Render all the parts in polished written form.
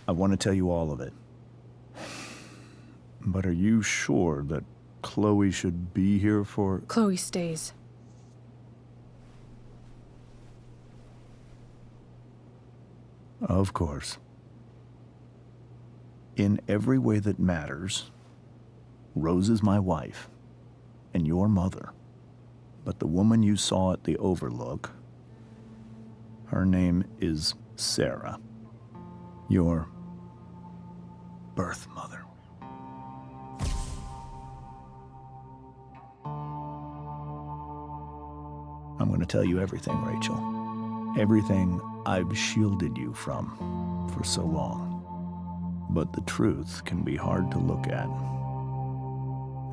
I want to tell you all of it. But are you sure that Chloe should be here for... Chloe stays. Of course. In every way that matters, Rose is my wife and your mother. But the woman you saw at the Overlook, her name is Sarah, your birth mother. I'm going to tell you everything, Rachel. Everything I've shielded you from for so long. But the truth can be hard to look at.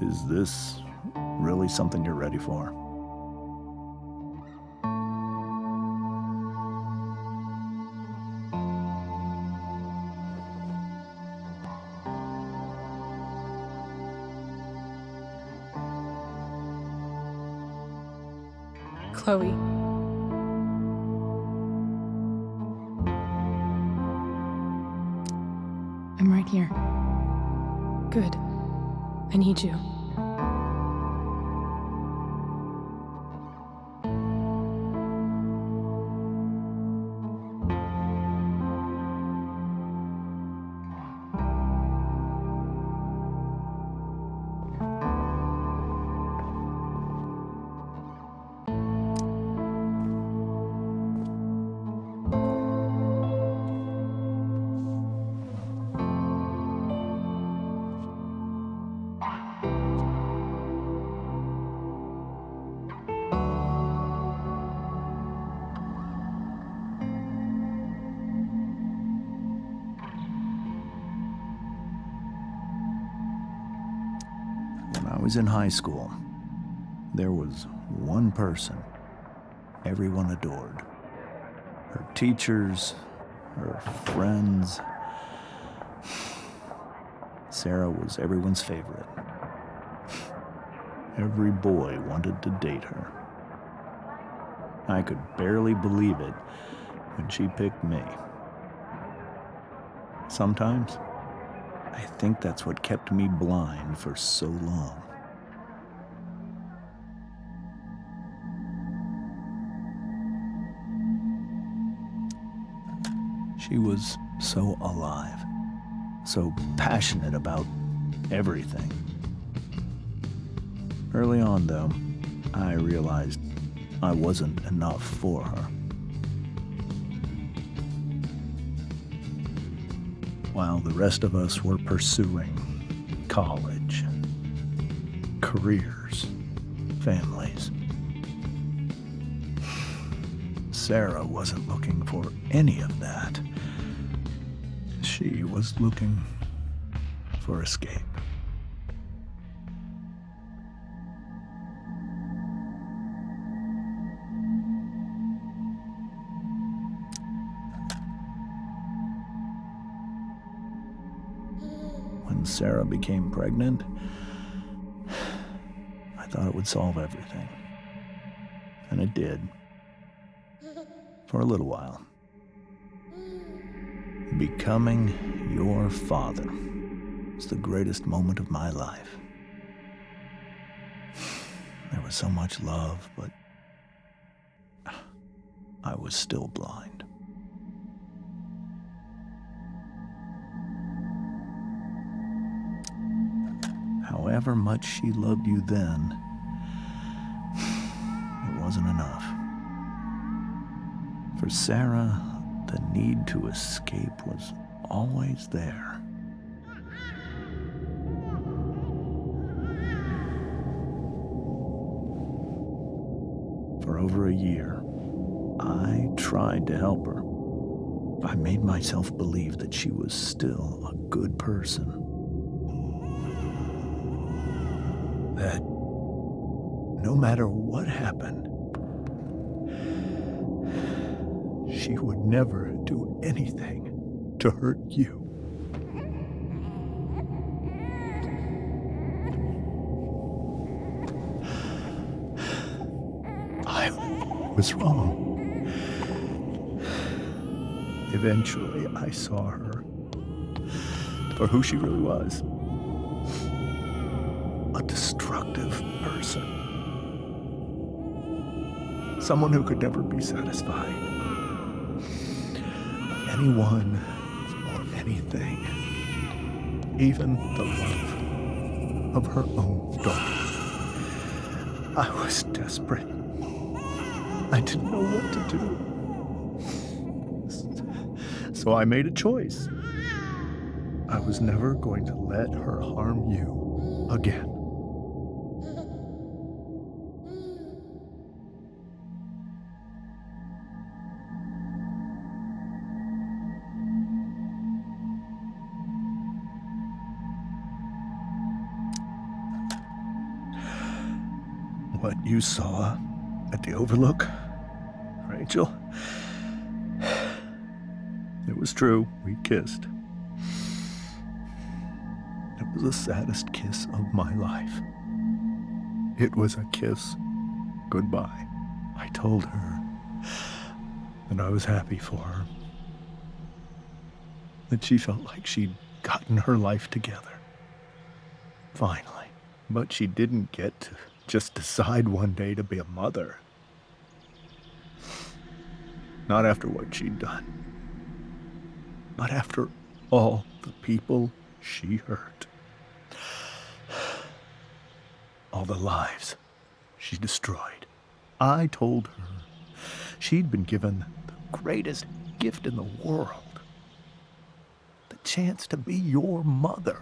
Is this really something you're ready for? Chloe. I'm right here. Good. I need you. When I was in high school, there was one person everyone adored. Her teachers, her friends. Sarah was everyone's favorite. Every boy wanted to date her. I could barely believe it when she picked me. Sometimes, I think that's what kept me blind for so long. She was so alive, so passionate about everything. Early on, though, I realized I wasn't enough for her. While the rest of us were pursuing college, careers, families, Sarah wasn't looking for any of that. She was looking for escape. When Sarah became pregnant, I thought it would solve everything. And it did. For a little while. Becoming your father was the greatest moment of my life. There was so much love, but I was still blind. However much she loved you then, it wasn't enough. For Sarah, the need to escape was always there. For over a year, I tried to help her. I made myself believe that she was still a good person. That no matter what happened, she would never do anything to hurt you. I was wrong. Eventually, I saw her for who she really was. A destructive person. Someone who could never be satisfied by anyone or anything, even the love of her own daughter. I was desperate. I didn't know what to do. So I made a choice. I was never going to let her harm you again. What you saw at the Overlook, Rachel, it was true. We kissed. It was the saddest kiss of my life. It was a kiss goodbye. I told her that I was happy for her, that she felt like she'd gotten her life together. Finally. But she didn't get to just decide one day to be a mother. Not after what she'd done. Not after all the people she hurt. All the lives she destroyed. I told her she'd been given the greatest gift in the world. The chance to be your mother.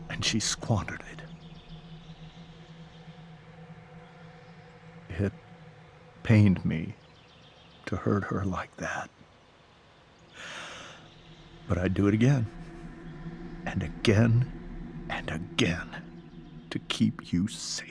And she squandered it. It pained me to hurt her like that. But I'd do it again, and again, and again, to keep you safe.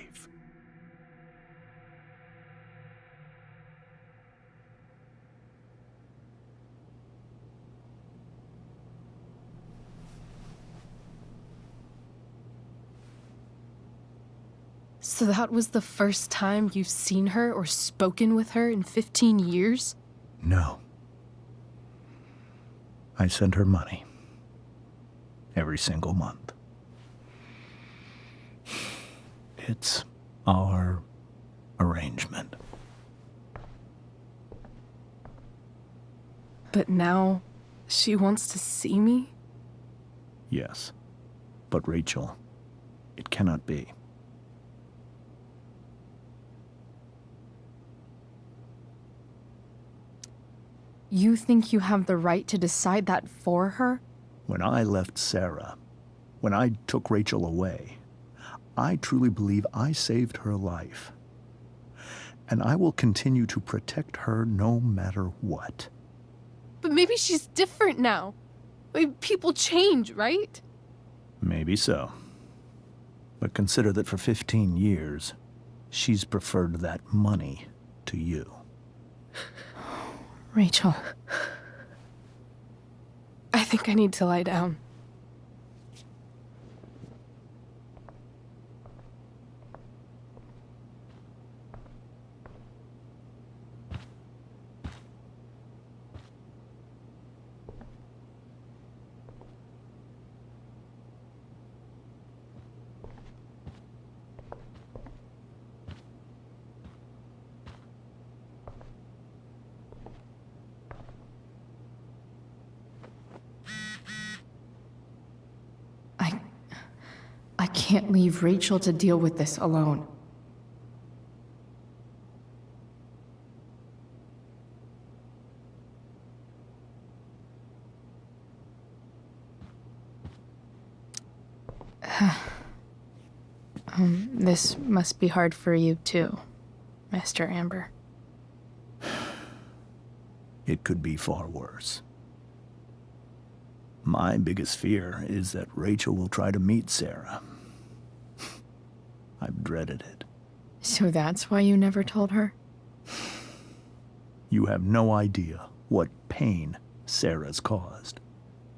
So that was the first time you've seen her or spoken with her in 15 years? No. I sent her money. Every single month. It's our arrangement. But now she wants to see me? Yes. But Rachel, it cannot be. You think you have the right to decide that for her? When I left Sarah, when I took Rachel away, I truly believe I saved her life. And I will continue to protect her no matter what. But maybe she's different now. People change, right? Maybe so. But consider that for 15 years, she's preferred that money to you. Rachel, I think I need to lie down. I can't leave Rachel to deal with this alone. This must be hard for you too, Mr. Amber. It could be far worse. My biggest fear is that Rachel will try to meet Sarah. I've dreaded it. So that's why you never told her? You have no idea what pain Sarah's caused.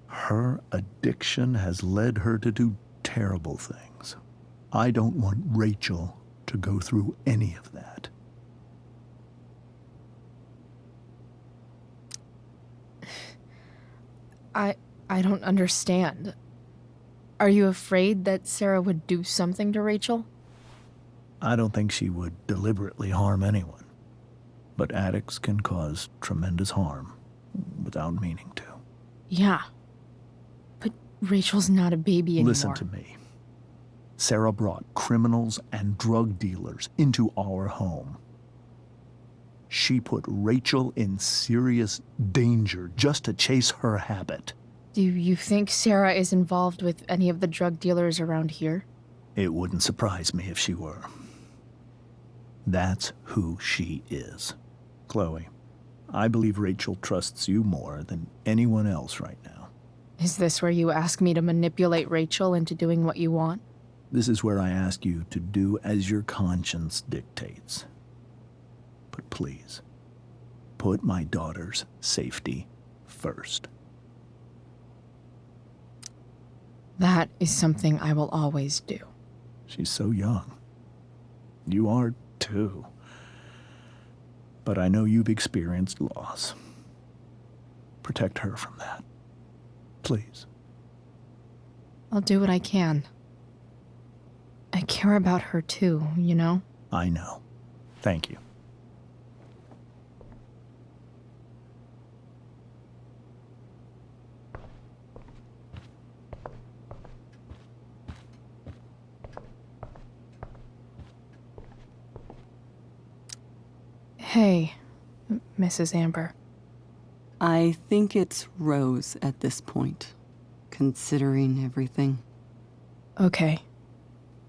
Her addiction has led her to do terrible things. I don't want Rachel to go through any of that. I don't understand. Are you afraid that Sarah would do something to Rachel? I don't think she would deliberately harm anyone, but addicts can cause tremendous harm without meaning to. Yeah. But Rachel's not a baby anymore. Listen to me. Sarah brought criminals and drug dealers into our home. She put Rachel in serious danger just to chase her habit. Do you think Sarah is involved with any of the drug dealers around here? It wouldn't surprise me if she were. That's who she is. Chloe, I believe Rachel trusts you more than anyone else right now. Is this where you ask me to manipulate Rachel into doing what you want? This is where I ask you to do as your conscience dictates. But please, put my daughter's safety first. That is something I will always do. She's so young. You are too. But I know you've experienced loss. Protect her from that. Please. I'll do what I can. I care about her too, you know? I know. Thank you. Hey, Mrs. Amber. I think it's Rose at this point, considering everything. Okay.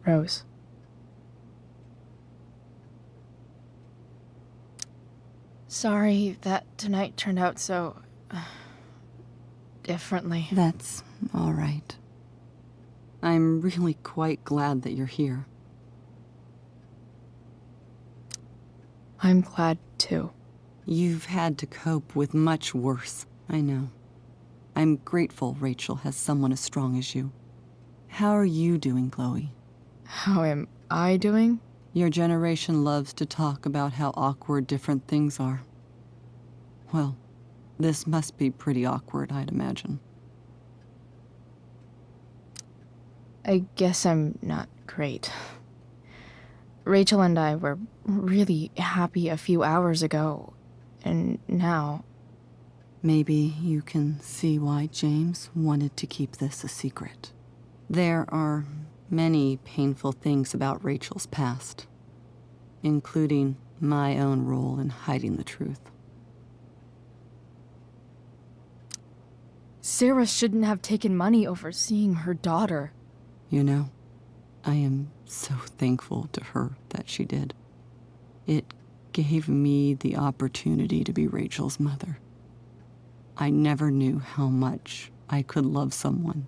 Rose. Sorry that tonight turned out so... differently. That's all right. I'm really quite glad that you're here. I'm glad too. You've had to cope with much worse, I know. I'm grateful Rachel has someone as strong as you. How are you doing, Chloe? How am I doing? Your generation loves to talk about how awkward different things are. Well, this must be pretty awkward, I'd imagine. I guess I'm not great. Rachel and I were really happy a few hours ago, and now... Maybe you can see why James wanted to keep this a secret. There are many painful things about Rachel's past, including my own role in hiding the truth. Sarah shouldn't have taken money over seeing her daughter. You know, I am so thankful to her that she did. It gave me the opportunity to be Rachel's mother. I never knew how much I could love someone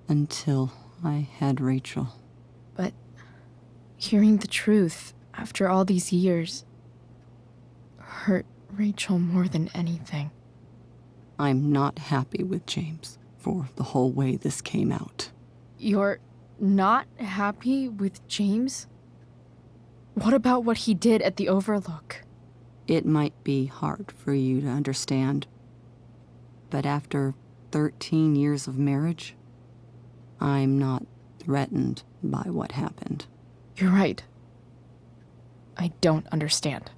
until I had Rachel. But hearing the truth after all these years hurt Rachel more than anything. I'm not happy with James for the whole way this came out. You're not happy with James? What about what he did at the Overlook? It might be hard for you to understand, but after 13 years of marriage, I'm not threatened by what happened. You're right. I don't understand.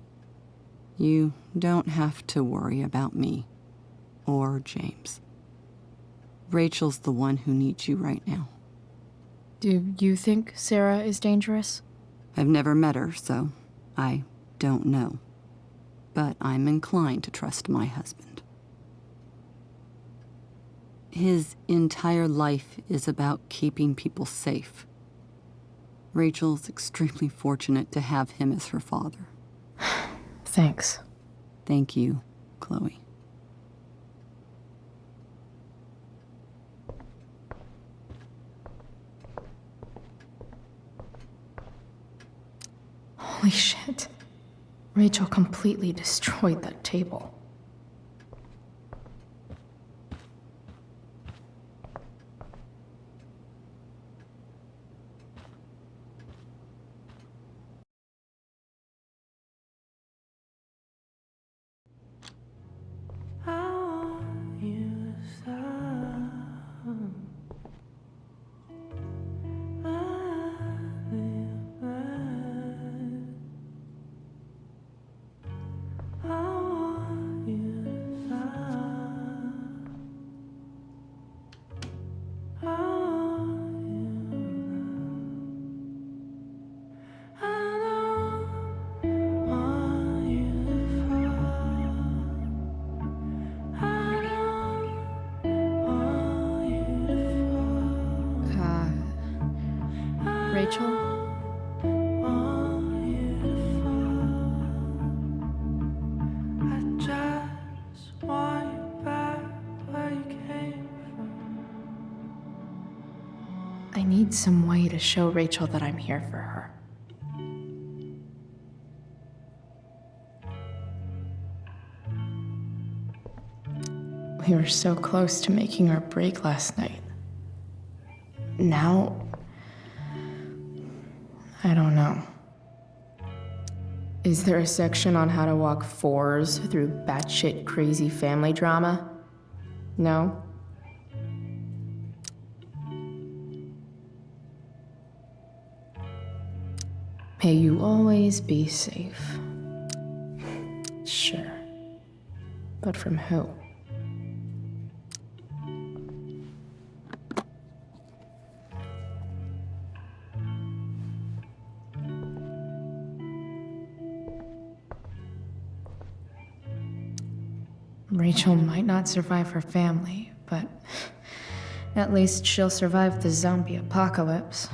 You don't have to worry about me or James. Rachel's the one who needs you right now. Do you think Sarah is dangerous? I've never met her, so I don't know. But I'm inclined to trust my husband. His entire life is about keeping people safe. Rachel's extremely fortunate to have him as her father. Thanks. Thank you, Chloe. Holy shit. Rachel completely destroyed that table. I want you to Rachel? I need some way to show Rachel that I'm here for her. We were so close to making our break last night. Now, I don't know. Is there a section on how to walk fours through batshit crazy family drama? No? May you always be safe. Sure. But from who? Rachel might not survive her family, but at least she'll survive the zombie apocalypse.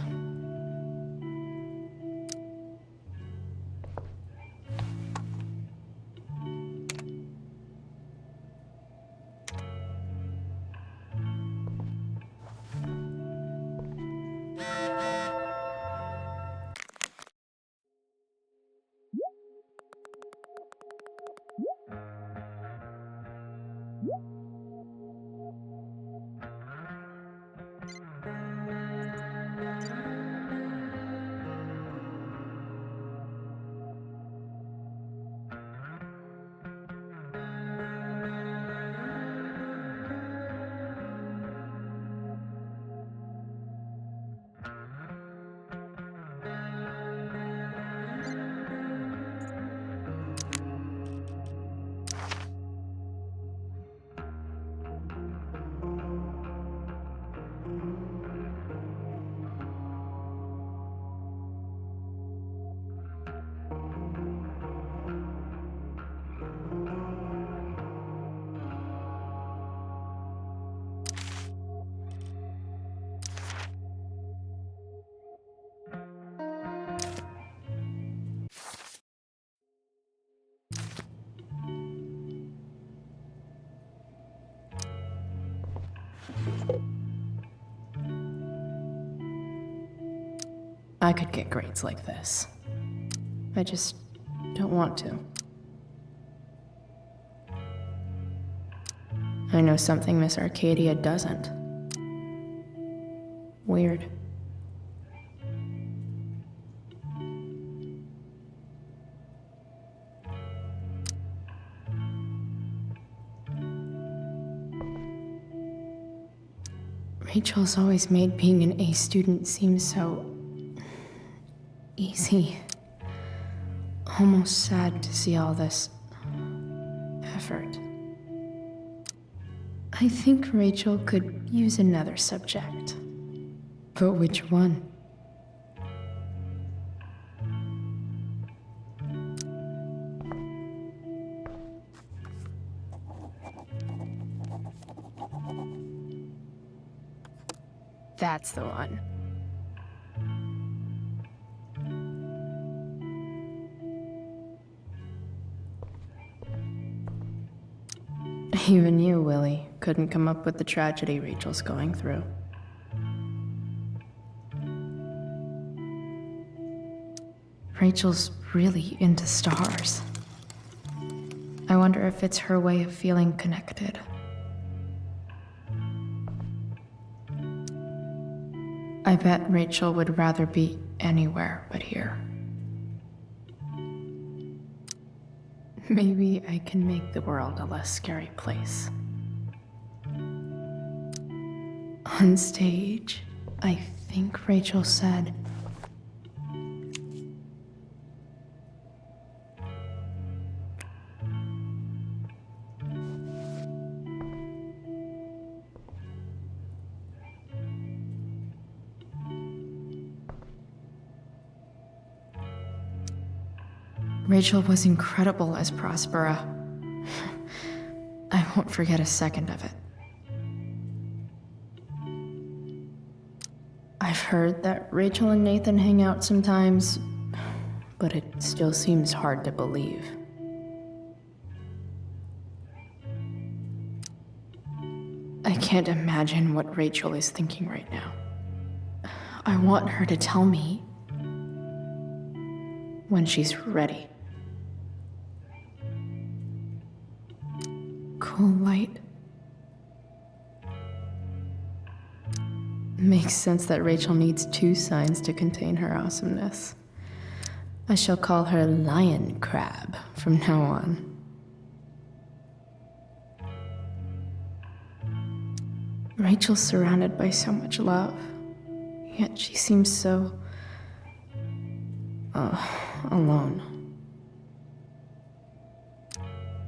I could get grades like this. I just don't want to. I know something Miss Arcadia doesn't. Weird. Rachel's always made being an A student seem so easy. Almost sad to see all this effort. I think Rachel could use another subject. But which one? That's the one. Even you, Willie, couldn't come up with the tragedy Rachel's going through. Rachel's really into stars. I wonder if it's her way of feeling connected. I bet Rachel would rather be anywhere but here. Maybe I can make the world a less scary place. On stage, I think Rachel said, Rachel was incredible as Prospera. I won't forget a second of it. I've heard that Rachel and Nathan hang out sometimes, but it still seems hard to believe. I can't imagine what Rachel is thinking right now. I want her to tell me when she's ready. Cool light. Makes sense that Rachel needs 2 signs to contain her awesomeness. I shall call her Lion Crab from now on. Rachel's surrounded by so much love, yet she seems so... alone.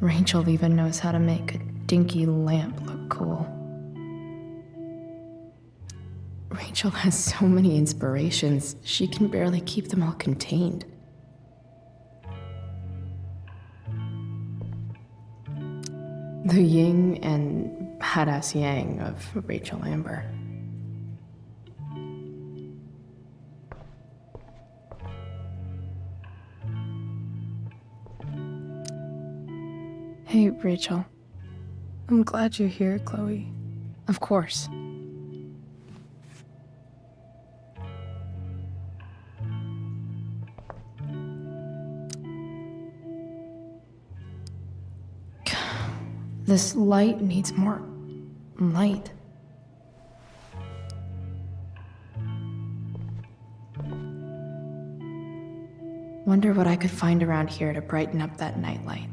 Rachel even knows how to make a dinky lamp look cool. Rachel has so many inspirations, she can barely keep them all contained. The yin and badass yang of Rachel Amber. Hey, Rachel. I'm glad you're here, Chloe. Of course. This light needs more light. Wonder what I could find around here to brighten up that nightlight.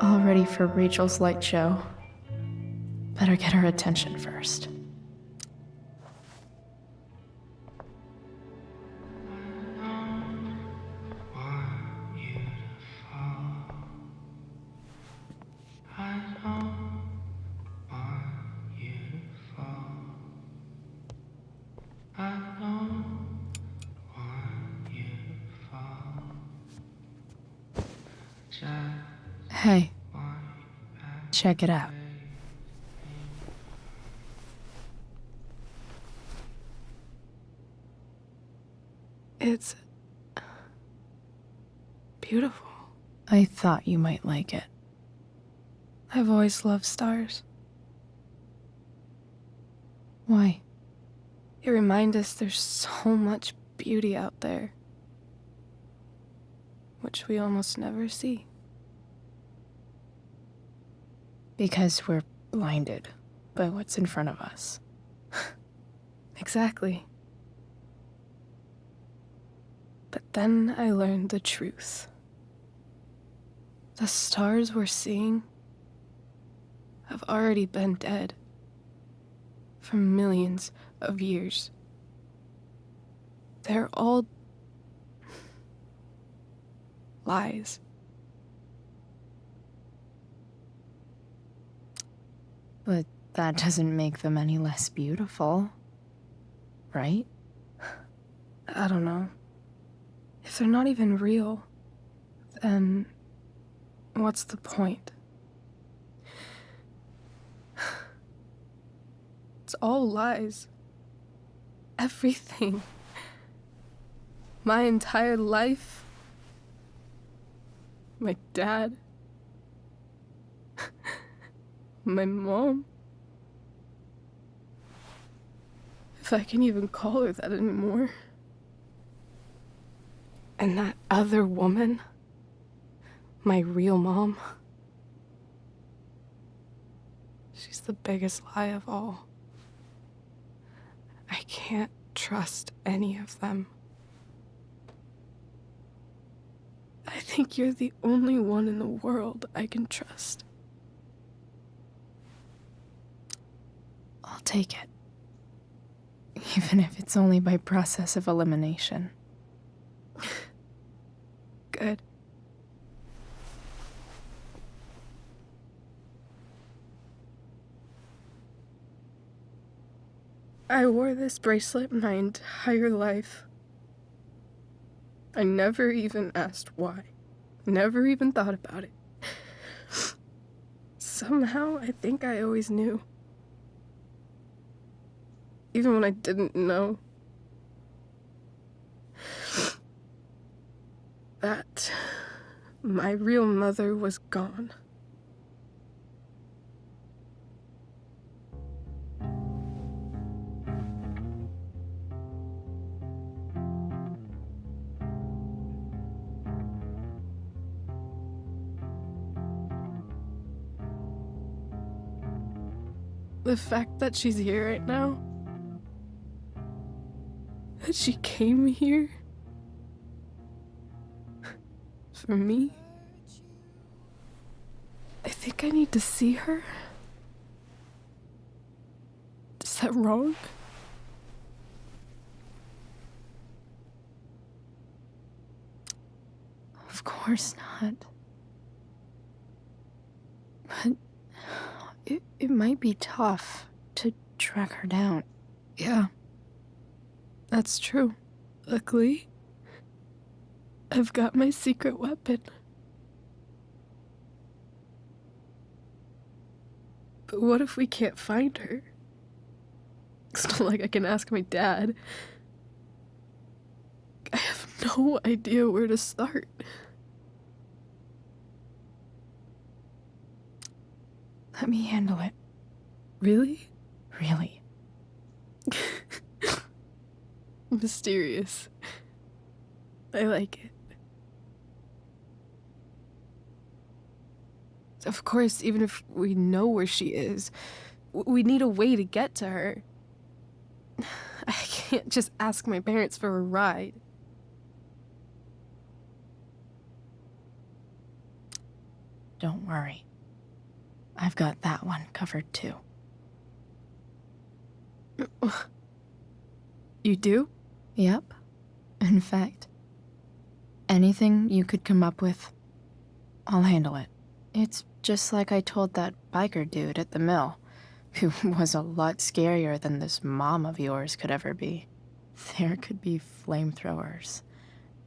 All ready for Rachel's light show. Better get her attention first. Hey, check it out. It's beautiful. I thought you might like it. I've always loved stars. Why? They remind us there's so much beauty out there, which we almost never see. Because we're blinded by what's in front of us. Exactly. But then I learned the truth. The stars we're seeing have already been dead for millions of years. They're all lies. But that doesn't make them any less beautiful, right? I don't know. If they're not even real, then what's the point? It's all lies. Everything. My entire life. My dad. My mom. If I can even call her that anymore. And that other woman, my real mom, she's the biggest lie of all. I can't trust any of them. I think you're the only one in the world I can trust. I'll take it. Even if it's only by process of elimination. Good. I wore this bracelet my entire life. I never even asked why. Never even thought about it. Somehow, I think I always knew. Even when I didn't know. That my real mother was gone. The fact that she's here right now, that she came here for me, I think I need to see her. Is that wrong? Of course not. But it might be tough to track her down. Yeah, that's true. Luckily, I've got my secret weapon. But what if we can't find her? It's not like I can ask my dad. I have no idea where to start. Let me handle it. Really? Really. Mysterious. I like it. Of course, even if we know where she is, we need a way to get to her. I can't just ask my parents for a ride. Don't worry. I've got that one covered too. You do? Yep. In fact, anything you could come up with, I'll handle it. It's just like I told that biker dude at the mill, who was a lot scarier than this mom of yours could ever be. There could be flamethrowers,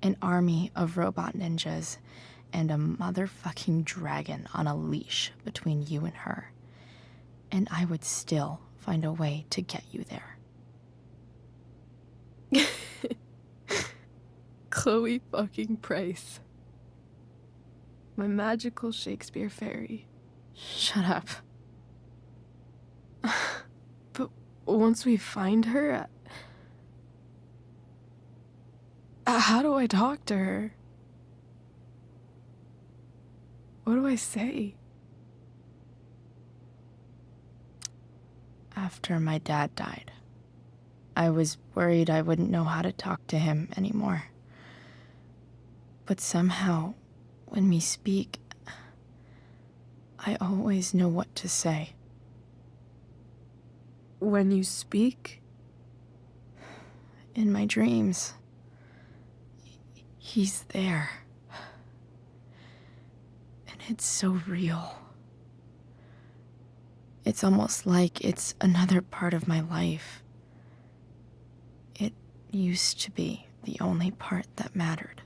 an army of robot ninjas, and a motherfucking dragon on a leash between you and her. And I would still find a way to get you there. Chloe fucking Price. My magical Shakespeare fairy. Shut up. But once we find her, how do I talk to her? What do I say? After my dad died, I was worried I wouldn't know how to talk to him anymore. But somehow, when we speak, I always know what to say. When you speak? In my dreams, he's there. And it's so real. It's almost like it's another part of my life. It used to be the only part that mattered.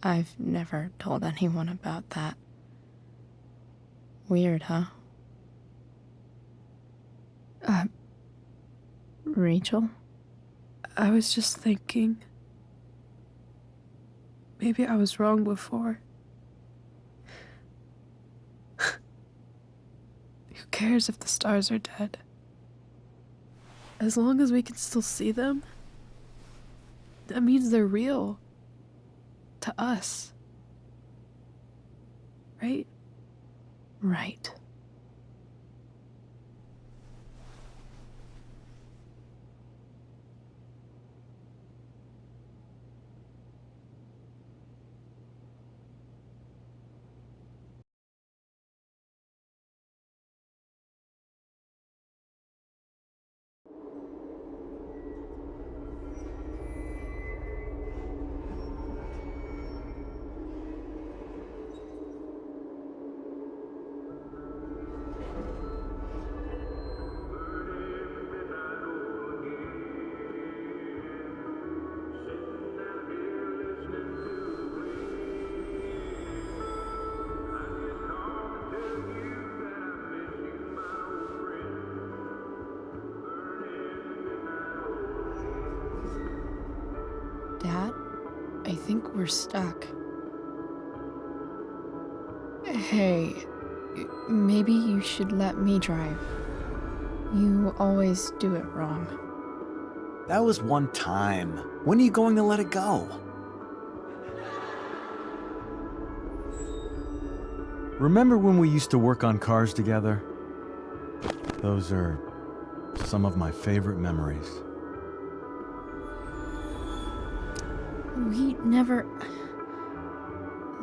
I've never told anyone about that. Weird, huh? Rachel? I was just thinking. Maybe I was wrong before. Who cares if the stars are dead? As long as we can still see them, that means they're real. To us. Right? Right. think we're stuck. Hey, maybe you should let me drive. You always do it wrong. That was one time. When are you going to let it go? Remember when we used to work on cars together? Those are some of my favorite memories. We never...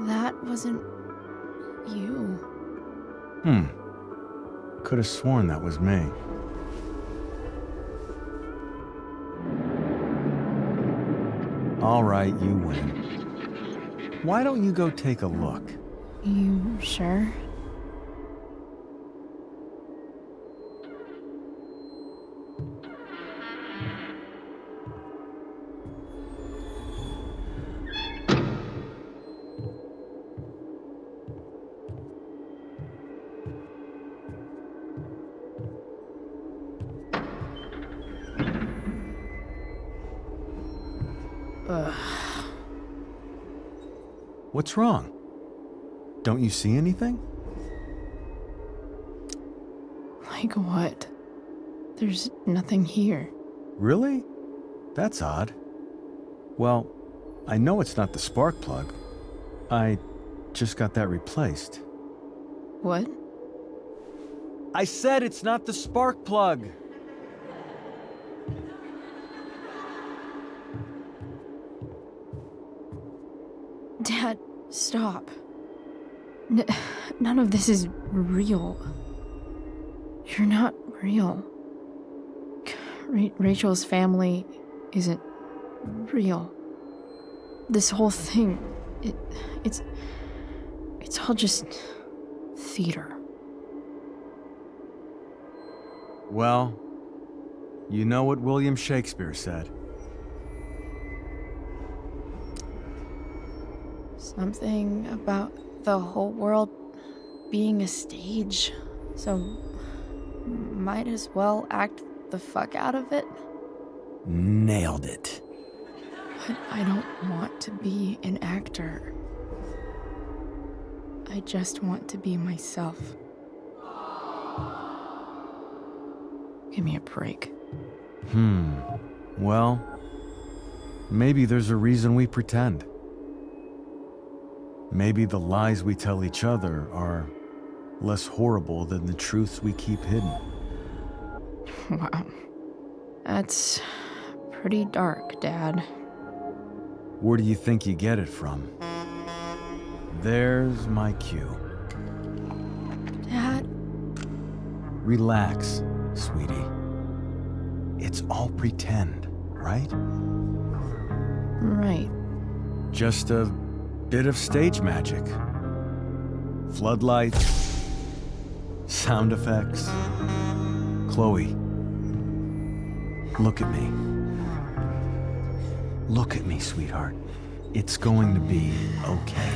That wasn't... you. Could have sworn that was me. All right, you win. Why don't you go take a look? You sure? What's wrong? Don't you see anything? Like what? There's nothing here. Really? That's odd. Well, I know it's not the spark plug. I just got that replaced. What? I said it's not the spark plug! Dad, stop. None of this is real. You're not real. Rachel's family isn't real. This whole thing, it's all just theater. Well, you know what William Shakespeare said. Something about the whole world being a stage, so might as well act the fuck out of it. Nailed it. But I don't want to be an actor. I just want to be myself. Give me a break. Well, maybe there's a reason we pretend. Maybe the lies we tell each other are less horrible than the truths we keep hidden. Wow. That's pretty dark, Dad. Where do you think you get it from? There's my cue. Dad? Relax, sweetie. It's all pretend, right? Right. Just a bit of stage magic. Floodlights, sound effects. Chloe, look at me. Look at me, sweetheart. It's going to be okay.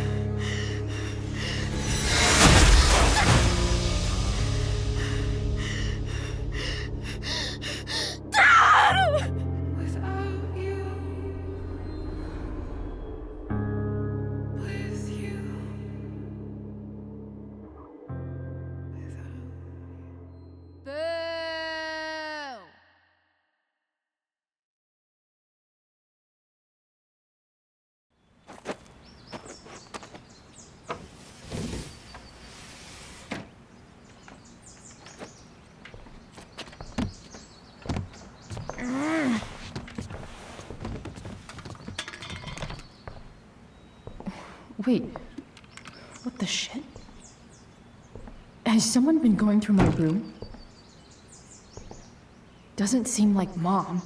Wait, what the shit? Has someone been going through my room? Doesn't seem like Mom.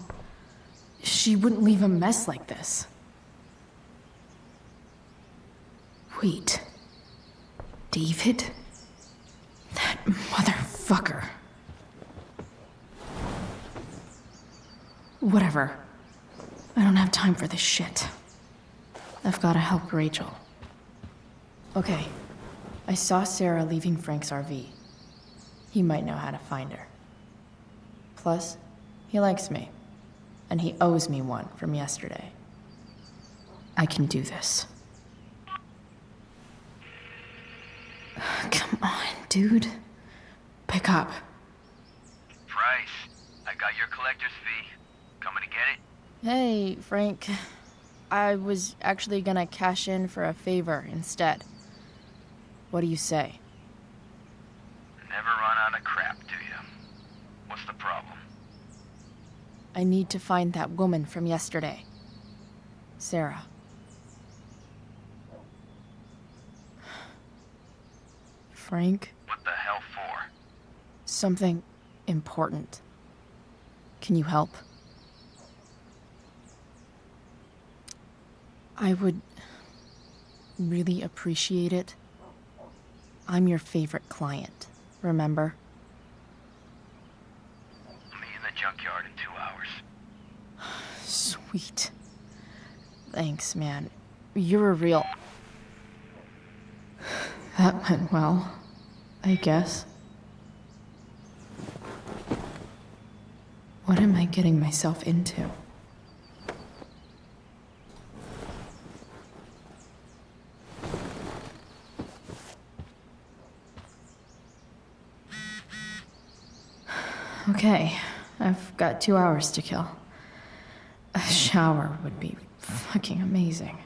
She wouldn't leave a mess like this. Wait. David? That motherfucker. Whatever. I don't have time for this shit. I've gotta help Rachel. Okay. I saw Sarah leaving Frank's RV. He might know how to find her. Plus, he likes me. And he owes me one from yesterday. I can do this. Come on, dude. Pick up. Price, I got your collector's fee. Coming to get it? Hey, Frank. I was actually gonna cash in for a favor instead. What do you say? Never run out of crap, do you? What's the problem? I need to find that woman from yesterday. Sarah. Frank? What the hell for? Something important. Can you help? I would really appreciate it. I'm your favorite client, remember? I'll meet you in the junkyard in 2 hours. Sweet. Thanks, man. You're a real... That went well, I guess. What am I getting myself into? Okay, I've got 2 hours to kill. A shower would be fucking amazing.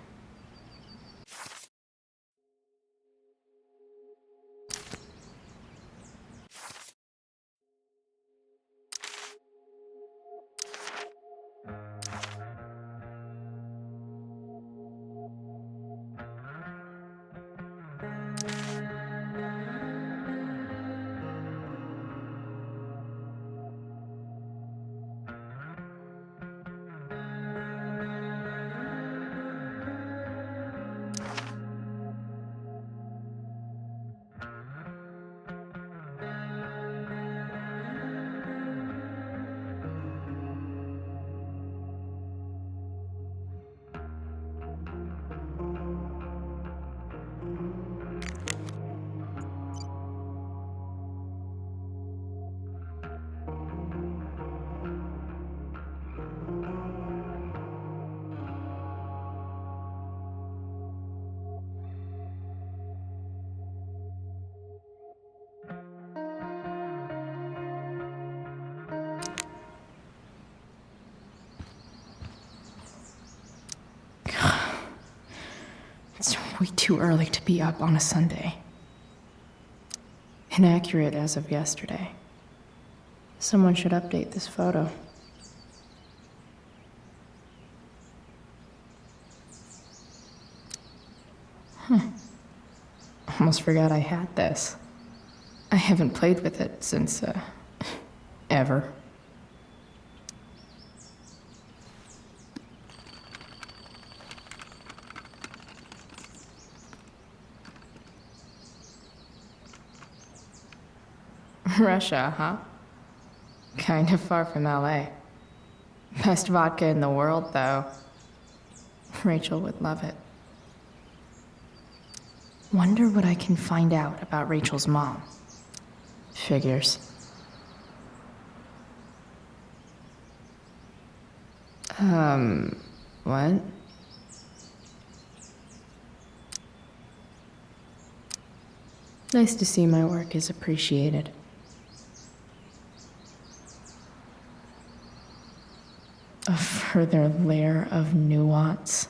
It's way too early to be up on a Sunday. Inaccurate as of yesterday. Someone should update this photo. Almost forgot I had this. I haven't played with it since, ever. Russia, huh? Kind of far from LA. Best vodka in the world, though. Rachel would love it. Wonder what I can find out about Rachel's mom. Figures. What? Nice to see my work is appreciated. A further layer of nuance.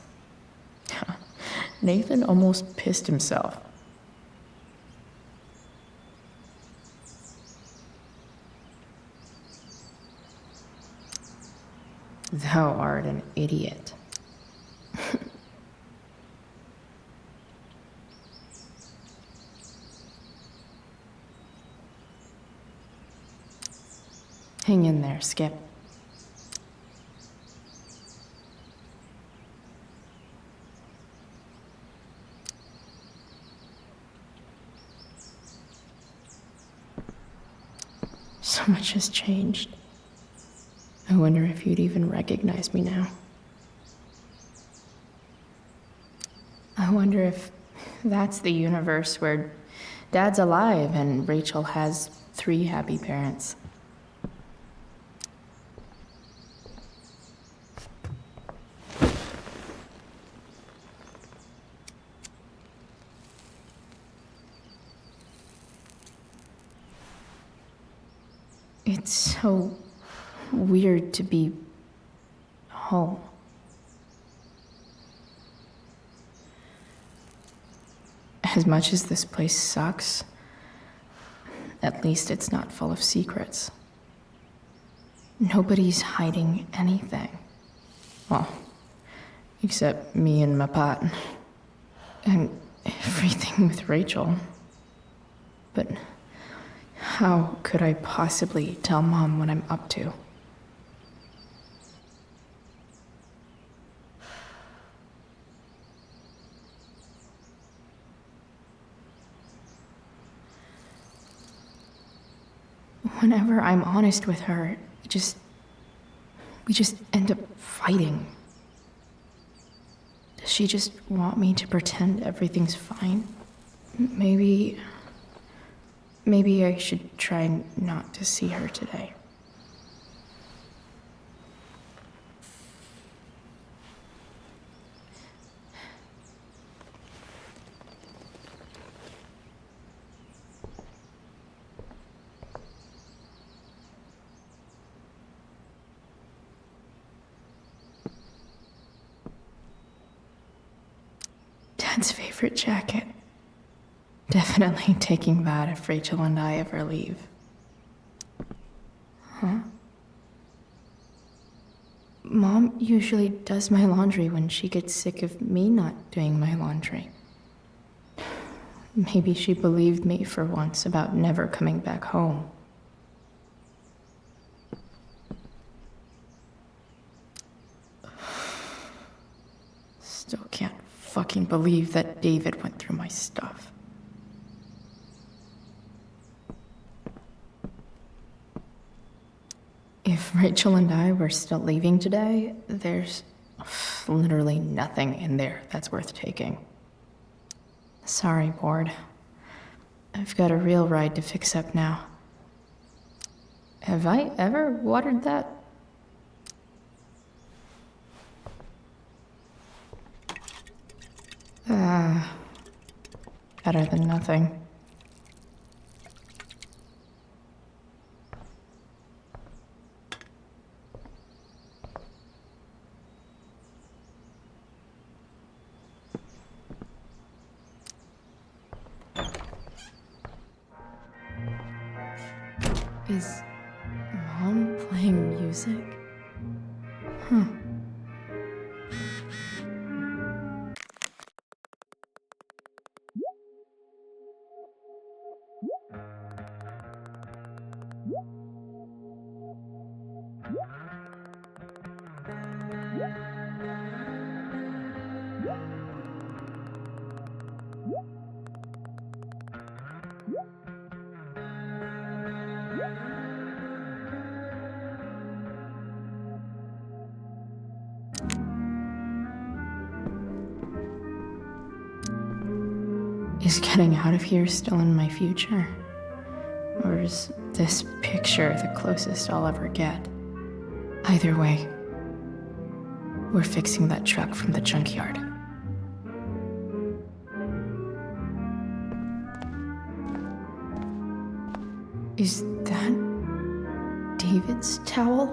Nathan almost pissed himself. Thou art an idiot. Hang in there, Skip. So much has changed. I wonder if you'd even recognize me now. I wonder if that's the universe where Dad's alive and Rachel has 3 happy parents. It's so weird to be home. As much as this place sucks, at least it's not full of secrets. Nobody's hiding anything. Well, except me and my pot. And everything with Rachel. But how could I possibly tell Mom what I'm up to? Whenever I'm honest with her, we just end up fighting. Does she just want me to pretend everything's fine? Maybe I should try not to see her today. Dad's favorite jacket. Definitely taking that if Rachel and I ever leave. Huh? Mom usually does my laundry when she gets sick of me not doing my laundry. Maybe she believed me for once about never coming back home. Still can't fucking believe that David went through my stuff. If Rachel and I were still leaving today, there's literally nothing in there that's worth taking. Sorry, board. I've got a real ride to fix up now. Have I ever watered that? Better than nothing. Is Mom playing music? Huh. Is getting out of here still in my future? Or is this picture the closest I'll ever get? Either way, we're fixing that truck from the junkyard. Is that David's towel?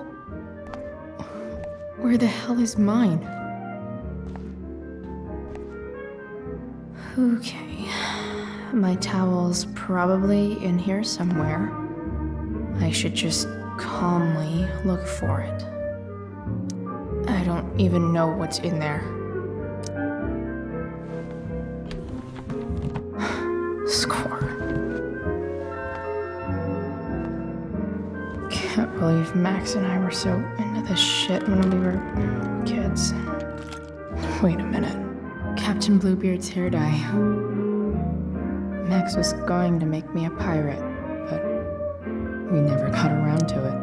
Where the hell is mine? Okay, my towel's probably in here somewhere. I should just calmly look for it. I don't even know what's in there. Score. Can't believe Max and I were so into this shit when we were kids. Wait a minute. Captain Bluebeard's hair dye. Max was going to make me a pirate, but we never got around to it.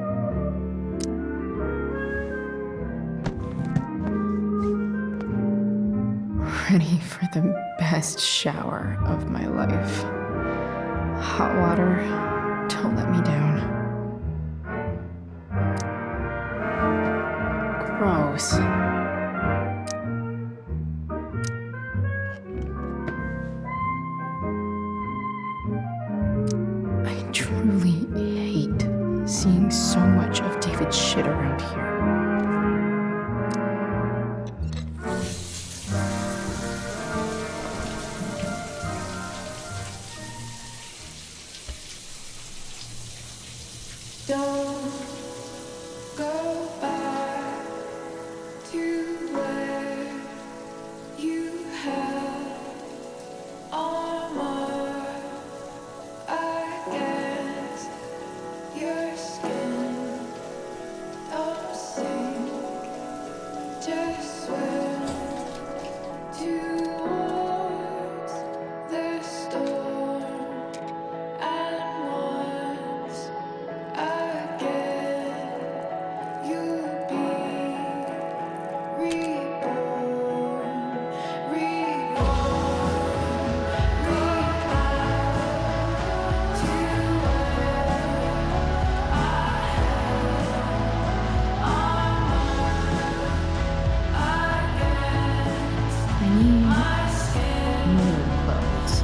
Ready for the best shower of my life. Hot water, don't let me down. Gross. seeing so much of David's shit around here. Don't go back to where you had armor against your skin. Don't sink, just swim towards the storm. And once again, you'll be reborn, to I need new clothes.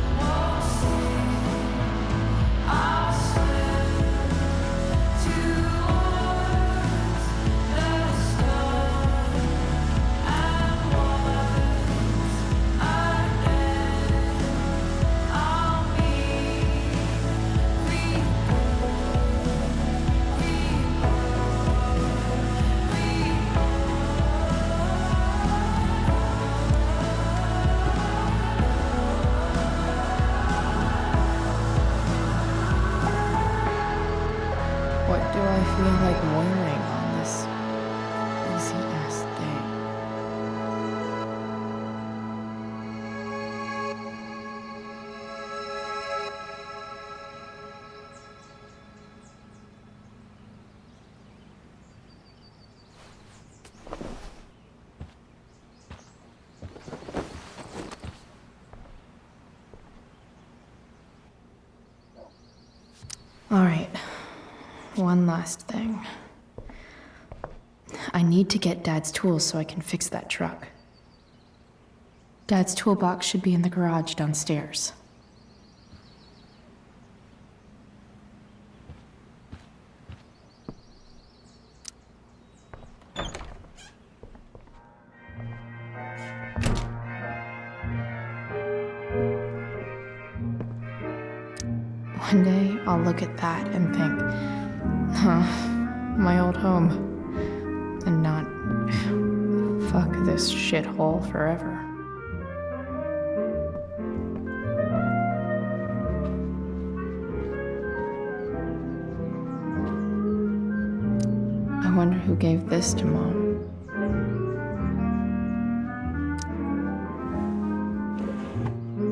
What do I feel like wearing on this easy ass day? All right. One last thing. I need to get Dad's tools so I can fix that truck. Dad's toolbox should be in the garage downstairs. One day, I'll look at that and think, huh, my old home. And not, fuck this shithole forever. I wonder who gave this to Mom.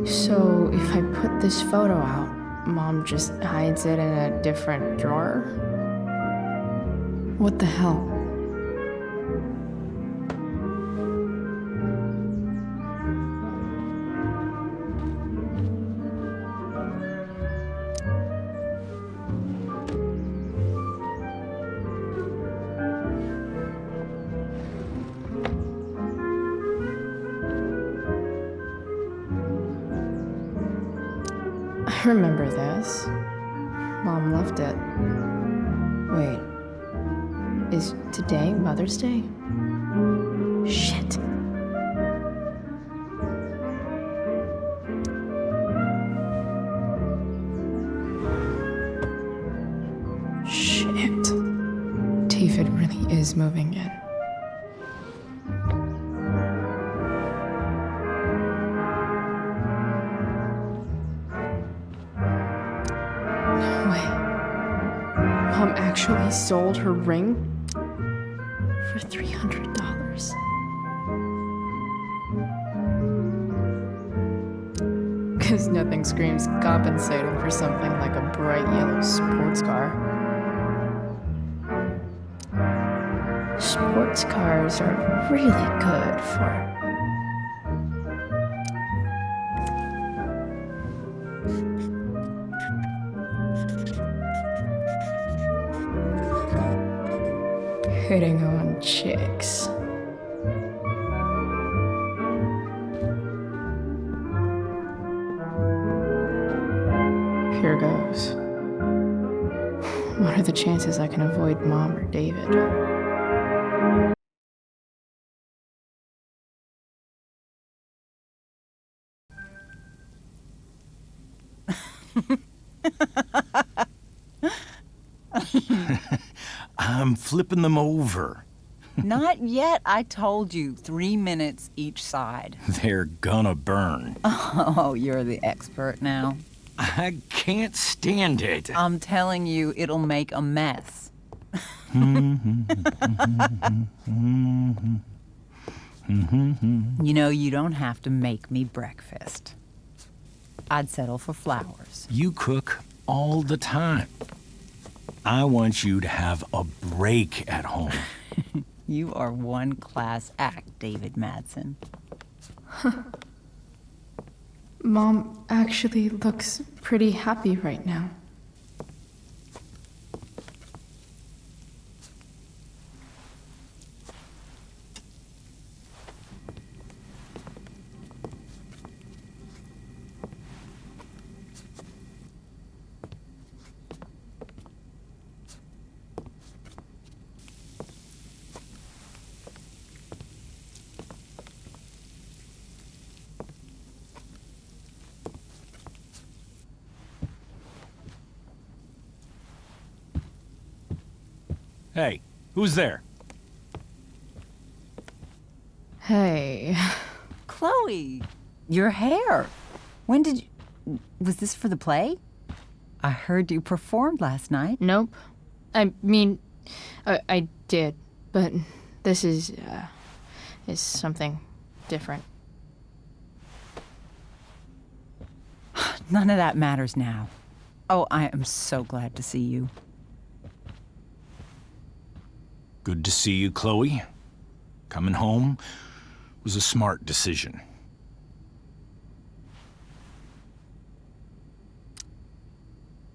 So, if I put this photo out, Mom just hides it in a different drawer? What the hell? I remember this. Mom loved it. Wait. Is today Mother's Day? Shit. Shit. David really is moving in. Mom actually sold her ring for $300. Because nothing screams compensating for something like a bright yellow sports car. Sports cars are really good for hitting on chicks. Here goes. What are the chances I can avoid Mom or David? I'm flipping them over. Not yet. I told you, 3 minutes each side. They're gonna burn. Oh, you're the expert now. I can't stand it. I'm telling you, it'll make a mess. You know, you don't have to make me breakfast. I'd settle for flowers. You cook all the time. I want you to have a break at home. You are one class act, David Madsen. Mom actually looks pretty happy right now. Hey, who's there? Hey. Chloe, your hair. When did you... Was this for the play? I heard you performed last night. Nope. I mean, I did, but this is something different. None of that matters now. Oh, I am so glad to see you. Good to see you, Chloe. Coming home was a smart decision.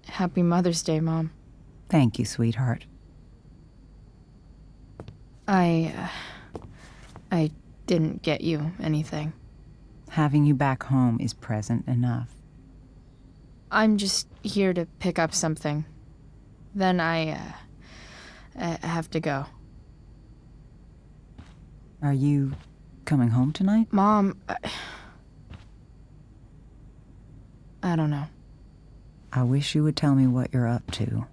Happy Mother's Day, Mom. Thank you, sweetheart. I didn't get you anything. Having you back home is present enough. I'm just here to pick up something. Then I have to go. Are you coming home tonight? Mom, I don't know. I wish you would tell me what you're up to.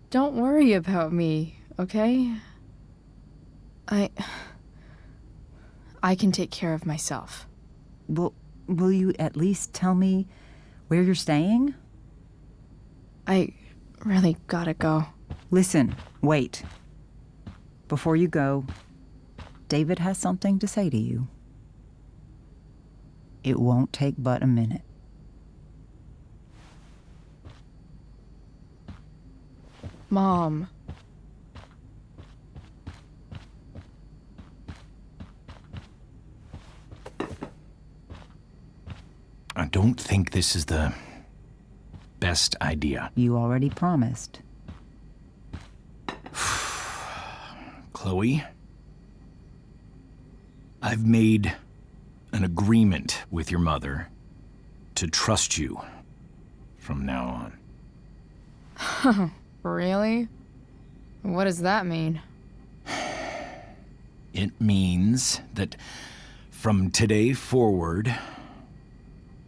Don't worry about me, okay? I can take care of myself. Will you at least tell me where you're staying? I really gotta go. Listen, wait. Before you go, David has something to say to you. It won't take but a minute. Mom. I don't think this is the best idea. You already promised. Chloe, I've made an agreement with your mother to trust you from now on. Really? What does that mean? It means that from today forward,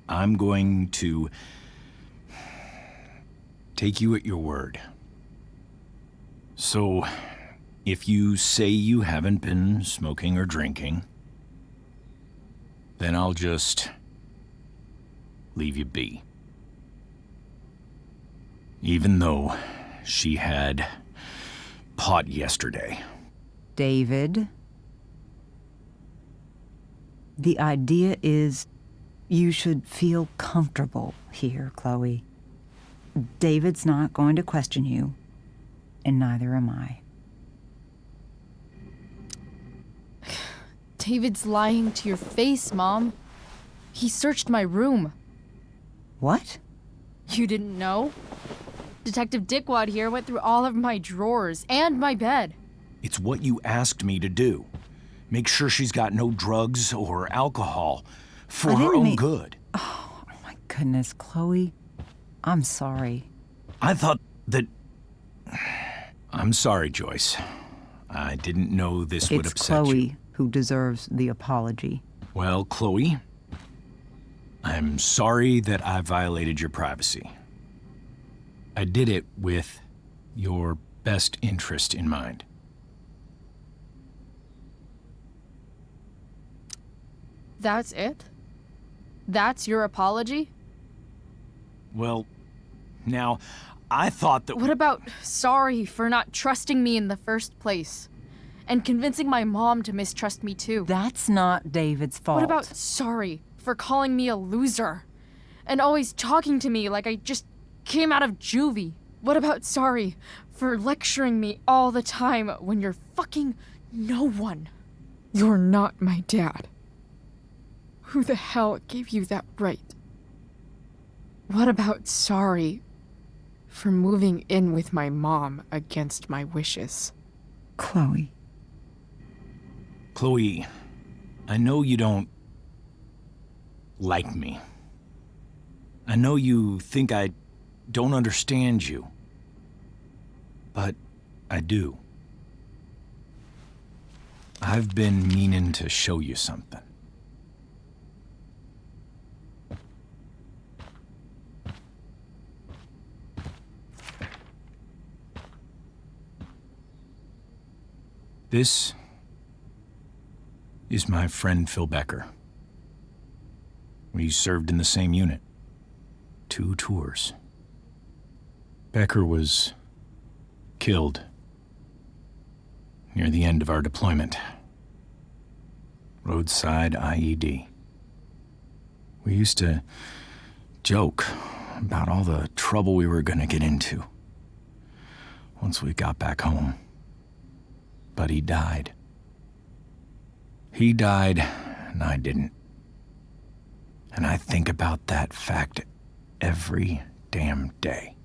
I'm going to take you at your word. So, if you say you haven't been smoking or drinking, then I'll just leave you be. Even though she had pot yesterday. David, the idea is you should feel comfortable here, Chloe. David's not going to question you, and neither am I. David's lying to your face, Mom. He searched my room. What? You didn't know? Detective Dickwad here went through all of my drawers and my bed. It's what you asked me to do. Make sure she's got no drugs or alcohol for her own good. Oh, my goodness, Chloe. I'm sorry. I thought that... I'm sorry, Joyce. I didn't know this would It's upset Chloe you. who deserves the apology. Well, Chloe, I'm sorry that I violated your privacy. I did it with your best interest in mind. That's it? That's your apology? Well, now, I thought that... What about sorry for not trusting me in the first place? And convincing my mom to mistrust me too? That's not David's fault. What about sorry for calling me a loser? And always talking to me like I just came out of juvie? What about sorry for lecturing me all the time when you're fucking no one? You're not my dad. Who the hell gave you that right? What about sorry for moving in with my mom against my wishes? Chloe. Chloe, I know you don't like me. I know you think I don't understand you. But I do. I've been meaning to show you something. This is my friend Phil Becker. We served in the same unit. 2 tours. Becker was killed near the end of our deployment. Roadside IED. We used to joke about all the trouble we were gonna get into once we got back home. But he died. He died, and I didn't. And I think about that fact every damn day.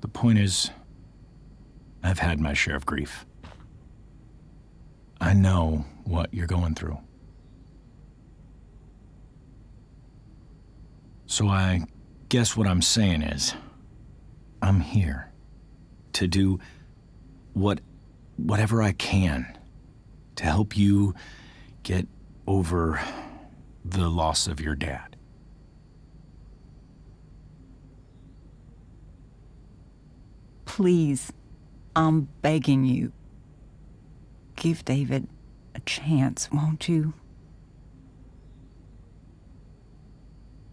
The point is, I've had my share of grief. I know what you're going through. So I guess what I'm saying is, I'm here to do whatever I can to help you get over the loss of your dad. Please, I'm begging you. Give David a chance, won't you?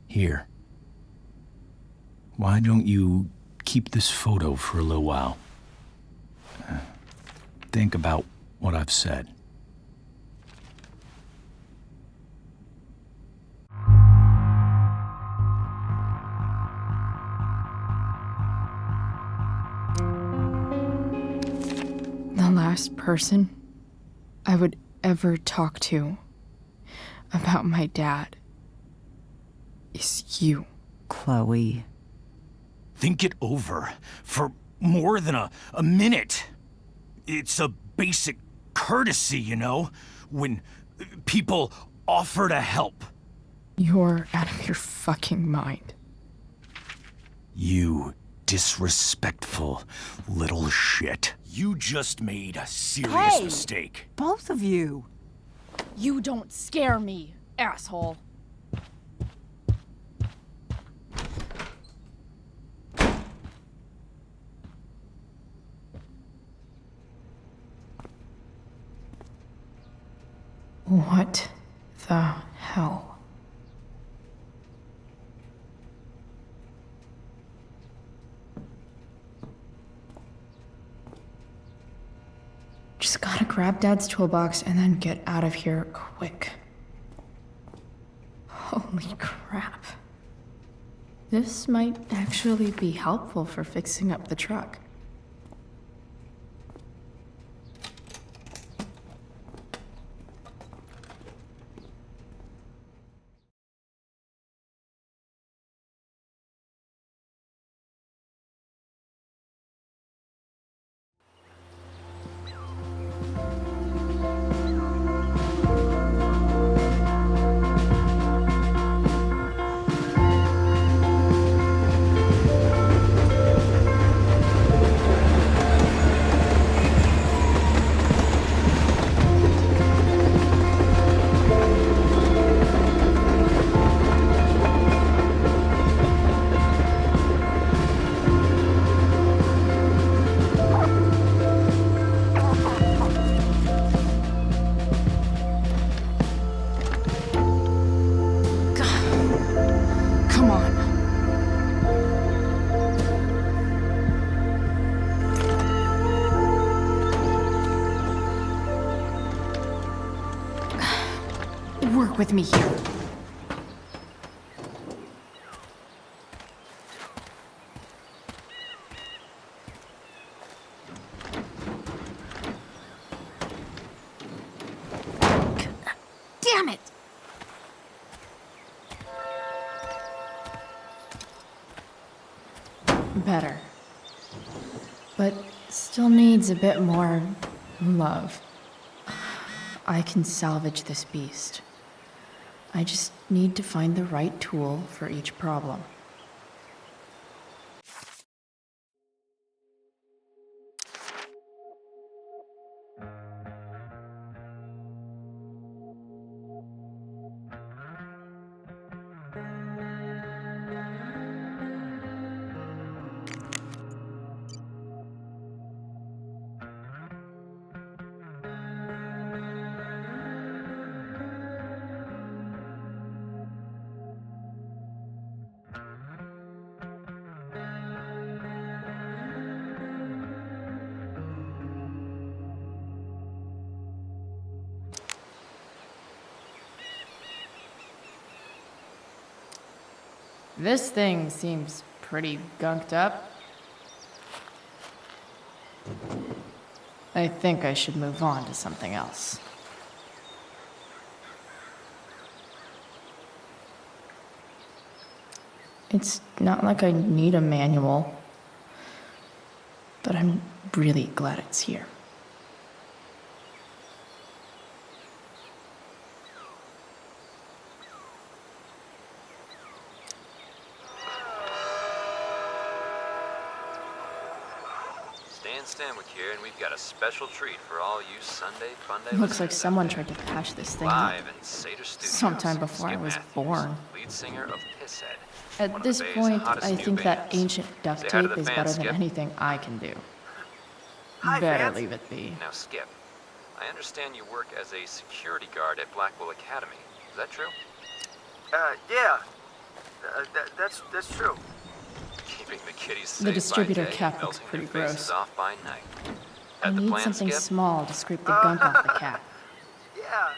Here. Why don't you keep this photo for a little while? Think about what I've said. The last person I would ever talk to about my dad is you. Chloe. Think it over for more than a minute. It's a basic courtesy, you know, when people offer to help. You're out of your fucking mind. You disrespectful little shit. You just made a serious mistake. Both of you. You don't scare me, asshole. What the hell? Just gotta grab Dad's toolbox and then get out of here quick. Holy crap. This might actually be helpful for fixing up the truck. Work with me here. Damn it! Better. But still needs a bit more love. I can salvage this beast. I just need to find the right tool for each problem. This thing seems pretty gunked up. I think I should move on to something else. It's not like I need a manual, but I'm really glad it's here. Stanwick here, and we've got a special treat for all you Sunday Funday. Looks like someone tried to patch this thing up Live in Seder Studios. sometime before I Skip was Matthews, born. lead singer of Pisshead. At one of this the Bay's point, hottest I new think that bands. ancient duct Say hi to tape the is fans, better than Skip. anything I can do. Hi, Better fans. leave it be. Now, Skip, I understand you work as a security guard at Blackwell Academy. Is that true? Yeah. That's true. Keeping the kiddies The safe distributor by day, cap looks melting pretty their faces gross. off by night. I Had the need plan, something Skip? small to scrape the gunk off the cap. Yeah,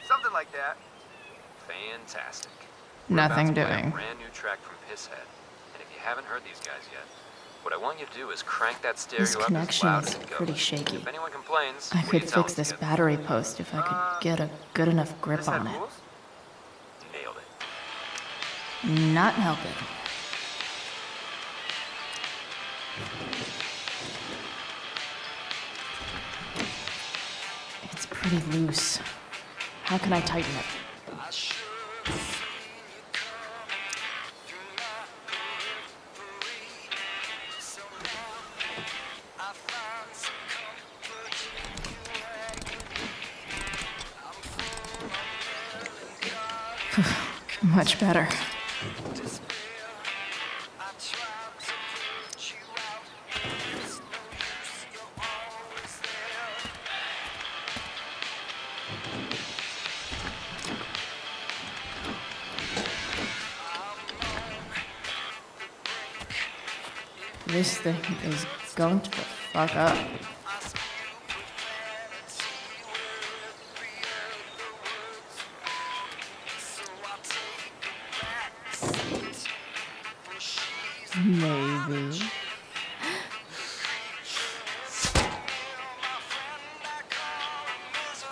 something like that. Fantastic. Nothing We're about to play doing. a brand new track from Pisshead. And if you haven't heard these guys yet, what I want you to do is crank that stereo This up as connection loud is as it goes. pretty shaky. If anyone complains, I what do you could tell fix them, this Skip? battery post if I could get a good enough grip This had on it. rules? Nailed it. Not helping. It's pretty loose. How can I tighten it? Much better. This thing is going to fuck up. Maybe.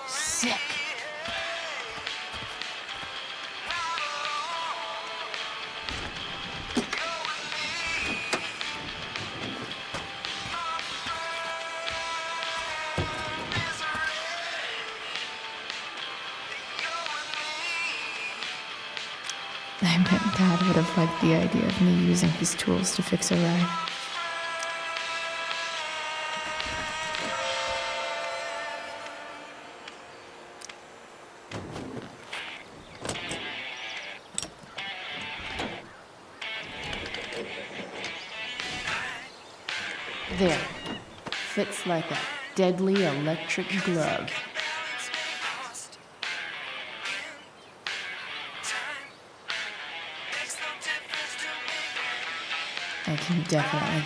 Sick. I bet Dad would have liked the idea of me using his tools to fix a ride. There. Fits like a deadly electric glove. I can definitely.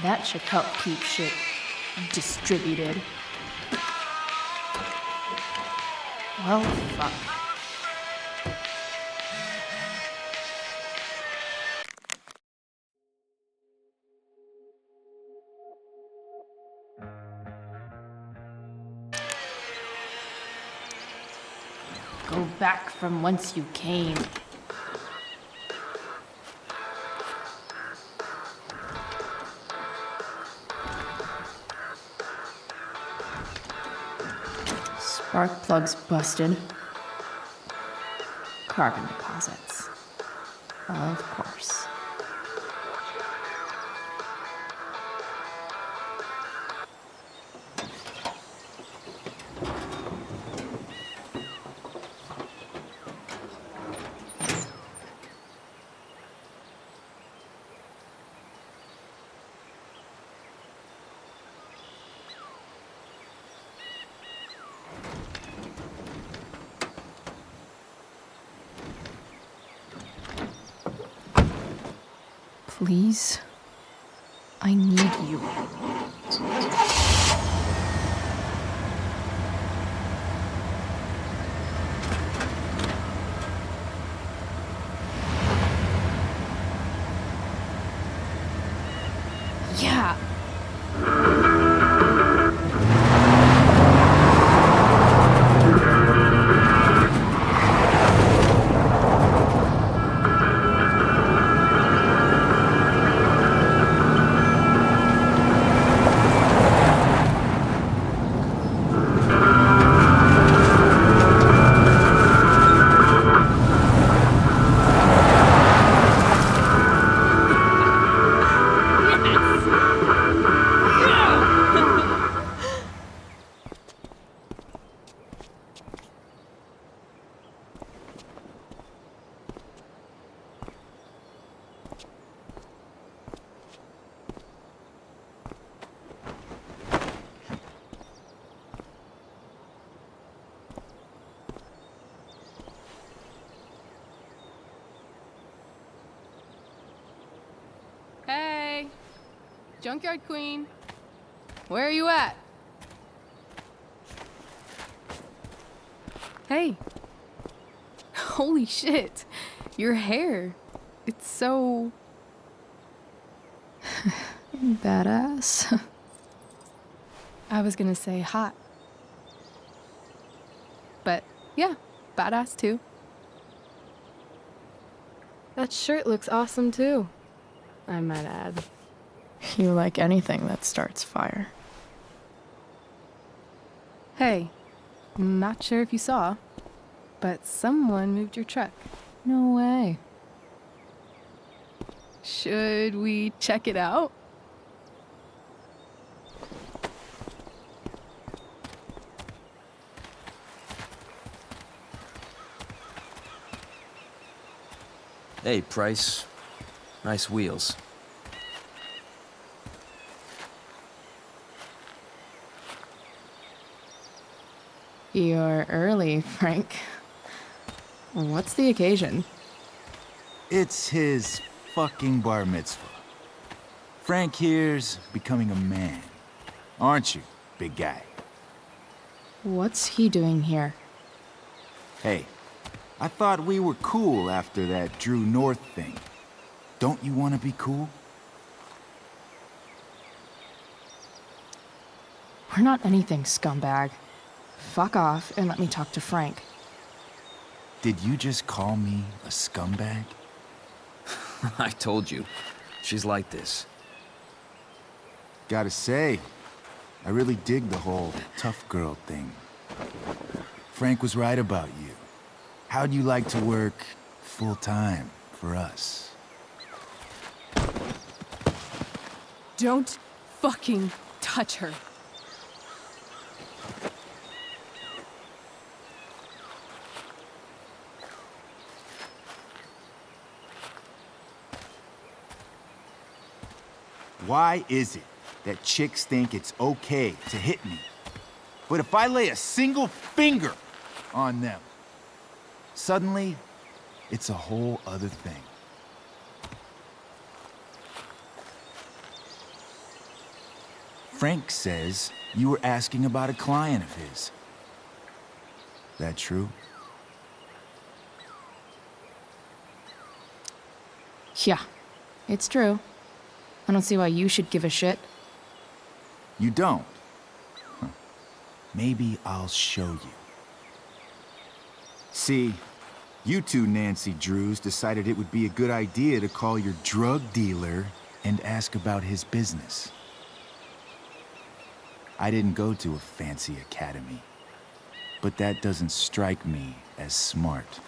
That should help keep shit distributed. Well, fuck. Go back from whence you came. Spark plugs busted. Carbon deposits. Of course. Please, I need you. Yeah. Hey, Junkyard Queen, where are you at? Hey, holy shit, your hair, it's so... Badass. I was gonna say hot. But yeah, badass too. That shirt looks awesome too, I might add. You like anything that starts fire. Hey, not sure if you saw, but someone moved your truck. No way. Should we check it out? Hey, Price. Nice wheels. You're early, Frank. What's the occasion? It's his fucking bar mitzvah. Frank here's becoming a man. Aren't you, big guy? What's he doing here? Hey, I thought we were cool after that Drew North thing. Don't you want to be cool? We're not anything, scumbag. Fuck off and let me talk to Frank. Did you just call me a scumbag? I told you. She's like this. Gotta say, I really dig the whole tough girl thing. Frank was right about you. How'd you like to work full-time for us? Don't fucking touch her. Why is it that chicks think it's okay to hit me? But if I lay a single finger on them, suddenly, it's a whole other thing. Frank says you were asking about a client of his. That true? Yeah, it's true. I don't see why you should give a shit. You don't? Huh. Maybe I'll show you. See, you two Nancy Drews decided it would be a good idea to call your drug dealer and ask about his business. I didn't go to a fancy academy, but that doesn't strike me as smart.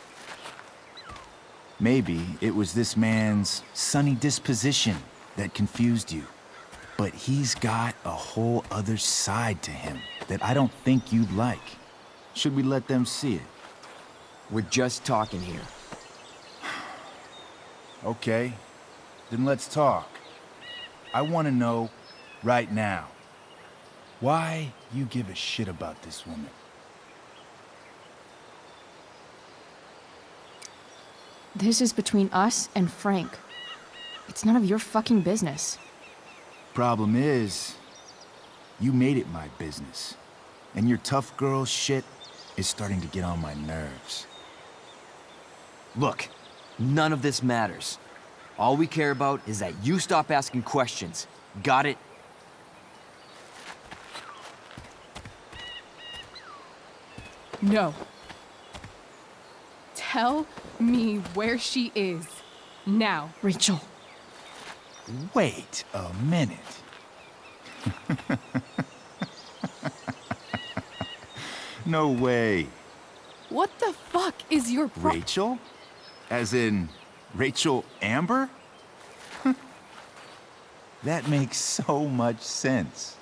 Maybe it was this man's sunny disposition that confused you. But he's got a whole other side to him that I don't think you'd like. Should we let them see it? We're just talking here. Okay, then let's talk. I want to know right now why you give a shit about this woman. This is between us and Frank. It's none of your fucking business. Problem is, you made it my business. And your tough girl shit is starting to get on my nerves. Look, none of this matters. All we care about is that you stop asking questions. Got it? No. Tell me where she is. Now. Rachel. Wait a minute. No way. What the fuck is your Rachel? As in, Rachel Amber? That makes so much sense.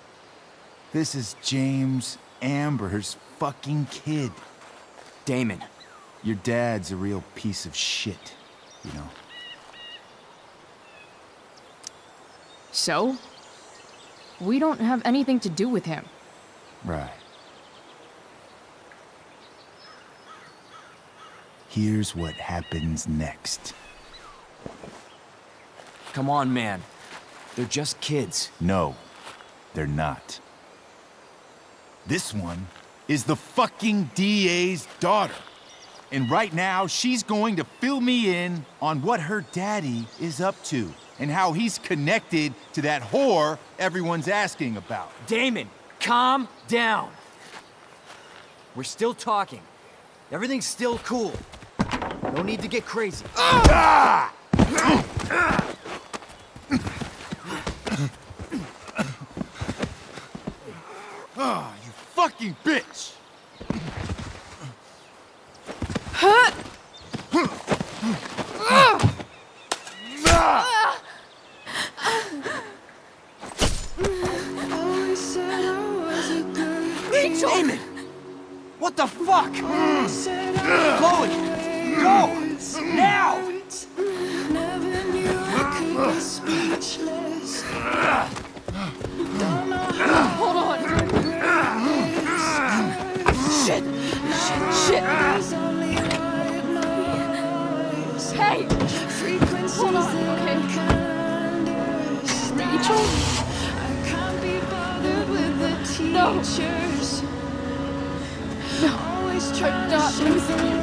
This is James Amber's fucking kid. Damon. Your dad's a real piece of shit, you know. So? We don't have anything to do with him. Right. Here's what happens next. Come on, man. They're just kids. No, they're not. This one is the fucking DA's daughter. And right now, she's going to fill me in on what her daddy is up to and how he's connected to that whore everyone's asking about. Damon, calm down. We're still talking. Everything's still cool. No need to get crazy. Ah! Oh, you fucking bitch! Rachel! Damon! What the fuck? Chloe! Go! Now! Hold on. Shit! Shit! Hey! Hold on, okay? Rachel? No! No! I'm not losing you.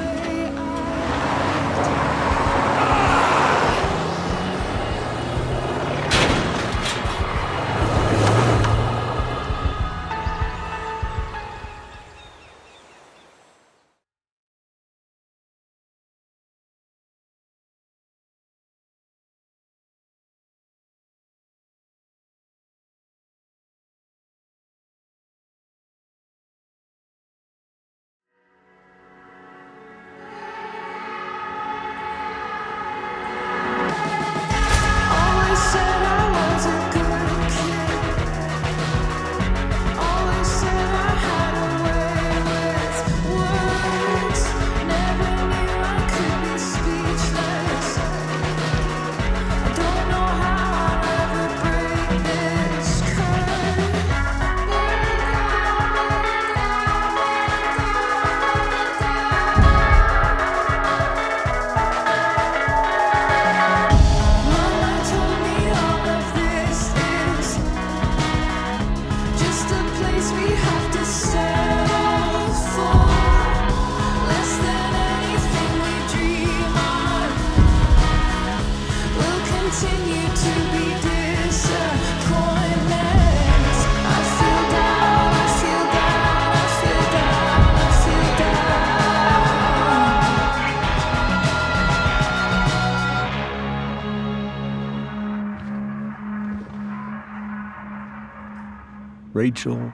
Rachel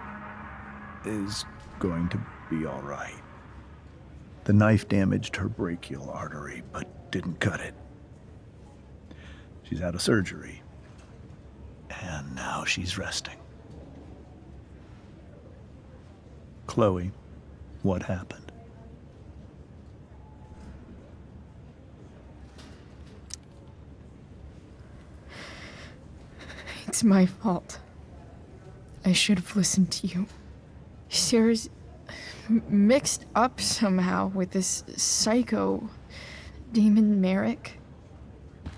is going to be all right. The knife damaged her brachial artery, but didn't cut it. She's out of surgery, and now she's resting. Chloe, what happened? It's my fault. I should have listened to you. Sarah's mixed up somehow with this psycho Damon Merrick.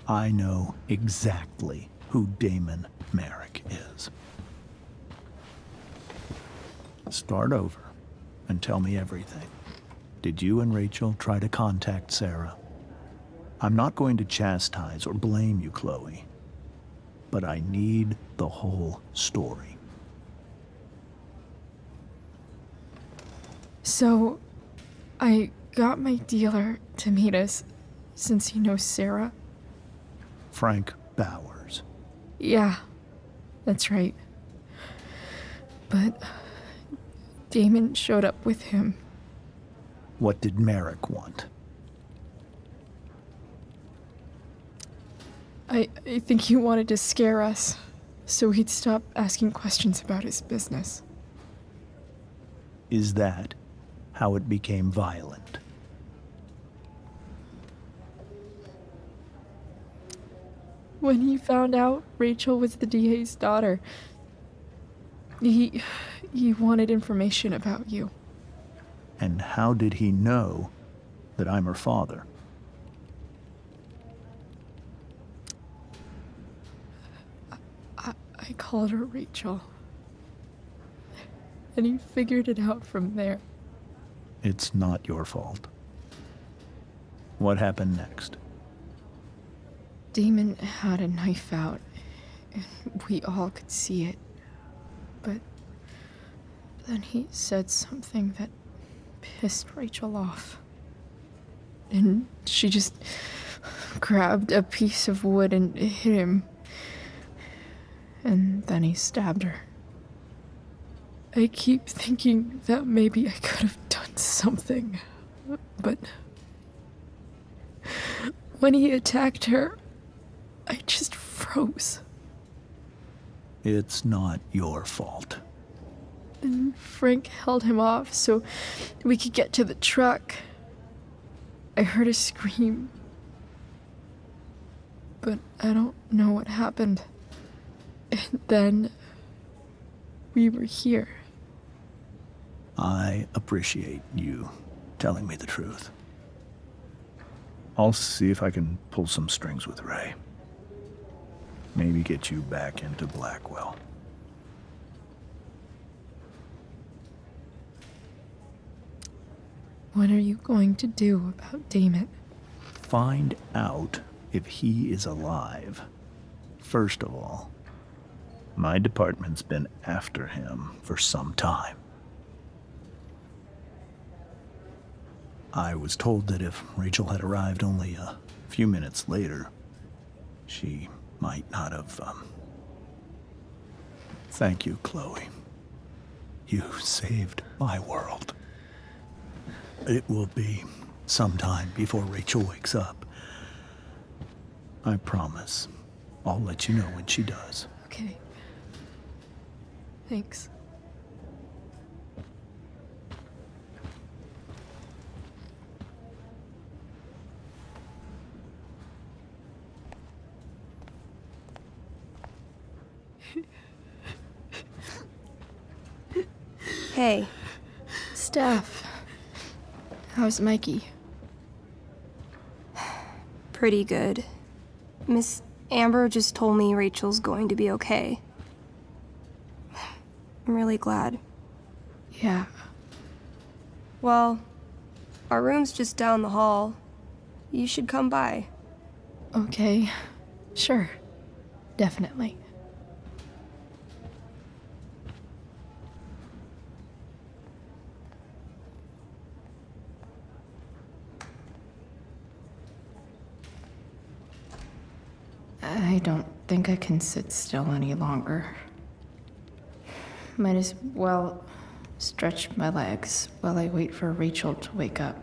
I know exactly who Damon Merrick is. Start over and tell me everything. Did you and Rachel try to contact Sarah? I'm not going to chastise or blame you, Chloe, but I need the whole story. So, I got my dealer to meet us since he knows Sarah. Frank Bowers. Yeah, that's right. But Damon showed up with him. What did Merrick want? I think he wanted to scare us, so he'd stop asking questions about his business. Is that how it became violent? When he found out Rachel was the DA's daughter, he wanted information about you. And how did he know that I'm her father? I called her Rachel. And he figured it out from there. It's not your fault. What happened next? Damon had a knife out, and we all could see it. But then he said something that pissed Rachel off. And she just grabbed a piece of wood and hit him. And then he stabbed her. I keep thinking that maybe I could have done something, but when he attacked her, I just froze. It's not your fault. And Frank held him off so we could get to the truck. I heard a scream, but I don't know what happened. And then we were here. I appreciate you telling me the truth. I'll see if I can pull some strings with Ray. Maybe get you back into Blackwell. What are you going to do about Damon? Find out if he is alive. First of all, my department's been after him for some time. I was told that if Rachel had arrived only a few minutes later, she might not have, Thank you, Chloe. You saved my world. It will be some time before Rachel wakes up. I promise. I'll let you know when she does. Okay. Thanks. Hey. Steph. How's Mikey? Pretty good. Miss Amber just told me Rachel's going to be okay. I'm really glad. Yeah. Well, our room's just down the hall. You should come by. Okay. Sure. Definitely. I don't think I can sit still any longer. Might as well stretch my legs while I wait for Rachel to wake up.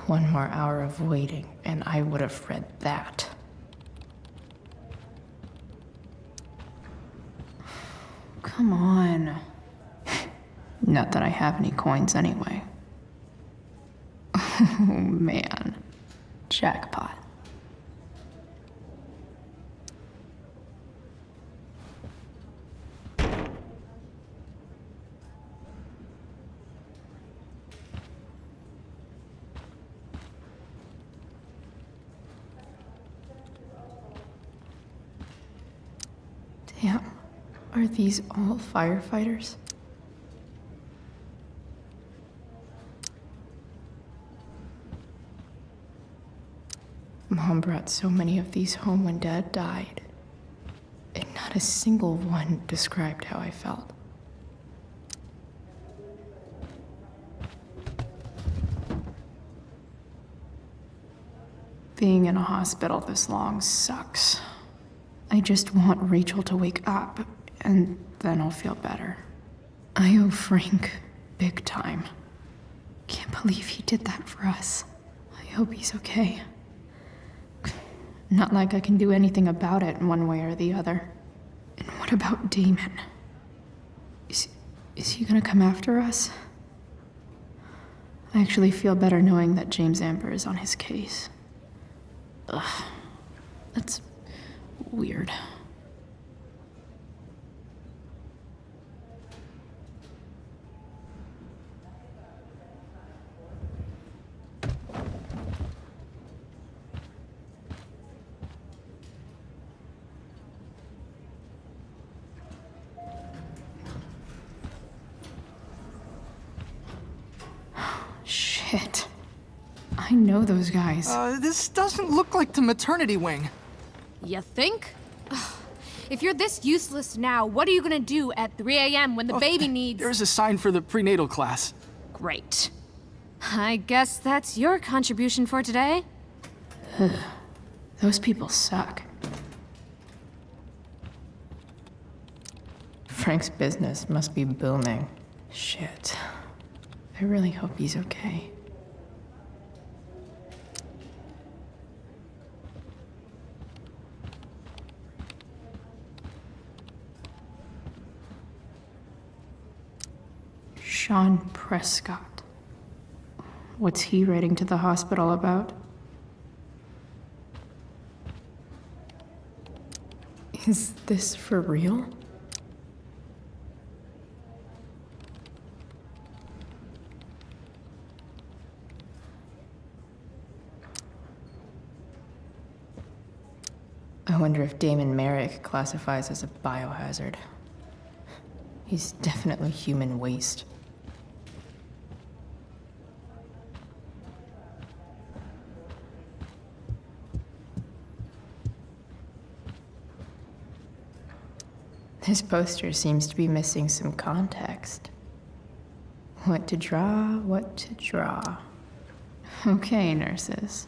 One more hour of waiting, and I would have read that. Come on. Not that I have any coins anyway. Oh man. Jackpot. Damn. Are these all firefighters? Mom brought so many of these home when Dad died, and not a single one described how I felt. Being in a hospital this long sucks. I just want Rachel to wake up, and then I'll feel better. I owe Frank big time. Can't believe he did that for us. I hope he's okay. Not like I can do anything about it in one way or the other. And what about Damon? Is he gonna come after us? I actually feel better knowing that James Amber is on his case. Ugh. That's weird. Shit. I know those guys. This doesn't look like the maternity wing. You think? Ugh. If you're this useless now, what are you gonna do at 3 a.m. when the baby needs... There's a sign for the prenatal class. Great. I guess that's your contribution for today. Those people suck. Frank's business must be booming. Shit. I really hope he's okay. Sean Prescott. What's he writing to the hospital about? Is this for real? I wonder if Damon Merrick classifies as a biohazard. He's definitely human waste. This poster seems to be missing some context. What to draw, what to draw. Okay, nurses.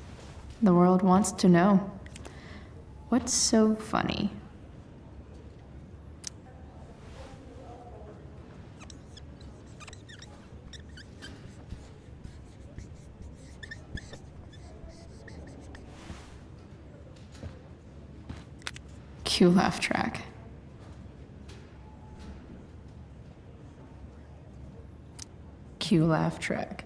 The world wants to know. What's so funny? Cue laugh track. Cue laugh track.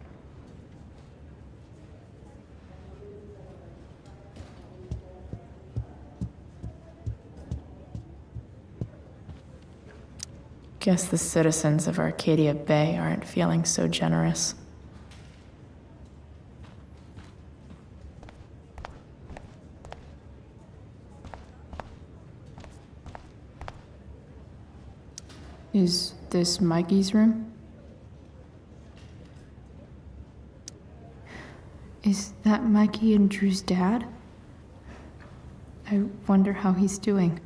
Guess the citizens of Arcadia Bay aren't feeling so generous. Is this Mikey's room? Is that Mikey and Drew's dad? I wonder how he's doing.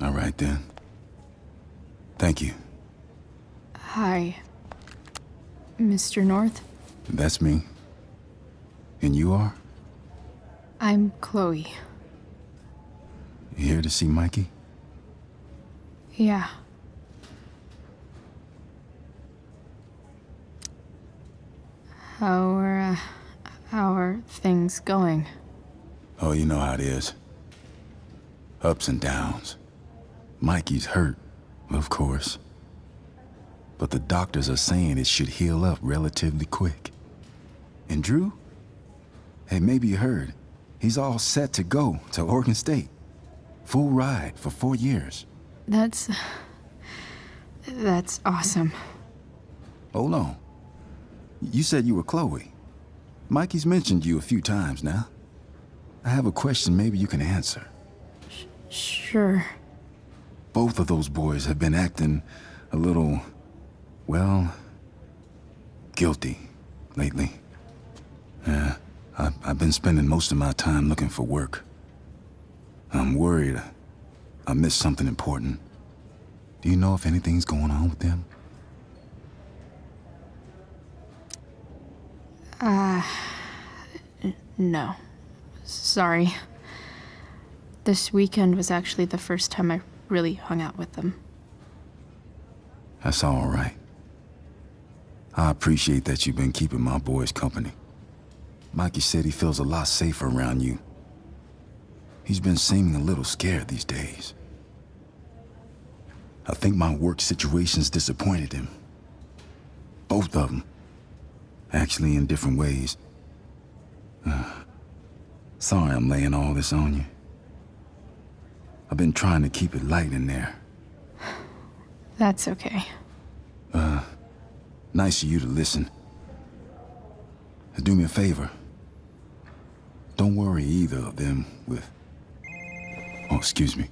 All right, then. Thank you. Hi, Mr. North. That's me. And you are? I'm Chloe. You here to see Mikey? Yeah. How are things going? Oh, you know how it is. Ups and downs. Mikey's hurt, of course. But the doctors are saying it should heal up relatively quick. And Drew? Hey, maybe you heard. He's all set to go to Oregon State. Full ride for 4 years. That's awesome. Hold on. You said you were Chloe. Mikey's mentioned you a few times now. I have a question maybe you can answer. Sure. Both of those boys have been acting a little, well, guilty lately. Yeah, I've been spending most of my time looking for work. I'm worried I missed something important. Do you know if anything's going on with them? No. Sorry. This weekend was actually the first time I really hung out with them. That's all right. I appreciate that you've been keeping my boys company. Mikey said he feels a lot safer around you. He's been seeming a little scared these days. I think my work situation's disappointed him. Both of them. Actually, in different ways. Sorry I'm laying all this on you. I've been trying to keep it light in there. That's okay. Nice of you to listen. Do me a favor. Don't worry either of them with... Oh, excuse me.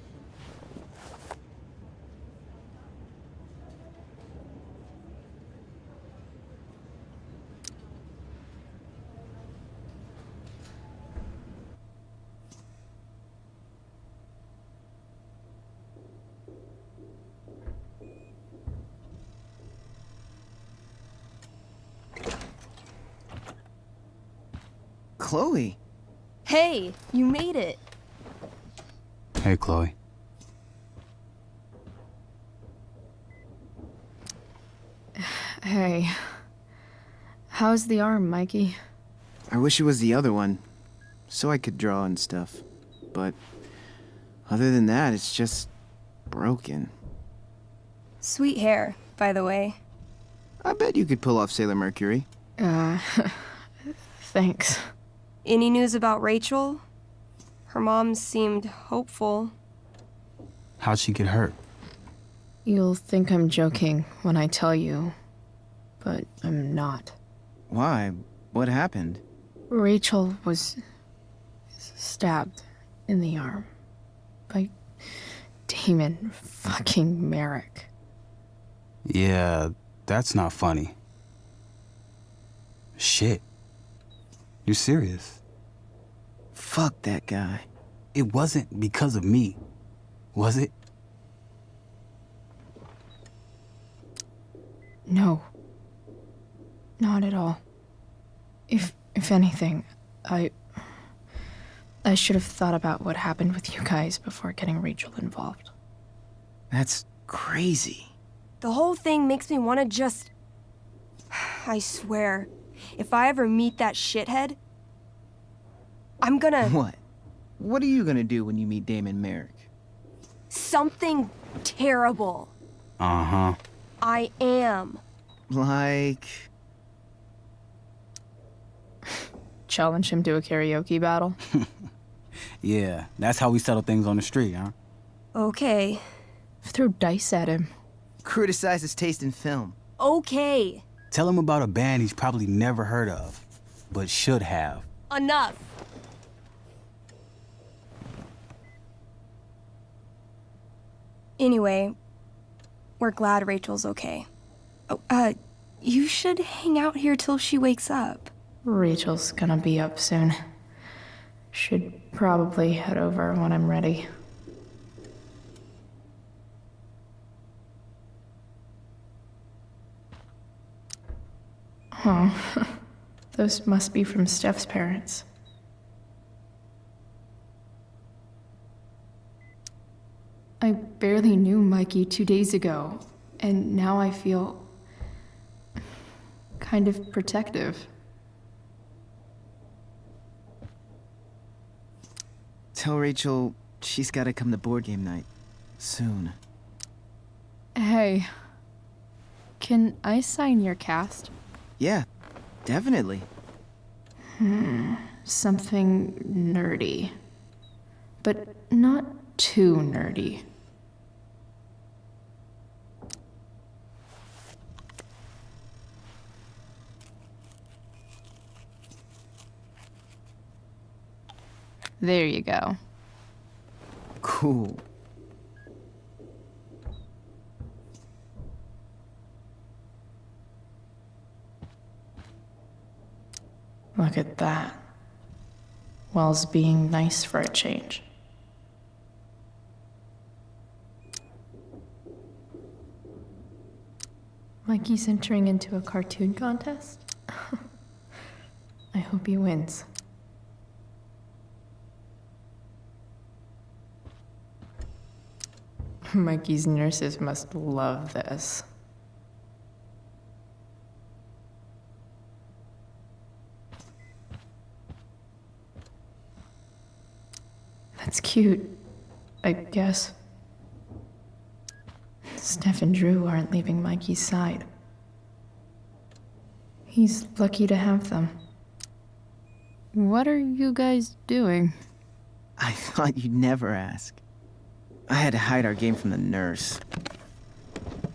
Chloe. Hey, you made it. Hey, Chloe. Hey. How's the arm, Mikey? I wish it was the other one, so I could draw and stuff. But other than that, it's just broken. Sweet hair, by the way. I bet you could pull off Sailor Mercury. Thanks. Any news about Rachel? Her mom seemed hopeful. How'd she get hurt? You'll think I'm joking when I tell you, but I'm not. Why? What happened? Rachel was stabbed in the arm by Damon fucking Merrick. Yeah, that's not funny. Shit. You serious? Fuck that guy. It wasn't because of me, was it? No. Not at all. If anything, I should have thought about what happened with you guys before getting Rachel involved. That's crazy. The whole thing makes me want to just... I swear, if I ever meet that shithead, I'm gonna... What? What are you gonna do when you meet Damon Merrick? Something terrible. Uh-huh. I am. Like... Challenge him to a karaoke battle? Yeah, that's how we settle things on the street, huh? Okay. Throw dice at him. Criticize his taste in film. Okay. Tell him about a band he's probably never heard of, but should have. Enough. Anyway, we're glad Rachel's okay. Oh, you should hang out here till she wakes up. Rachel's gonna be up soon. Should probably head over when I'm ready. Oh, Those must be from Steph's parents. I barely knew Mikey 2 days ago, and now I feel kind of protective. Tell Rachel she's gotta come to board game night. Soon. Hey, can I sign your cast? Yeah, definitely. Something nerdy. But not too nerdy. There you go. Cool. Look at that. Wells being nice for a change. Mikey's entering into a cartoon contest? I hope he wins. Mikey's nurses must love this. That's cute, I guess. Steph and Drew aren't leaving Mikey's side. He's lucky to have them. What are you guys doing? I thought you'd never ask. I had to hide our game from the nurse.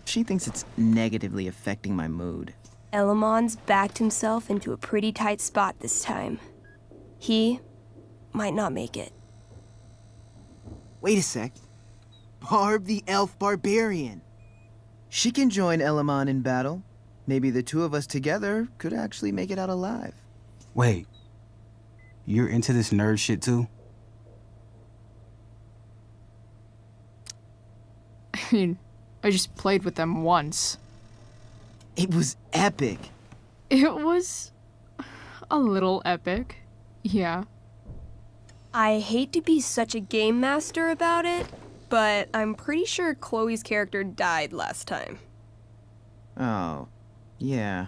She thinks it's negatively affecting my mood. Elamon's backed himself into a pretty tight spot this time. He might not make it. Wait a sec. Barb the elf barbarian. She can join Elamon in battle. Maybe the two of us together could actually make it out alive. Wait. You're into this nerd shit too? I mean, I just played with them once. It was epic. It was a little epic, yeah. I hate to be such a game master about it, but I'm pretty sure Chloe's character died last time. Oh, yeah.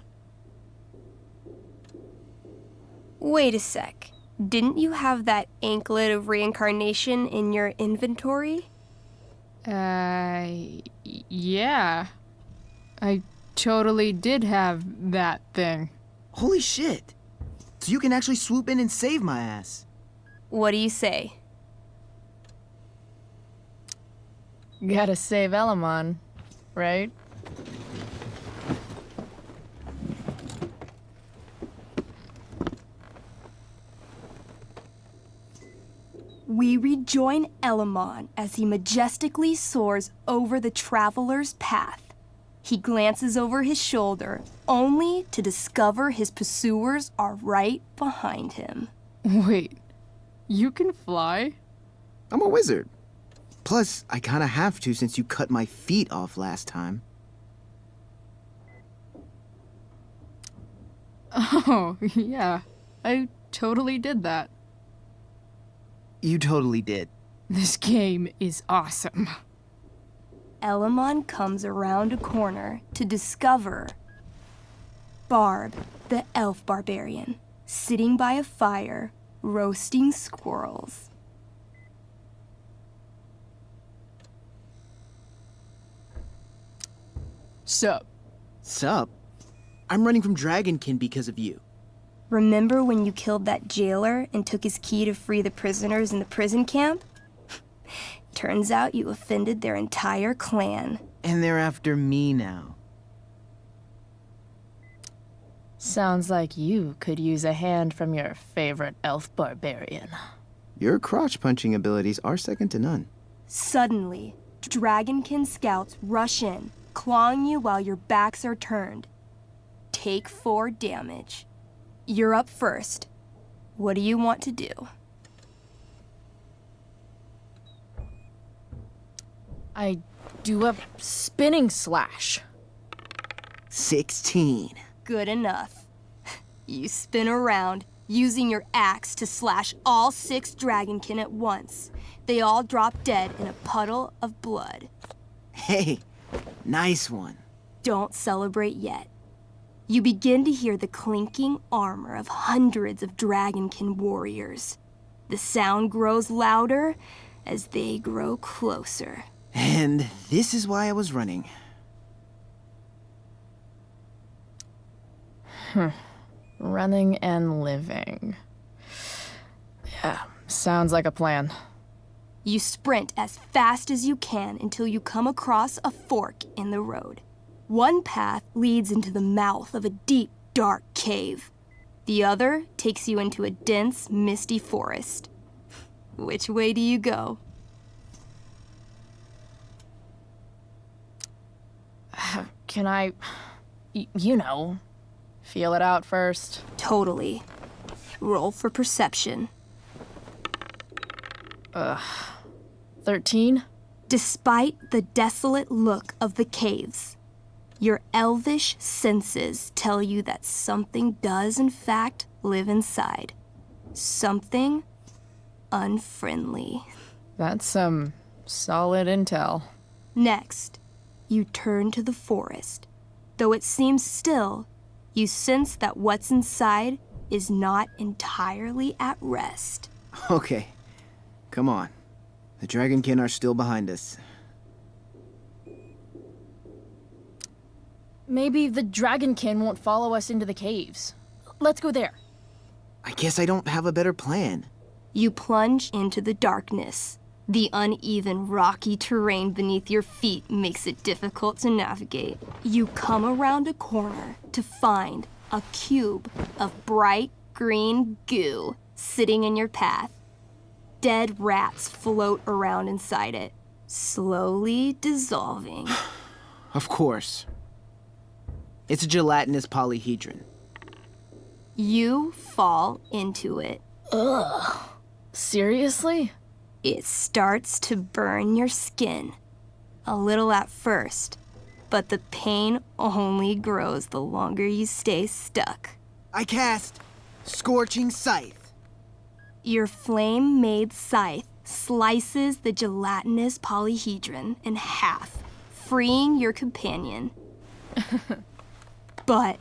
Wait a sec. Didn't you have that anklet of reincarnation in your inventory? Yeah. I totally did have that thing. Holy shit. So you can actually swoop in and save my ass. What do you say? Gotta save Elamon, right? We rejoin Elamon as he majestically soars over the traveler's path. He glances over his shoulder, only to discover his pursuers are right behind him. Wait, you can fly? I'm a wizard. Plus, I kinda have to since you cut my feet off last time. Oh, yeah. I totally did that. You totally did. This game is awesome. Elamon comes around a corner to discover Barb, the elf barbarian, sitting by a fire, roasting squirrels. Sup? Sup? I'm running from Dragonkin because of you. Remember when you killed that jailer and took his key to free the prisoners in the prison camp? Turns out you offended their entire clan. And they're after me now. Sounds like you could use a hand from your favorite elf barbarian. Your crotch-punching abilities are second to none. Suddenly, Dragonkin scouts rush in, clawing you while your backs are turned. Take 4 damage. You're up first. What do you want to do? I do a spinning slash. 16. Good enough. You spin around, using your axe to slash all 6 dragonkin at once. They all drop dead in a puddle of blood. Hey, nice one. Don't celebrate yet. You begin to hear the clinking armor of hundreds of dragonkin warriors. The sound grows louder as they grow closer. And this is why I was running. Running and living. Yeah, sounds like a plan. You sprint as fast as you can until you come across a fork in the road. One path leads into the mouth of a deep, dark cave. The other takes you into a dense, misty forest. Which way do you go? Can I, you know, feel it out first? Totally. Roll for perception. 13? Despite the desolate look of the caves, your elvish senses tell you that something does in fact live inside. Something unfriendly. That's some solid intel. Next, you turn to the forest. Though it seems still, you sense that what's inside is not entirely at rest. Okay, come on. The dragonkin are still behind us. Maybe the dragonkin won't follow us into the caves. Let's go there. I guess I don't have a better plan. You plunge into the darkness. The uneven, rocky terrain beneath your feet makes it difficult to navigate. You come around a corner to find a cube of bright green goo sitting in your path. Dead rats float around inside it, slowly dissolving. Of course. It's a gelatinous polyhedron. You fall into it. Ugh. Seriously? It starts to burn your skin. A little at first, but the pain only grows the longer you stay stuck. I cast Scorching Scythe. Your flame-made scythe slices the gelatinous polyhedron in half, freeing your companion. But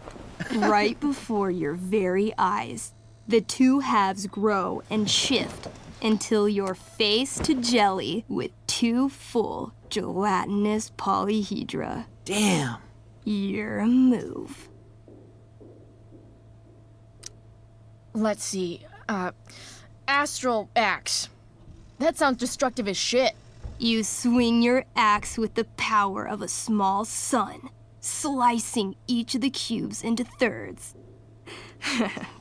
right before your very eyes, the two halves grow and shift until you're face to jelly with 2 full gelatinous polyhedra. Damn. Your move. Let's see. Astral axe. That sounds destructive as shit. You swing your axe with the power of a small sun, slicing each of the cubes into thirds.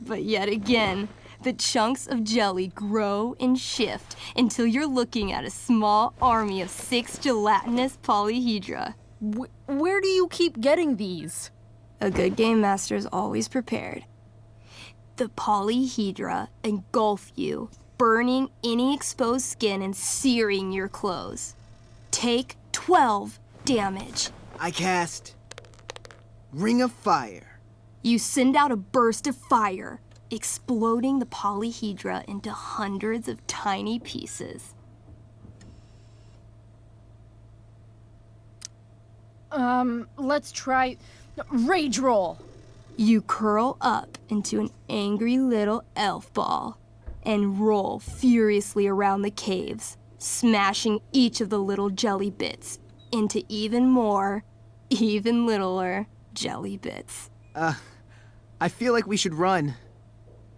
But yet again, the chunks of jelly grow and shift until you're looking at a small army of 6 gelatinous polyhedra. Where do you keep getting these? A good game master is always prepared. The polyhedra engulf you, burning any exposed skin and searing your clothes. Take 12 damage. I cast Ring of Fire. You send out a burst of fire, exploding the polyhedra into hundreds of tiny pieces. Let's try rage roll. You curl up into an angry little elf ball and roll furiously around the caves, smashing each of the little jelly bits into even more, even littler jelly bits. I feel like we should run.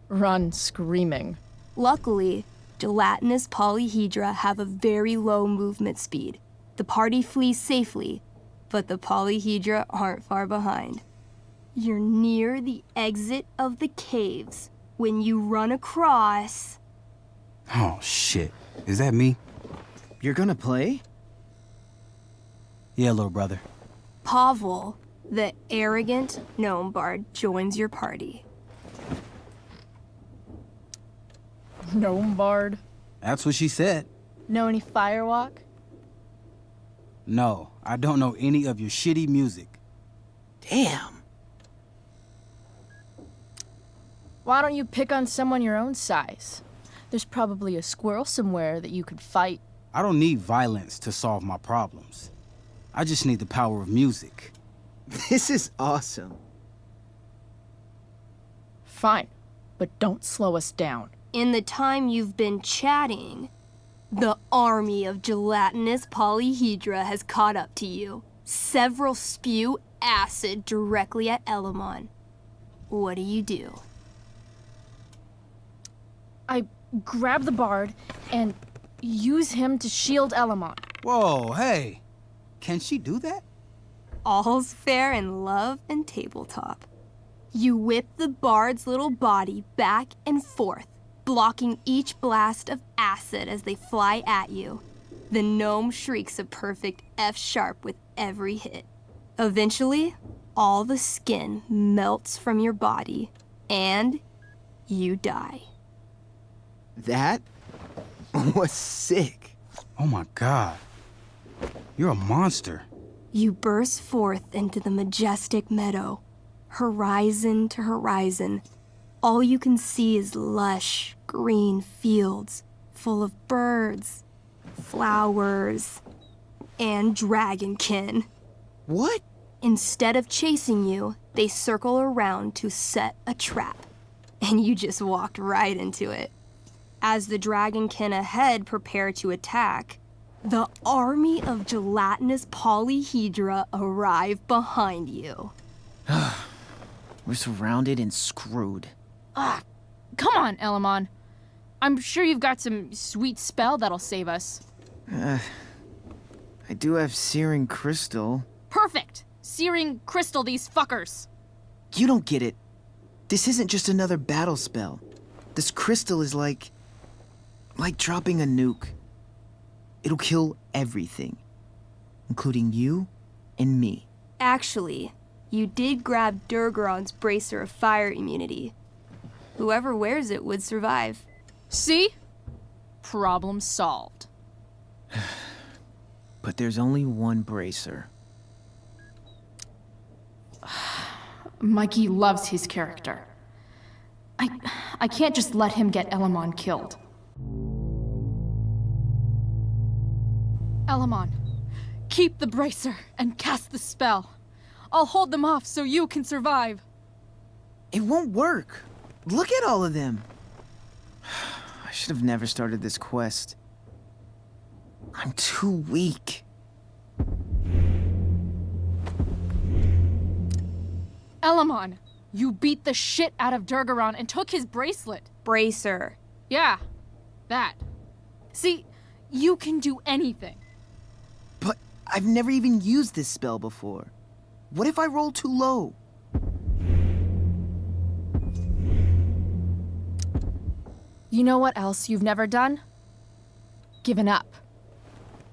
Run screaming. Luckily, gelatinous polyhedra have a very low movement speed. The party flees safely, but the polyhedra aren't far behind. You're near the exit of the caves when you run across... Oh, shit. Is that me? You're gonna play? Yeah, little brother. Pavel, the arrogant gnome bard, joins your party. Gnome bard? That's what she said. Know any firewalk? No, I don't know any of your shitty music. Damn. Why don't you pick on someone your own size? There's probably a squirrel somewhere that you could fight. I don't need violence to solve my problems. I just need the power of music. This is awesome. Fine, but don't slow us down. In the time you've been chatting, the army of gelatinous polyhedra has caught up to you. Several spew acid directly at Elamon. What do? I grab the bard and use him to shield Elamon. Whoa, hey. Can she do that? All's fair in love and tabletop. You whip the bard's little body back and forth, blocking each blast of acid as they fly at you. The gnome shrieks a perfect F-sharp with every hit. Eventually, all the skin melts from your body, and you die. That was sick. Oh my god. You're a monster. You burst forth into the majestic meadow, horizon to horizon. All you can see is lush, green fields full of birds, flowers, and dragonkin. What? Instead of chasing you, they circle around to set a trap, and you just walked right into it. As the dragonkin ahead prepare to attack, the army of gelatinous polyhedra arrive behind you. We're surrounded and screwed. Ah, come on, Elamon. I'm sure you've got some sweet spell that'll save us. I do have searing crystal. Perfect! Searing crystal these fuckers. You don't get it. This isn't just another battle spell. This crystal is like dropping a nuke. It'll kill everything, including you and me. Actually, you did grab Durgaron's bracer of fire immunity. Whoever wears it would survive. See? Problem solved. But there's only one bracer. Mikey loves his character. I can't just let him get Elamon killed. Elamon, keep the bracer and cast the spell. I'll hold them off so you can survive. It won't work. Look at all of them. I should have never started this quest. I'm too weak. Elamon, you beat the shit out of Durgaron and took his bracelet. Bracer. Yeah, that. See, you can do anything. But I've never even used this spell before. What if I roll too low? You know what else you've never done? Given up.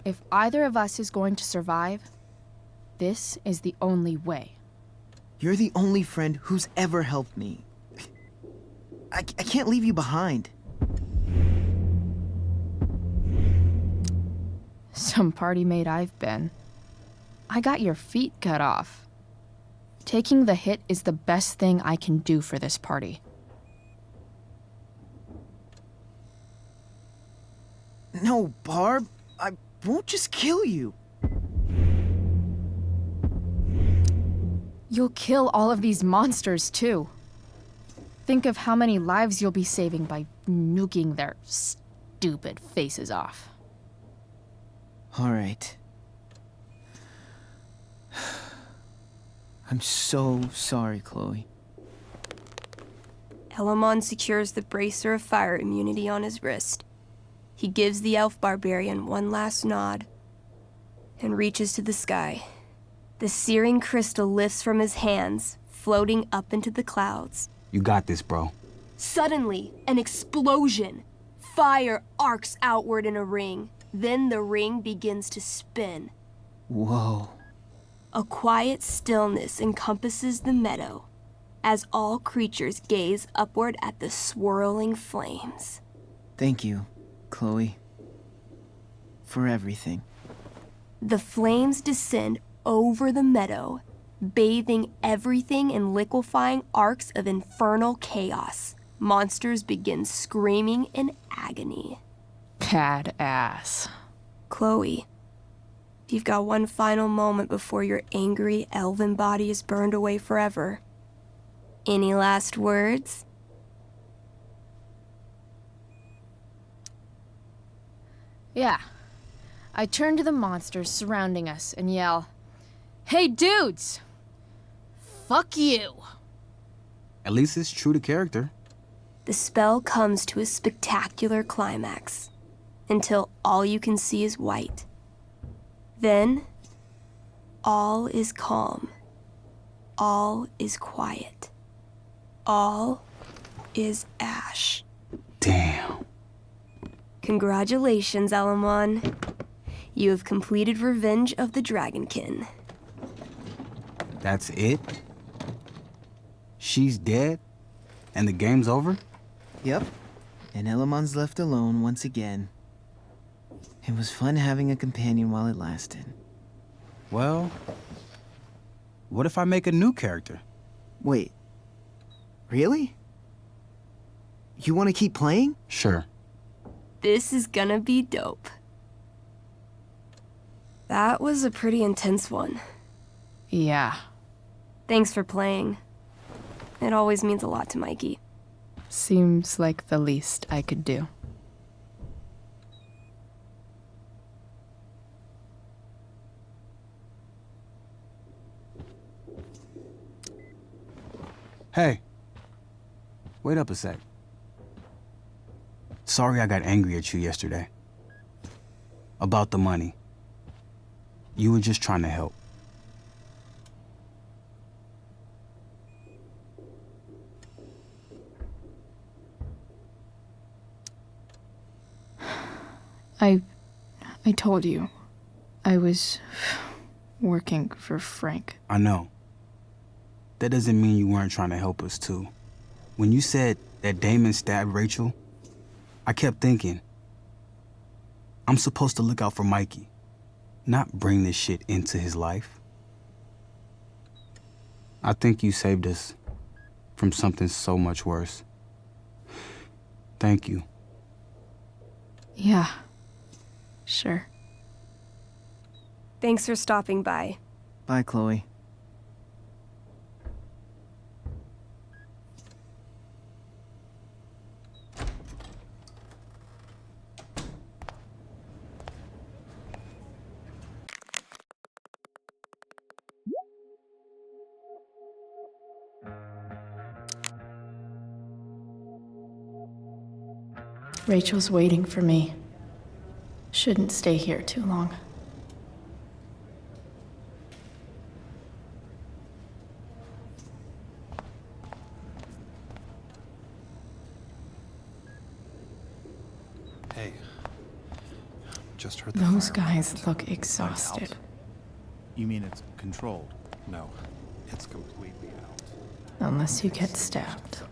If either of us is going to survive, this is the only way. You're the only friend who's ever helped me. I can't leave you behind. Some party mate I've been. I got your feet cut off. Taking the hit is the best thing I can do for this party. No, Barb. I won't just kill you. You'll kill all of these monsters, too. Think of how many lives you'll be saving by nuking their stupid faces off. All right. I'm so sorry, Chloe. Elamon secures the bracer of fire immunity on his wrist. He gives the elf barbarian one last nod and reaches to the sky. The searing crystal lifts from his hands, floating up into the clouds. You got this, bro. Suddenly, an explosion. Fire arcs outward in a ring. Then the ring begins to spin. Whoa. A quiet stillness encompasses the meadow as all creatures gaze upward at the swirling flames. Thank you, Chloe, for everything. The flames descend over the meadow, bathing everything in liquefying arcs of infernal chaos. monsters begin screaming in agony. Badass. Chloe, you've got one final moment before your angry elven body is burned away forever. Any last words? Yeah. I turn to the monsters surrounding us and yell, "Hey dudes! Fuck you!" At least it's true to character. The spell comes to a spectacular climax until all you can see is white. Then, all is calm. All is quiet. All is ash. Damn. Congratulations, Elamon. You have completed Revenge of the Dragonkin. That's it? She's dead? And the game's over? Yep. And Elamon's left alone once again. It was fun having a companion while it lasted. Well, what if I make a new character? Wait. Really? You want to keep playing? Sure. This is gonna be dope. That was a pretty intense one. Yeah. Thanks for playing. It always means a lot to Mikey. Seems like the least I could do. Hey. Wait up a sec. Sorry I got angry at you yesterday. About the money. You were just trying to help. I told you. I was working for Frank. I know. That doesn't mean you weren't trying to help us too. When you said that Damon stabbed Rachel, I kept thinking, I'm supposed to look out for Mikey, not bring this shit into his life. I think you saved us from something so much worse. Thank you. Yeah. Sure. Thanks for stopping by. Bye, Chloe. Rachel's waiting for me. Shouldn't stay here too long. Hey. Just heard the Those fire guys alarm. look exhausted. You mean it's controlled? No, it's completely out. Unless you get stabbed.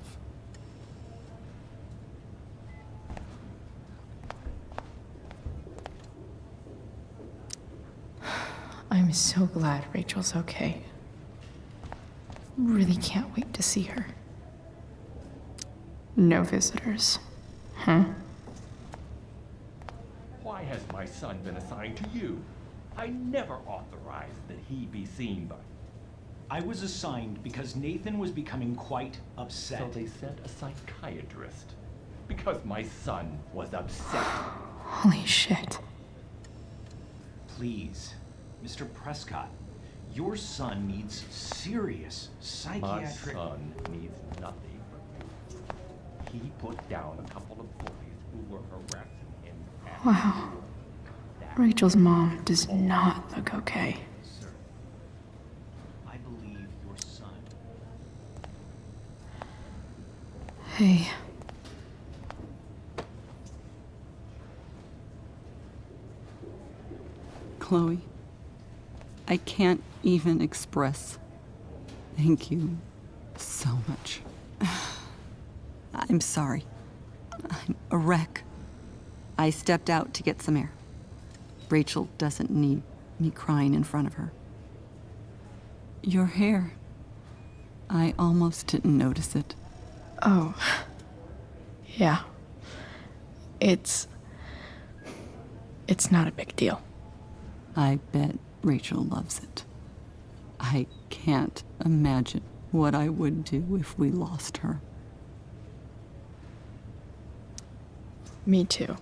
I'm so glad Rachel's okay. Really can't wait to see her. No visitors. Huh? Why has my son been assigned to you? I never authorized that he be seen by you. I was assigned because Nathan was becoming quite upset. So they sent a psychiatrist. Because my son was upset. Holy shit. Please, Mr. Prescott, your son needs serious psychiatric... My son needs nothing from you. He put down a couple of boys who were harassing him. Wow. Rachel's mom does not look okay. Sir, I believe your son... Hey. Chloe, I can't even express thank you so much. I'm sorry. I'm a wreck. I stepped out to get some air. Rachel doesn't need me crying in front of her. Your hair. I almost didn't notice it. Oh, Yeah. It's not a big deal. I bet Rachel loves it. I can't imagine what I would do if we lost her. Me too.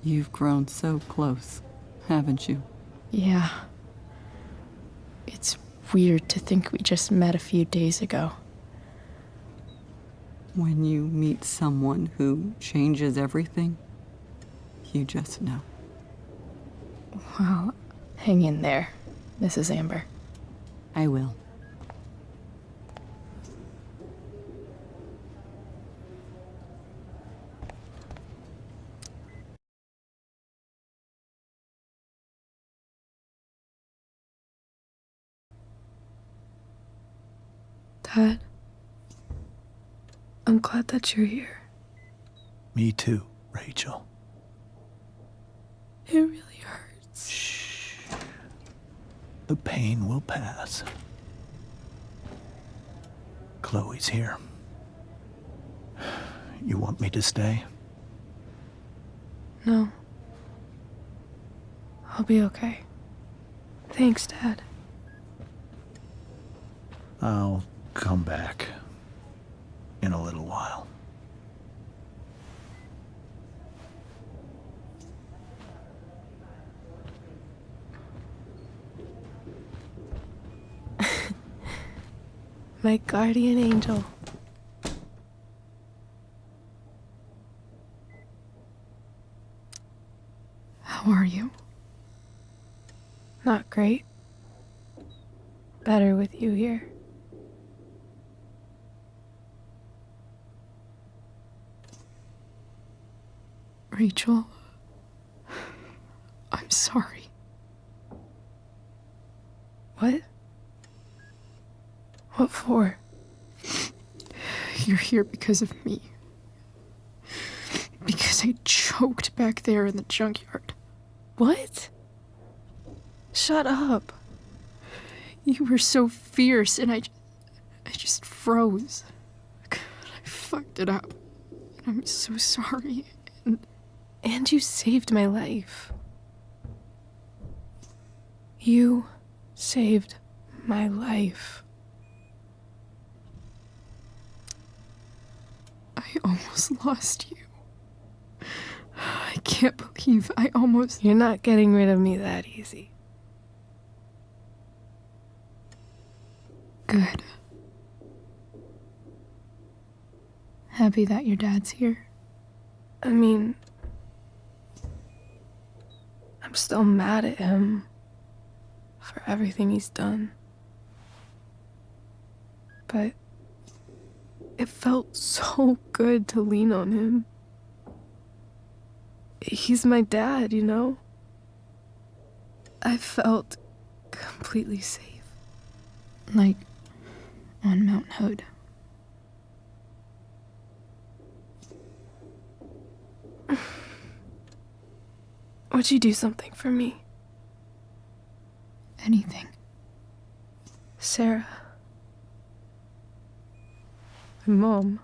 You've grown so close, haven't you? Yeah. It's weird to think we just met a few days ago. When you meet someone who changes everything, you just know. Well, hang in there, Mrs. Amber. I will. Dad, I'm glad that you're here. Me too, Rachel. It really hurts. Shh. The pain will pass. Chloe's here. You want me to stay? No. I'll be okay. Thanks, Dad. I'll come back in a little while. My guardian angel. How are you? Not great. Better with you here. Rachel, I'm sorry. What? What for? You're here because of me. Because I choked back there in the junkyard. What? Shut up. You were so fierce and I just froze. God, I fucked it up. I'm so sorry. And you saved my life. You saved my life. I almost lost you. I can't believe I almost... You're not getting rid of me that easy. Good. Happy that your dad's here. I mean, I'm still mad at him for everything he's done. But it felt so good to lean on him. He's my dad, you know? I felt completely safe. Like on Mount Hood. Would you do something for me? Anything. Sarah. My mom.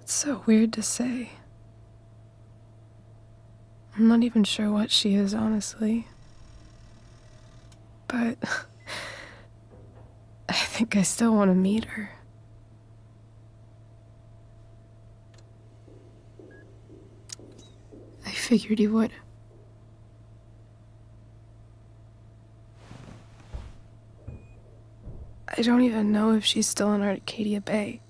It's so weird to say. I'm not even sure what she is, honestly. But I think I still want to meet her. I figured you would. I don't even know if she's still in Arcadia Bay.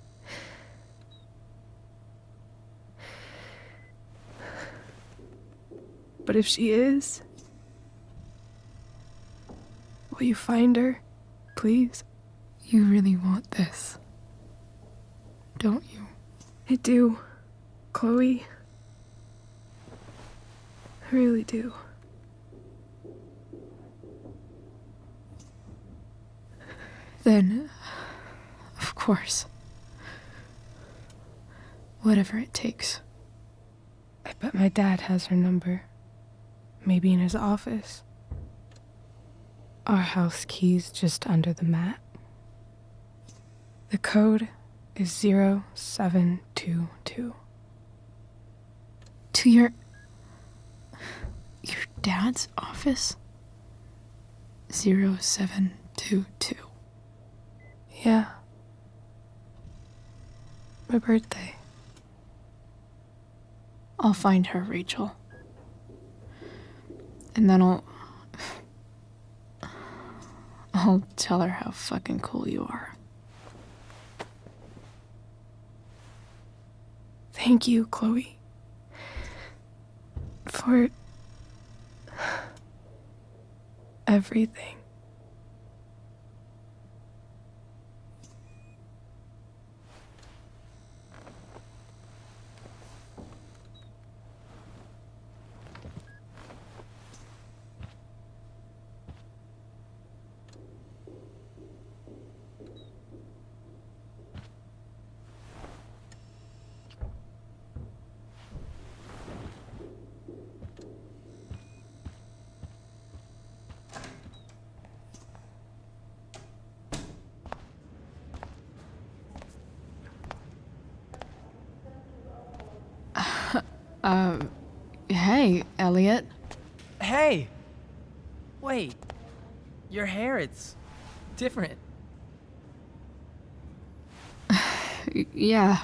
But if she is, will you find her, please? You really want this, don't you? I do, Chloe. I really do. Then, of course. Whatever it takes. I bet my dad has her number. Maybe in his office. our house keys just under the mat. The code is 0722. To your dad's office? 0722. Yeah. My birthday. I'll find her, Rachel. And then I'll tell her how fucking cool you are. Thank you, Chloe. For everything. Hey, Elliot. Hey! Wait. Your hair, it's different. Yeah.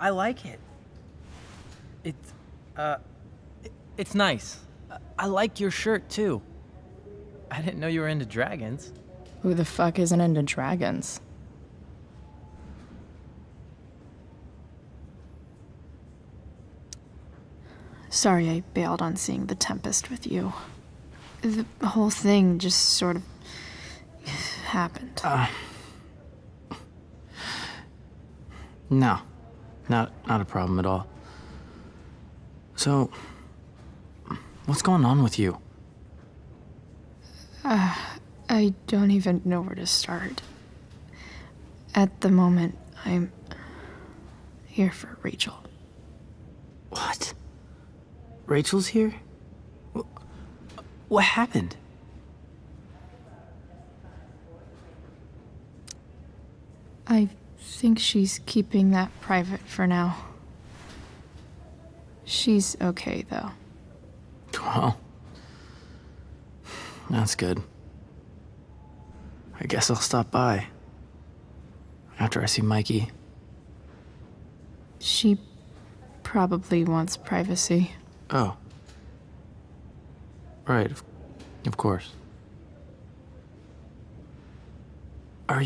I like it. It's nice. I like your shirt, too. I didn't know you were into dragons. Who the fuck isn't into dragons? Sorry I bailed on seeing The Tempest with you. The whole thing just sort of happened. No. Not a problem at all. So, what's going on with you? I don't even know where to start. At the moment, I'm here for Rachel. What? Rachel's here? What happened? I think she's keeping that private for now. She's okay, though. Well, that's good. I guess I'll stop by after I see Mikey. She probably wants privacy. Oh. Right, of course. Are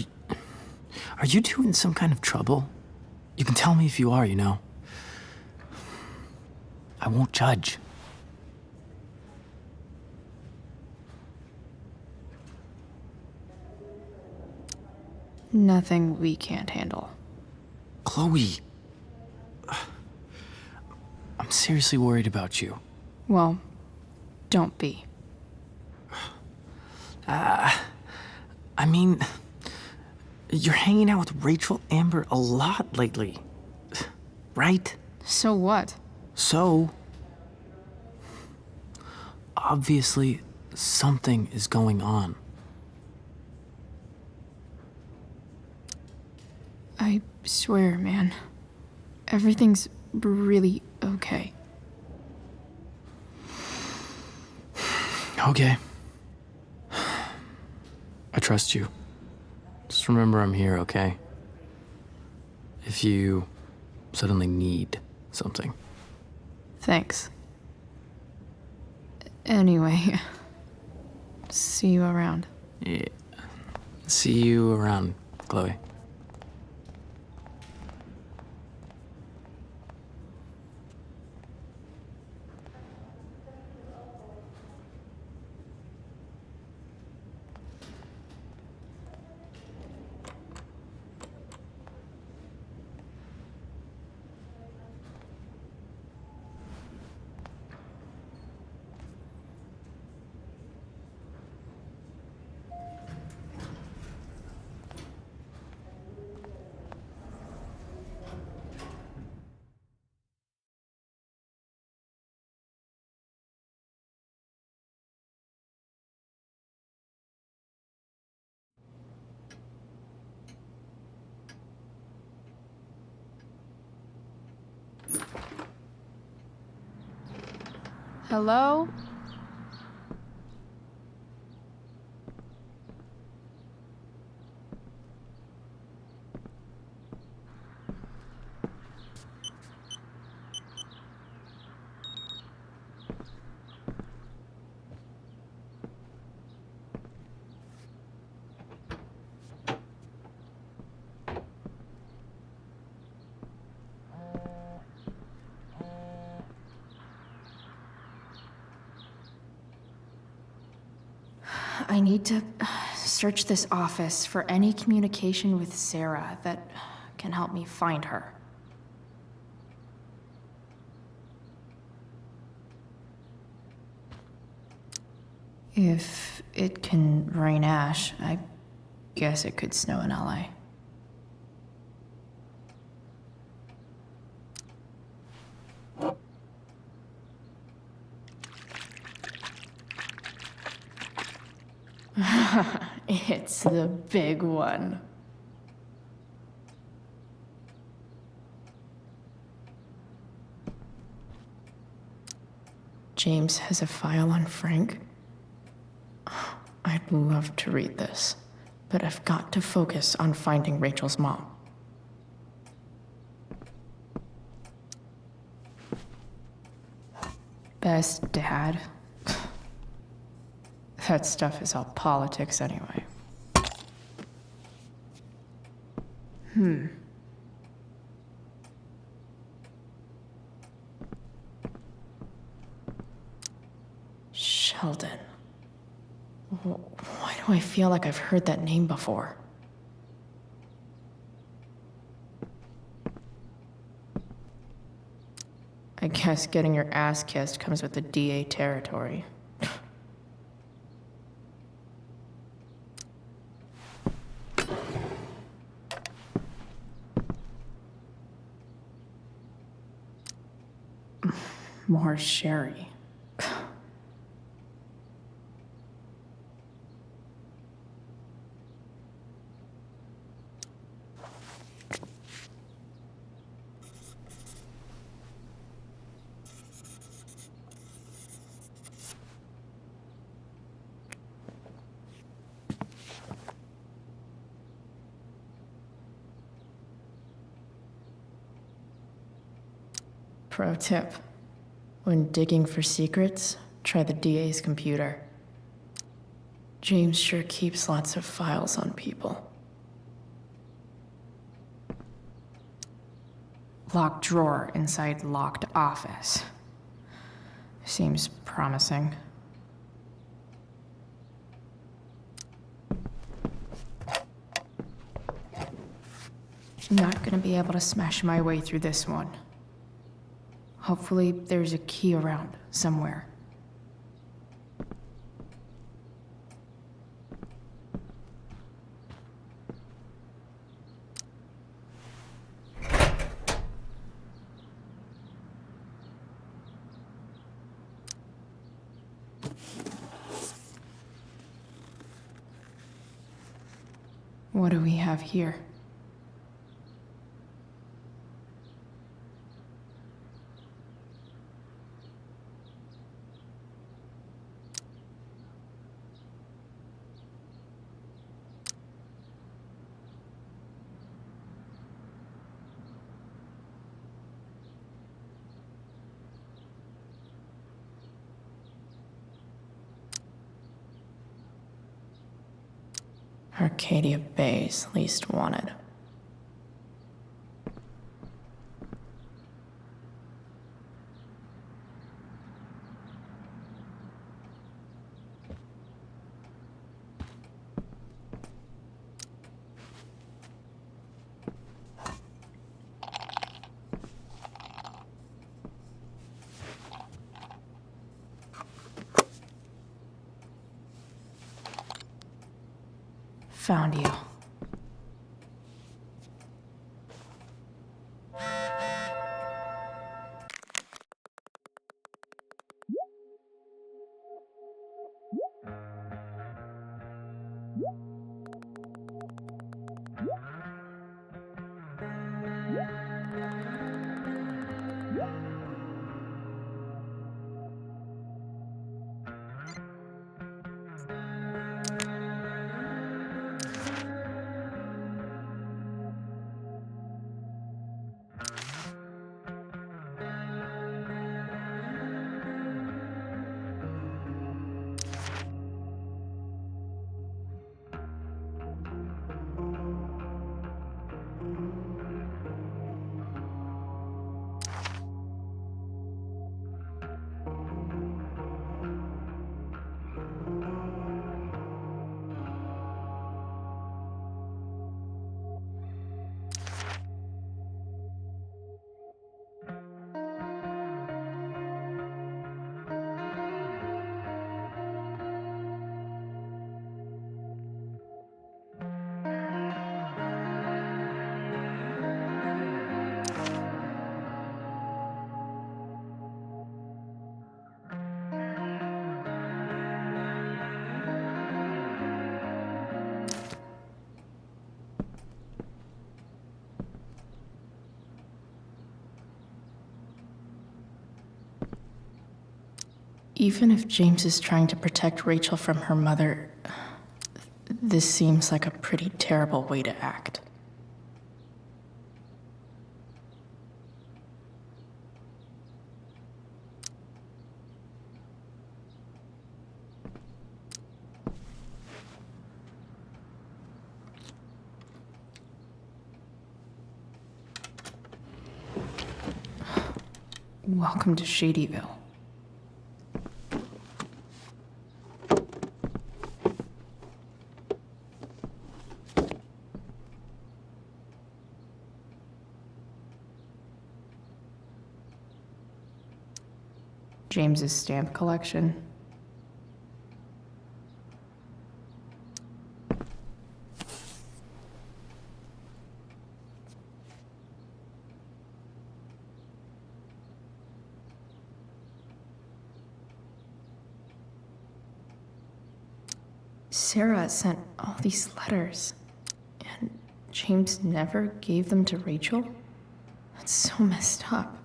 you two in some kind of trouble? You can tell me if you are, you know. I won't judge. Nothing we can't handle. Chloe. I'm seriously worried about you. Well, don't be. I mean, you're hanging out with Rachel Amber a lot lately, right? So what? So, obviously, something is going on. I swear, man. Everything's really okay. Okay. I trust you. Just remember I'm here, okay? If you suddenly need something. Thanks. Anyway, see you around. Yeah. See you around, Chloe. Hello? I need to search this office for any communication with Sarah that can help me find her. If it can rain ash, I guess it could snow in LA. It's the big one. James has a file on Frank. I'd love to read this, but I've got to focus on finding Rachel's mom. Best dad. That stuff is all politics anyway. Sheldon. Why do I feel like I've heard that name before? I guess getting your ass kissed comes with the DA territory. More sherry. Pro tip. When digging for secrets, try the DA's computer. James sure keeps lots of files on people. Locked drawer inside locked office. Seems promising. Not gonna be able to smash my way through this one. Hopefully, there's a key around somewhere. What do we have here? Arcadia Bay's least wanted. Found you. Even if James is trying to protect Rachel from her mother, this seems like a pretty terrible way to act. Welcome to Shadyville. James's stamp collection. Sarah sent all these letters, and James never gave them to Rachel? That's so messed up.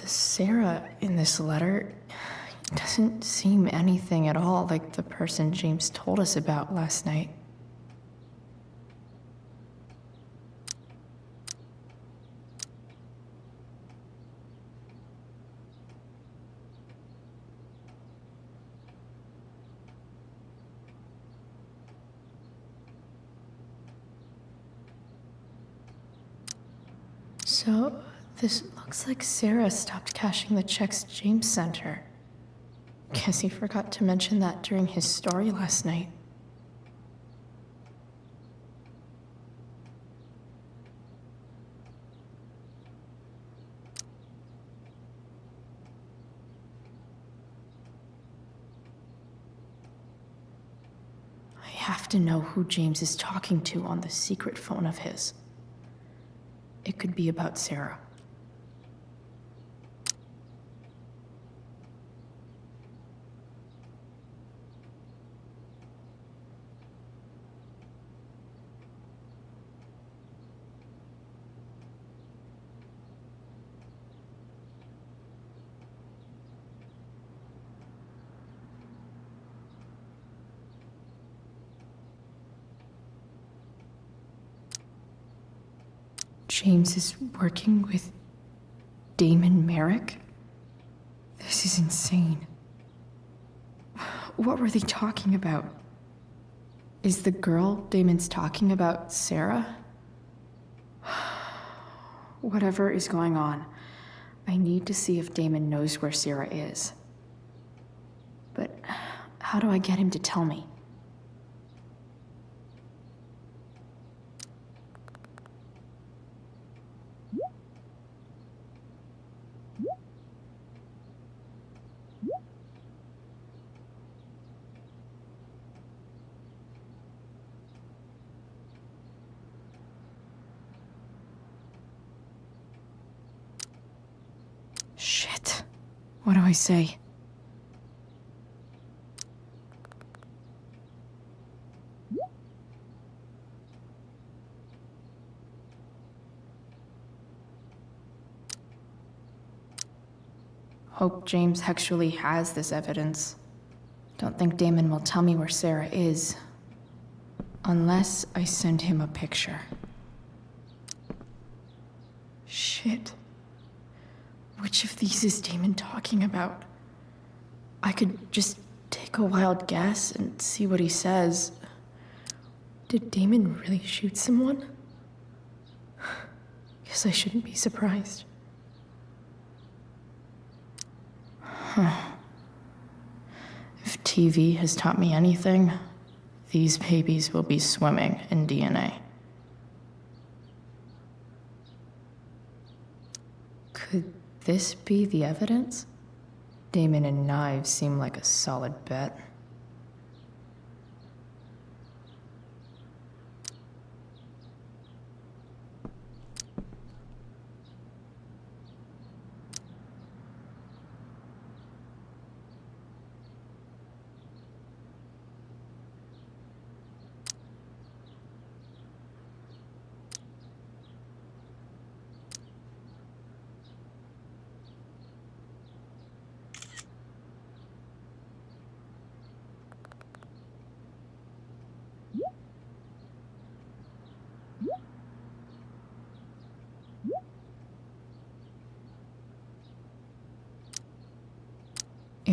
The Sarah in this letter doesn't seem anything at all like the person James told us about last night. So, this looks like Sarah stopped cashing the checks James sent her. Guess he forgot to mention that during his story last night. I have to know who James is talking to on the secret phone of his. It could be about Sarah. James is working with Damon Merrick? This is insane. What were they talking about? Is the girl Damon's talking about Sarah? Whatever is going on, I need to see if Damon knows where Sarah is. But how do I get him to tell me? Shit. What do I say? Hope James actually has this evidence. Don't think Damon will tell me where Sarah is. Unless I send him a picture. Shit. Which of these is Damon talking about? I could just take a wild guess and see what he says. Did Damon really shoot someone? Guess I shouldn't be surprised. Huh. If TV has taught me anything, these babies will be swimming in DNA. Could this be the evidence? Damon and knives seem like a solid bet.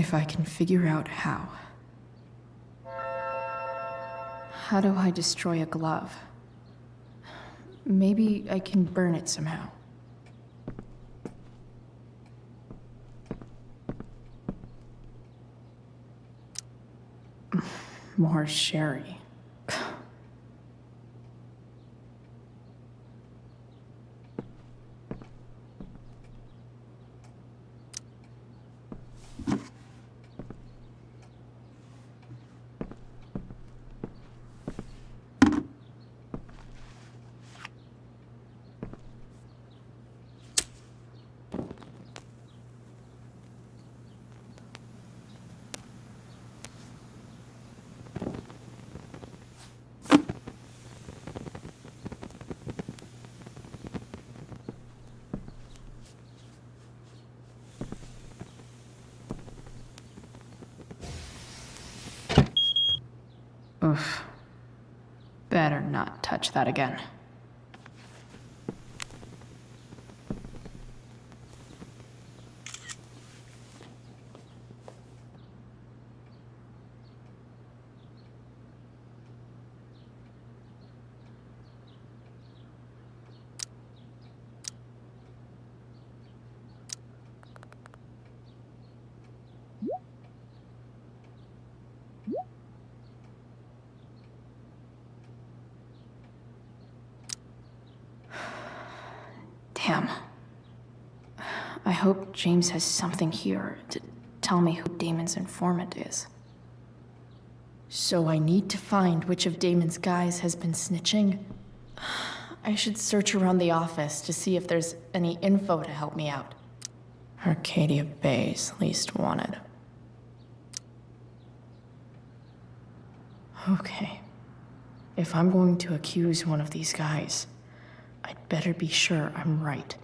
If I can figure out how. How do I destroy a glove? Maybe I can burn it somehow. More sherry. Oof. Better not touch that again. Damn. I hope James has something here to tell me who Damon's informant is. So I need to find which of Damon's guys has been snitching. I should search around the office to see if there's any info to help me out. Arcadia Bay's least wanted. Okay. If I'm going to accuse one of these guys, I'd better be sure I'm right.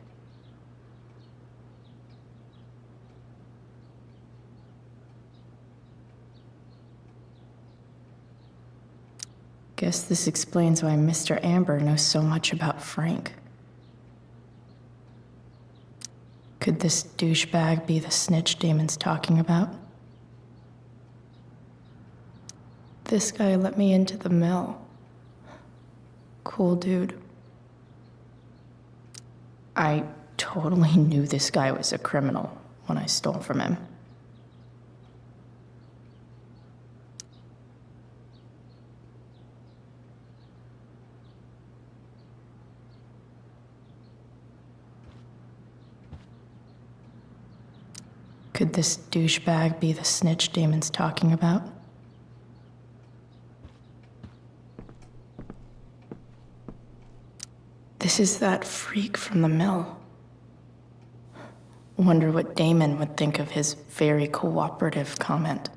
Guess this explains why Mr. Amber knows so much about Frank. Could this douchebag be the snitch Damon's talking about? This guy let me into the mill. Cool dude. I totally knew this guy was a criminal when I stole from him. Could this douchebag be the snitch Damon's talking about? This is that freak from the mill. Wonder what Damon would think of his very cooperative comment.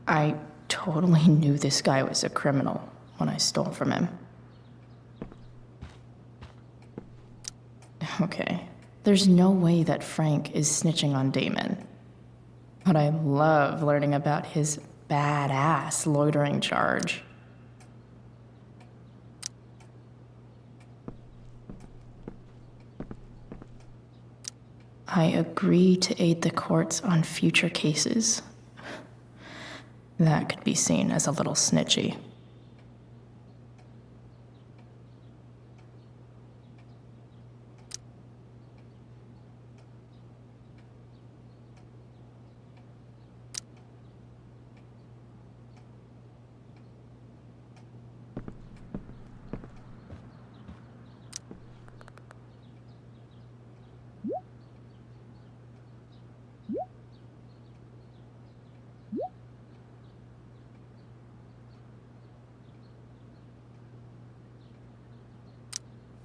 I totally knew this guy was a criminal when I stole from him. Okay, there's no way that Frank is snitching on Damon. But I love learning about his badass loitering charge. I agree to aid the courts on future cases. That could be seen as a little snitchy.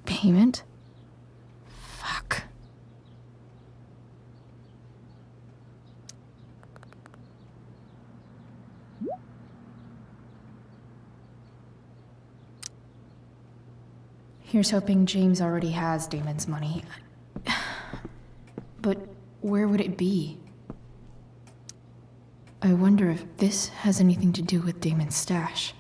Payment? Fuck. Here's hoping James already has Damon's money. But where would it be? I wonder if this has anything to do with Damon's stash.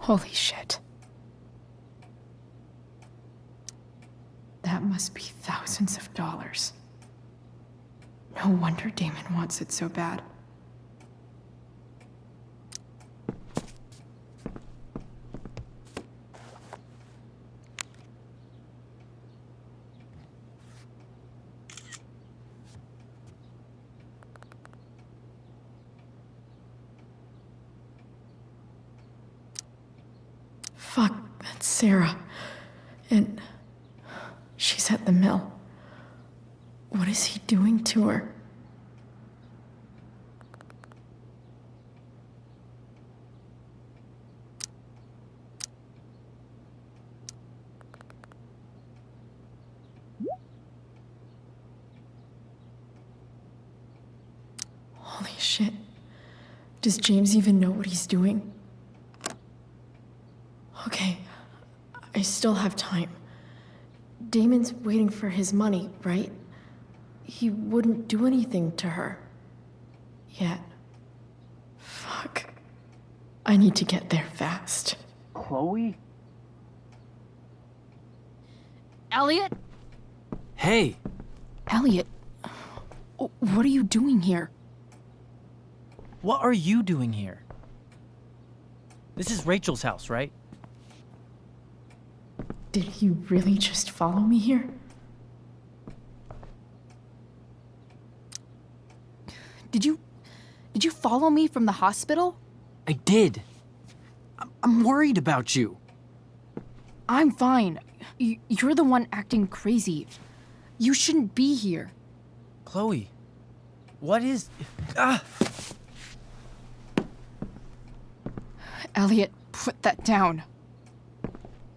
Holy shit. That must be thousands of dollars. No wonder Damon wants it so bad. Fuck, that's Sarah. And she's at the mill. What is he doing to her? Holy shit. Does James even know what he's doing? Okay, I still have time. Damon's waiting for his money, right? He wouldn't do anything to her. Yet. Fuck. I need to get there fast. Chloe? Elliot? Hey! Elliot, what are you doing here? What are you doing here? This is Rachel's house, right? Did he really just follow me here? Did you follow me from the hospital? I did. I'm worried about you. I'm fine. You're the one acting crazy. You shouldn't be here. Chloe, what is... Ah! Elliot, put that down.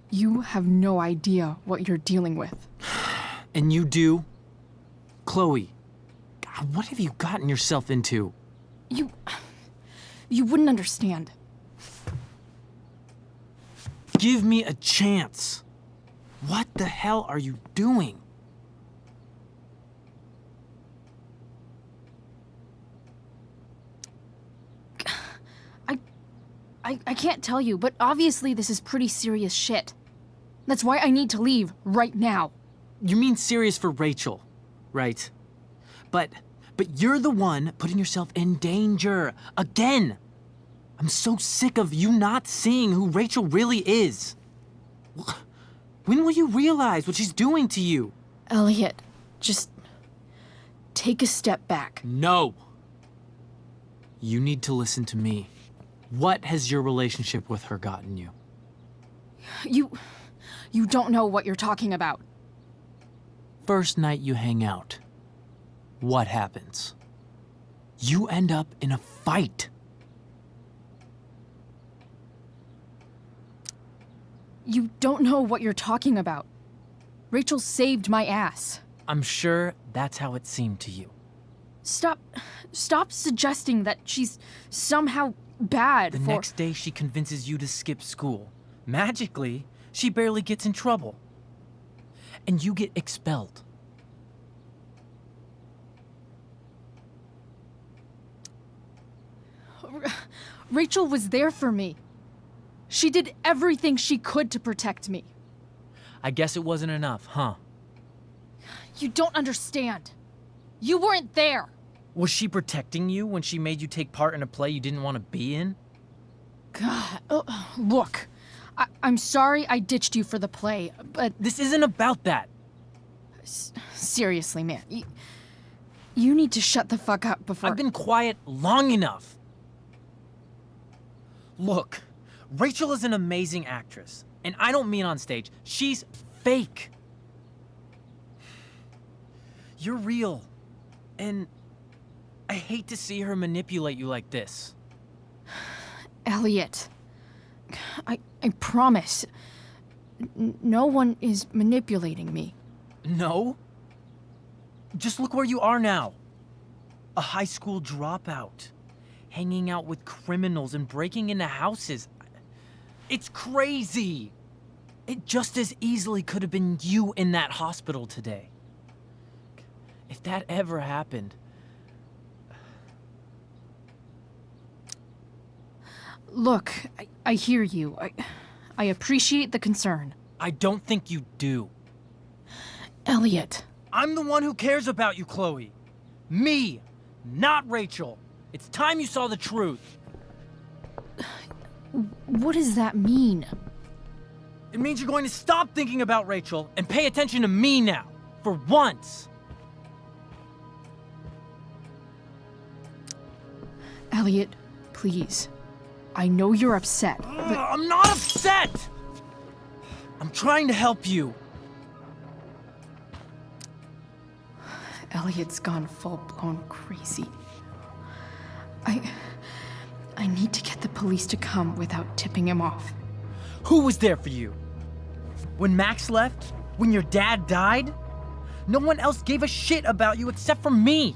You have no idea what you're dealing with. And you do? Chloe, God, what have you gotten yourself into? You wouldn't understand. Give me a chance. What the hell are you doing? I can't tell you, but obviously this is pretty serious shit. That's why I need to leave right now. You mean serious for Rachel, right? But you're the one putting yourself in danger again. I'm so sick of you not seeing who Rachel really is. When will you realize what she's doing to you? Elliot, just take a step back. No. You need to listen to me. What has your relationship with her gotten you? You don't know what you're talking about. First night you hang out, what happens? You end up in a fight. You don't know what you're talking about. Rachel saved my ass. I'm sure that's how it seemed to you. Stop suggesting that she's somehow bad. The next day she convinces you to skip school. Magically, she barely gets in trouble. And you get expelled. Rachel was there for me. She did everything she could to protect me. I guess it wasn't enough, huh? You don't understand. You weren't there. Was she protecting you when she made you take part in a play you didn't want to be in? God, look. I'm sorry I ditched you for the play, but... This isn't about that. Seriously, man. You need to shut the fuck up before... I've been quiet long enough. Look, Rachel is an amazing actress. And I don't mean on stage. She's fake. You're real. And I hate to see her manipulate you like this. Elliot, I promise. No one is manipulating me. No? Just look where you are now. A high school dropout. Hanging out with criminals and breaking into houses. It's crazy. It just as easily could have been you in that hospital today. If that ever happened... Look, I hear you. I appreciate the concern. I don't think you do. Elliot. I'm the one who cares about you, Chloe. Me, not Rachel. It's time you saw the truth. What does that mean? It means you're going to stop thinking about Rachel and pay attention to me now, for once. Elliot, please. I know you're upset, but... I'm not upset! I'm trying to help you. Elliot's gone full-blown crazy. I need to get the police to come without tipping him off. Who was there for you? When Max left? When your dad died? No one else gave a shit about you except for me.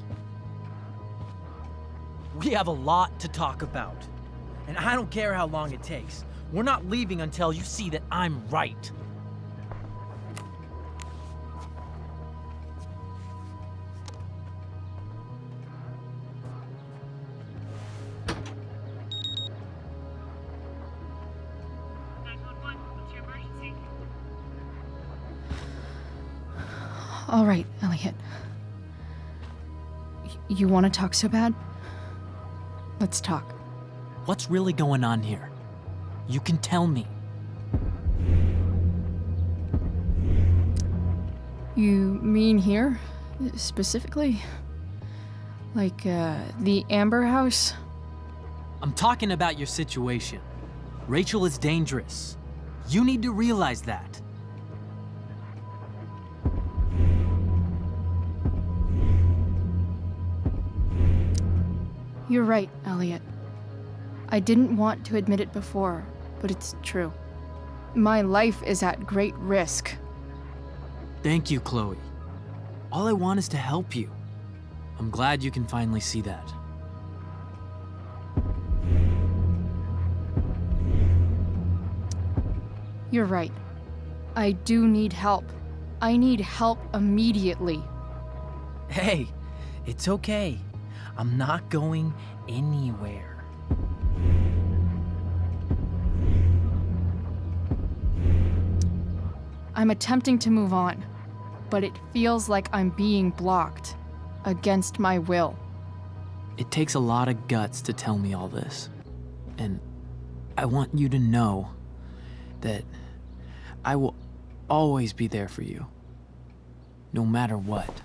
We have a lot to talk about. And I don't care how long it takes. We're not leaving until you see that I'm right. All right, Elliot. You want to talk so bad? Let's talk. What's really going on here? You can tell me. You mean here, specifically? Like, the Amber House? I'm talking about your situation. Rachel is dangerous. You need to realize that. You're right, Elliot. I didn't want to admit it before, but it's true. My life is at great risk. Thank you, Chloe. All I want is to help you. I'm glad you can finally see that. You're right. I do need help. I need help immediately. Hey, it's okay. I'm not going anywhere. I'm attempting to move on, but it feels like I'm being blocked against my will. It takes a lot of guts to tell me all this. And I want you to know that I will always be there for you, no matter what.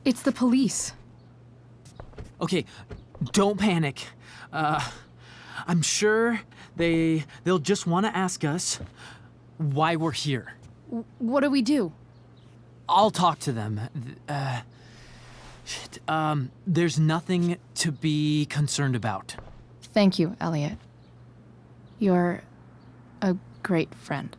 It's the police. Okay, don't panic. I'm sure they'll just want to ask us why we're here. What do we do? I'll talk to them. There's nothing to be concerned about. Thank you, Elliot. You're a great friend.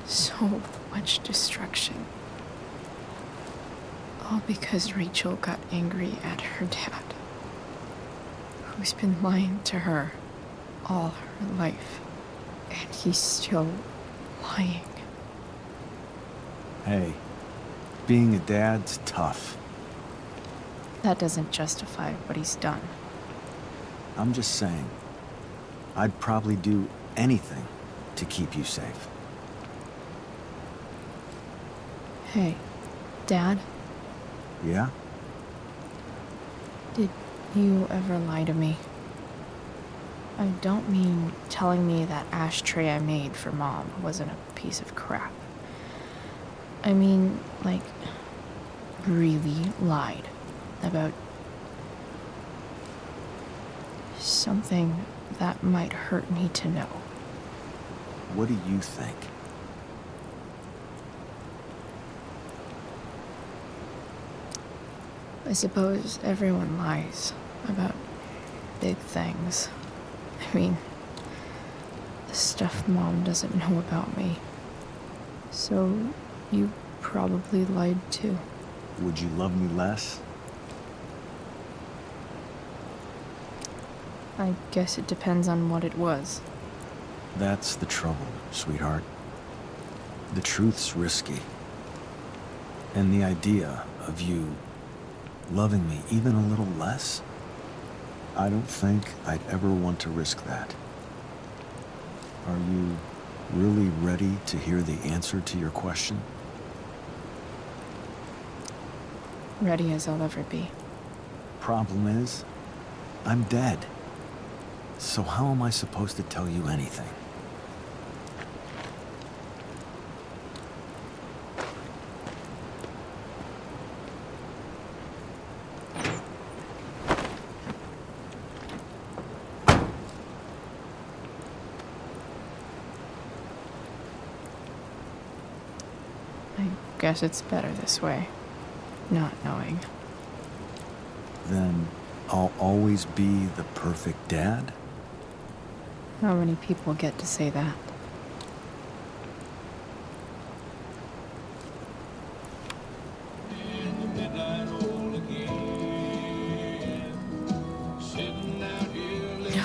So much destruction. All because Rachel got angry at her dad, who who's been lying to her all her life. And he's still lying. Hey, being a dad's tough. That doesn't justify what he's done. I'm just saying, I'd probably do anything to keep you safe. Hey, Dad? Yeah? Did you ever lie to me? I don't mean telling me that ashtray I made for Mom wasn't a piece of crap. I mean, like, really lied about something that might hurt me to know. What do you think? I suppose everyone lies about big things. I mean, the stuff Mom doesn't know about me. So, you probably lied too. Would you love me less? I guess it depends on what it was. That's the trouble, sweetheart. The truth's risky. And the idea of you loving me even a little less, I don't think I'd ever want to risk that. Are you really ready to hear the answer to your question? Ready as I'll ever be. Problem is, I'm dead. So how am I supposed to tell you anything? I guess it's better this way, not knowing. Then I'll always be the perfect dad? How many people get to say that?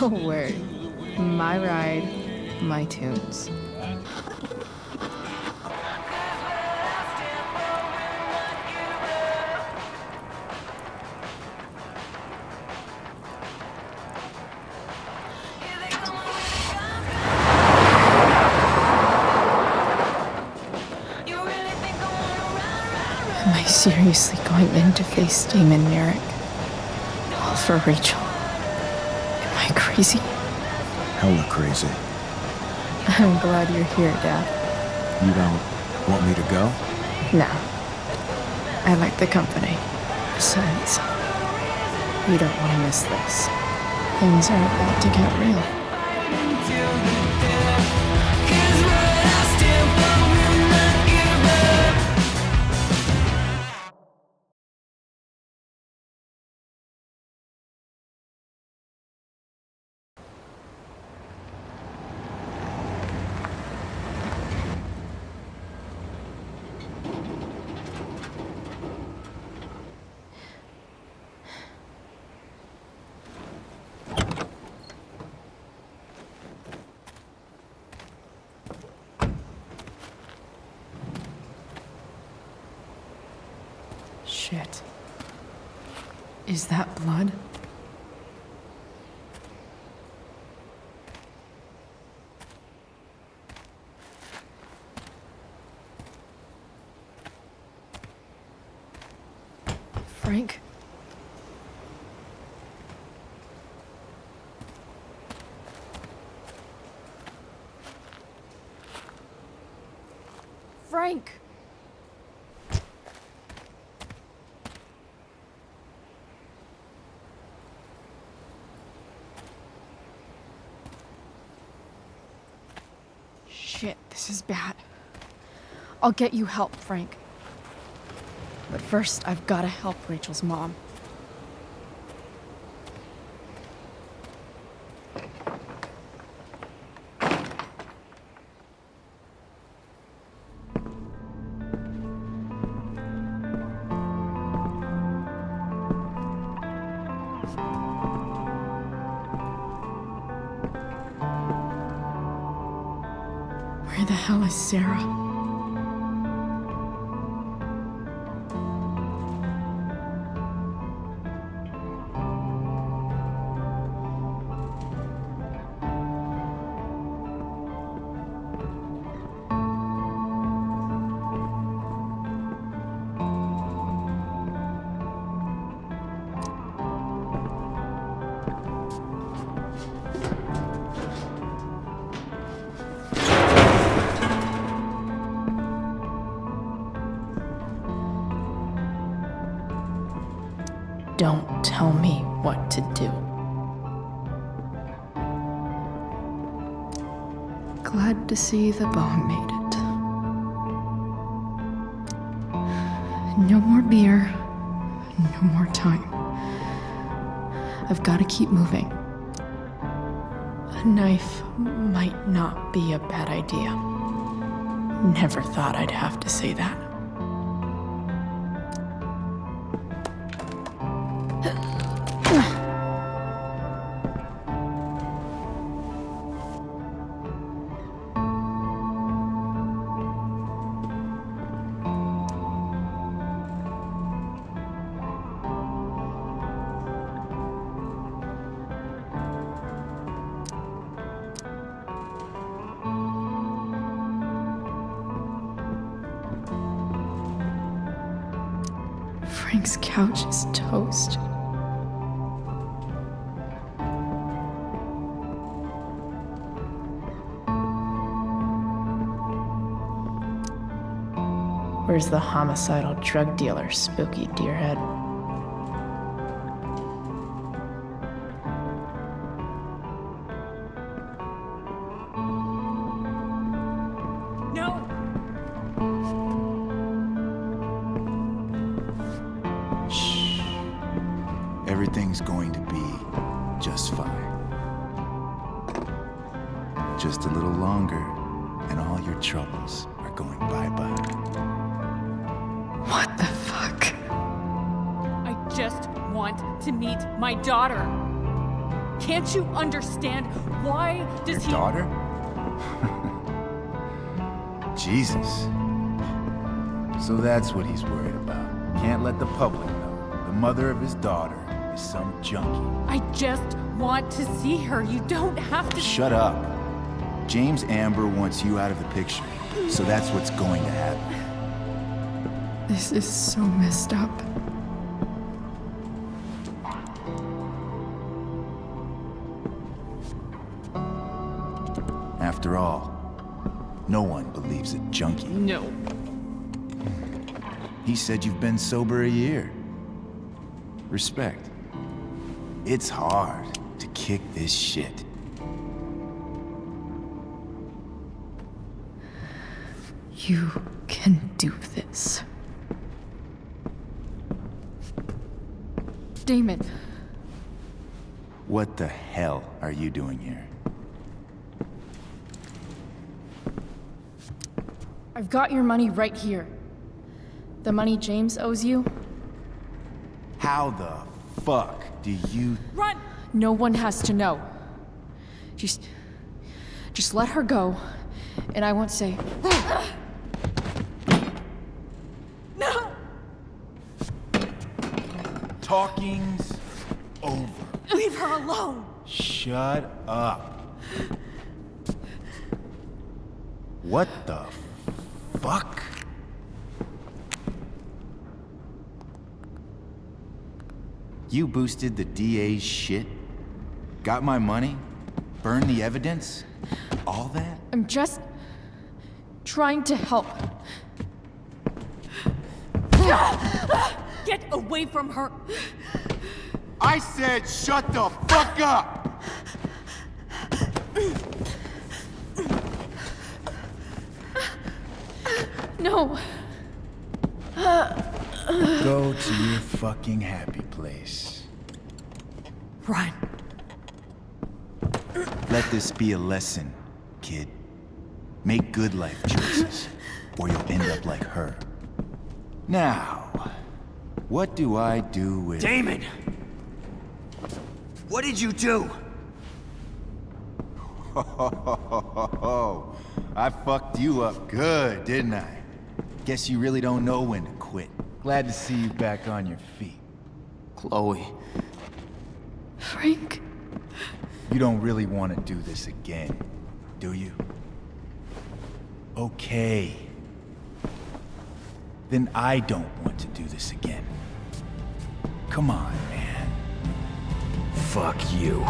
No word. My ride, my tunes. Am I seriously going in to face Damon Merrick? All for Rachel? Am I crazy? Hella crazy. I'm glad you're here, Dad. You don't want me to go? No. I like the company. Besides, you don't want to miss this. Things are about to get real. Shit. Is that blood? Frank? Frank! Shit, this is bad. I'll get you help, Frank. But first, I've gotta help Rachel's mom. hell is Sarah? Don't tell me what to do. Glad to see the bomb made it. No more beer, no more time. I've got to keep moving. A knife might not be a bad idea. Never thought I'd have to say that. Frank's couch is toast. Where's the homicidal drug dealer, Spooky Deerhead? No! Shh. Everything's going to be just fine. Just a little longer, and all your troubles are going bye-bye. What the fuck? I just want to meet my daughter. Can't you understand? Why does Your daughter? Jesus. So that's what he's worried about. Can't let the public know. The mother of his daughter is some junkie. I just want to see her. You don't have to. Shut up. James Amber wants you out of the picture, so that's what's going to happen. This is so messed up. After all, no one believes a junkie. No. He said you've been sober a year. Respect. It's hard to kick this shit. You can do this. Damon. What the hell are you doing here? I've got your money right here. The money James owes you. How the fuck do you... Run! No one has to know. Just let her go, and I won't say... No! Talking's over. Leave her alone! Shut up. What the fuck? You boosted the DA's shit? Got my money? Burned the evidence? All that? I'm just trying to help. Get away from her! I said shut the fuck up! No. Go to your fucking happy place. Run. Let this be a lesson, kid. Make good life choices, or you'll end up like her. Now, what do I do with... Damon! What did you do? I fucked you up good, didn't I? Guess you really don't know when to quit. Glad to see you back on your feet. Chloe. Frank? You don't really want to do this again, do you? Okay. Then I don't want to do this again. Come on, man. Fuck you.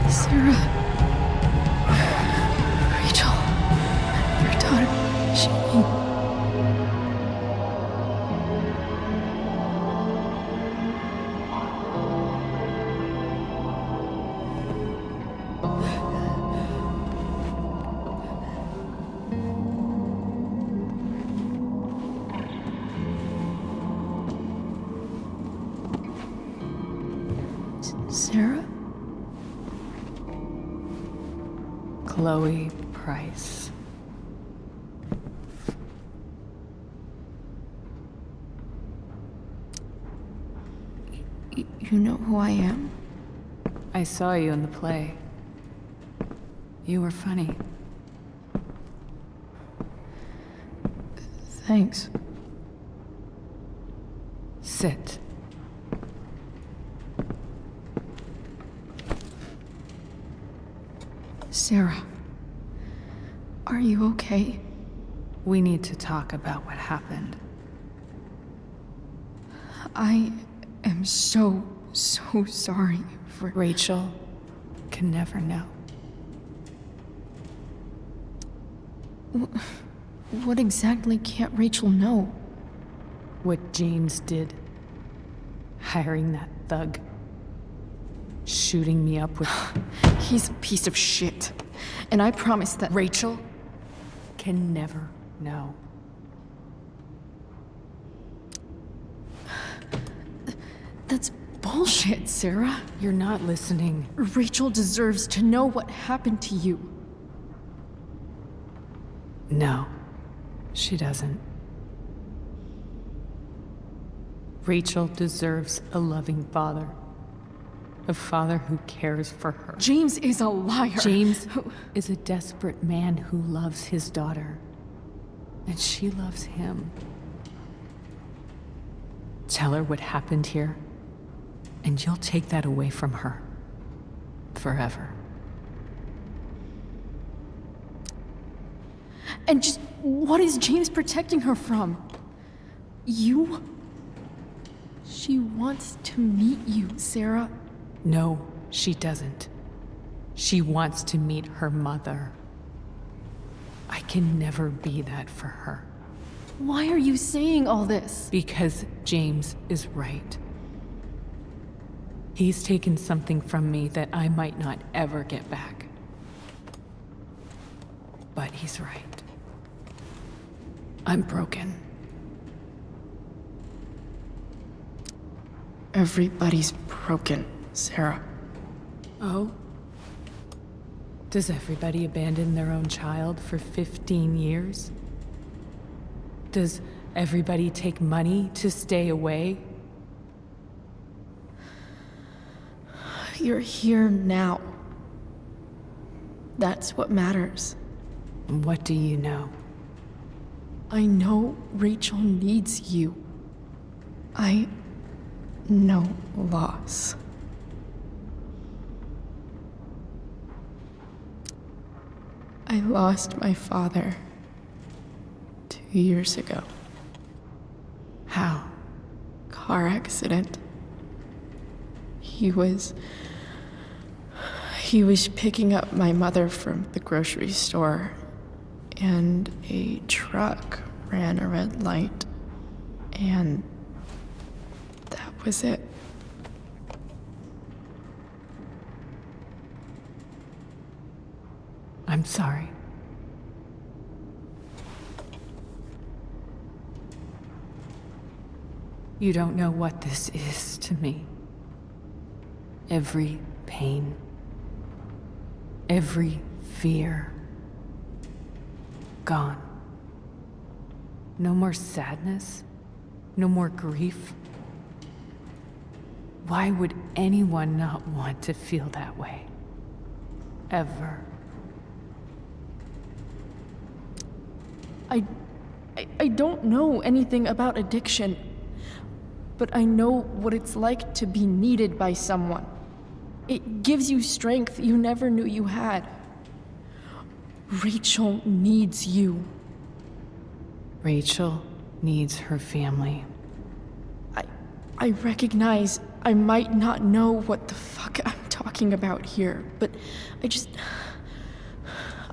Sarah. Rachel. Your daughter. She... Sarah? Chloe Price. You know who I am? I saw you in the play. You were funny. Thanks. Sit. Sarah, are you okay? We need to talk about what happened. I am so sorry for... Rachel can never know. What exactly can't Rachel know? What James did. Hiring that thug. Shooting me up with... He's a piece of shit. And I promise that... Rachel can never know. That's bullshit, Sarah. You're not listening. Rachel deserves to know what happened to you. No, she doesn't. Rachel deserves a loving father. A father who cares for her. James is a liar. James is a desperate man who loves his daughter. And she loves him. Tell her what happened here, and you'll take that away from her. Forever. And just what is James protecting her from? You? She wants to meet you, Sarah. No, she doesn't. She wants to meet her mother. I can never be that for her. Why are you saying all this? Because James is right. He's taken something from me that I might not ever get back. But he's right. I'm broken. Everybody's broken, Sarah. Oh? Does everybody abandon their own child for 15 years? Does everybody take money to stay away? You're here now. That's what matters. What do you know? I know Rachel needs you. I know loss. I lost my father 2 years ago. How? Car accident. He was picking up my mother from the grocery store, and a truck ran a red light, and that was it. I'm sorry. You don't know what this is to me. Every pain, every fear, gone. No more sadness, no more grief. Why would anyone not want to feel that way? Ever. I don't know anything about addiction, but I know what it's like to be needed by someone. It gives you strength you never knew you had. Rachel needs you. Rachel needs her family. I recognize I might not know what the fuck I'm talking about here, but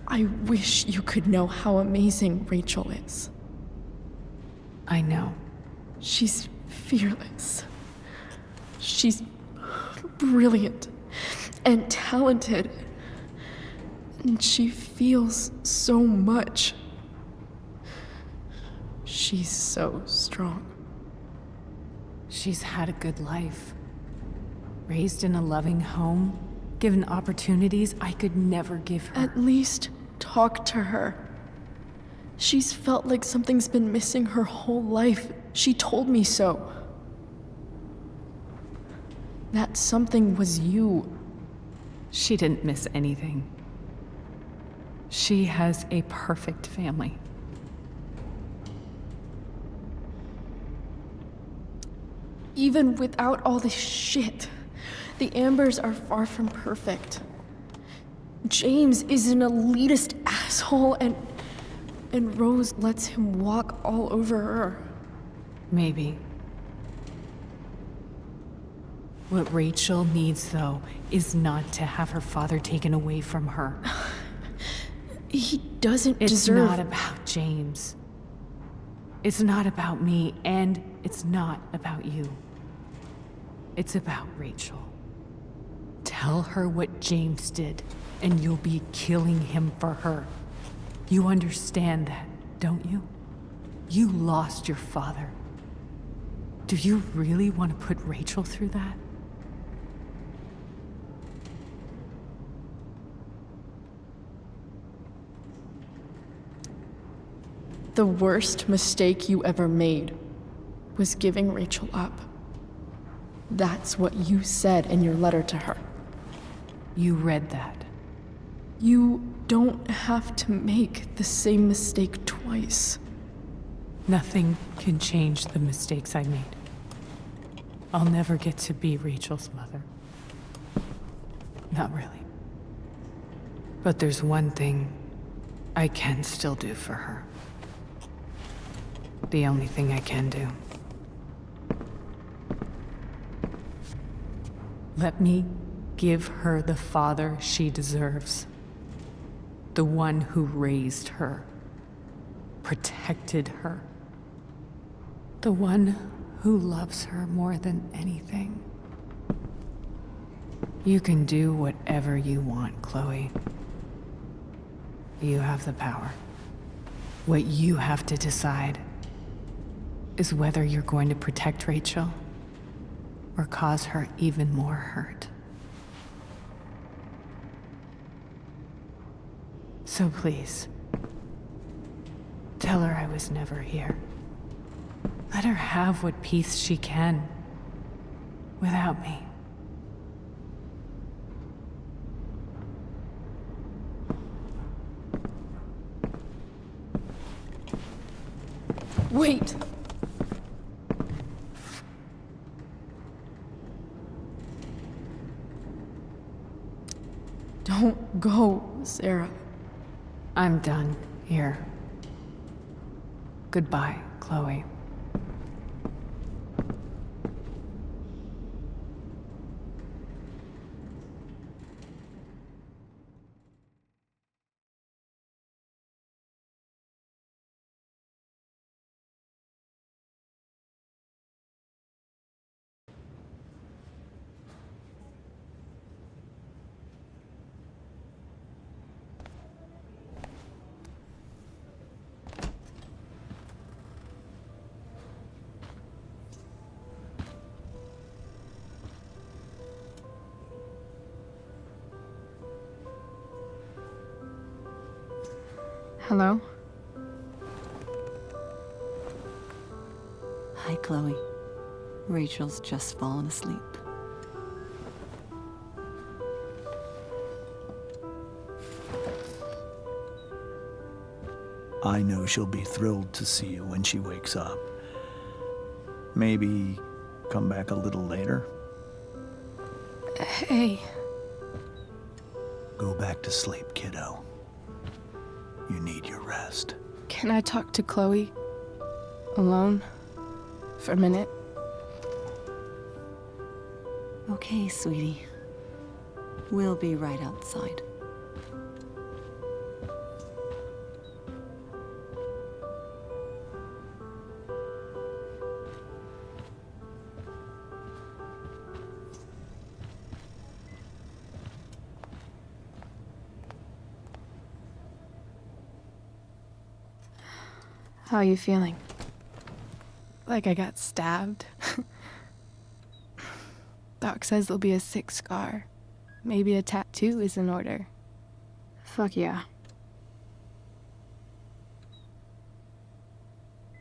I wish you could know how amazing Rachel is. I know. She's fearless. She's brilliant and talented. And she feels so much. She's so strong. She's had a good life. Raised in a loving home, given opportunities I could never give her. At least talk to her. She's felt like something's been missing her whole life. She told me so. That something was you. She didn't miss anything. She has a perfect family. Even without all this shit, the Ambers are far from perfect. James is an elitist asshole, and Rose lets him walk all over her. Maybe. What Rachel needs, though, is not to have her father taken away from her. He doesn't deserve... deserve... It's not about James. It's not about me, and it's not about you. It's about Rachel. Tell her what James did, and you'll be killing him for her. You understand that, don't you? You lost your father. Do you really want to put Rachel through that? The worst mistake you ever made was giving Rachel up. That's what you said in your letter to her. You read that. You don't have to make the same mistake twice. Nothing can change the mistakes I made. I'll never get to be Rachel's mother. Not really. But there's one thing I can still do for her. The only thing I can do. Let me give her the father she deserves. The one who raised her, protected her. The one who loves her more than anything. You can do whatever you want, Chloe. You have the power. What you have to decide is whether you're going to protect Rachel or cause her even more hurt. So please, tell her I was never here. Let her have what peace she can without me. Wait! Don't go, Sarah. I'm done here. Goodbye, Chloe. Hello? Hi, Chloe. Rachel's just fallen asleep. I know she'll be thrilled to see you when she wakes up. Maybe come back a little later? Hey. Go back to sleep, kiddo. You need your rest. Can I talk to Chloe? Alone? For a minute? Okay, sweetie. We'll be right outside. How are you feeling? Like I got stabbed? Doc says there'll be a sick scar. Maybe a tattoo is in order. Fuck yeah.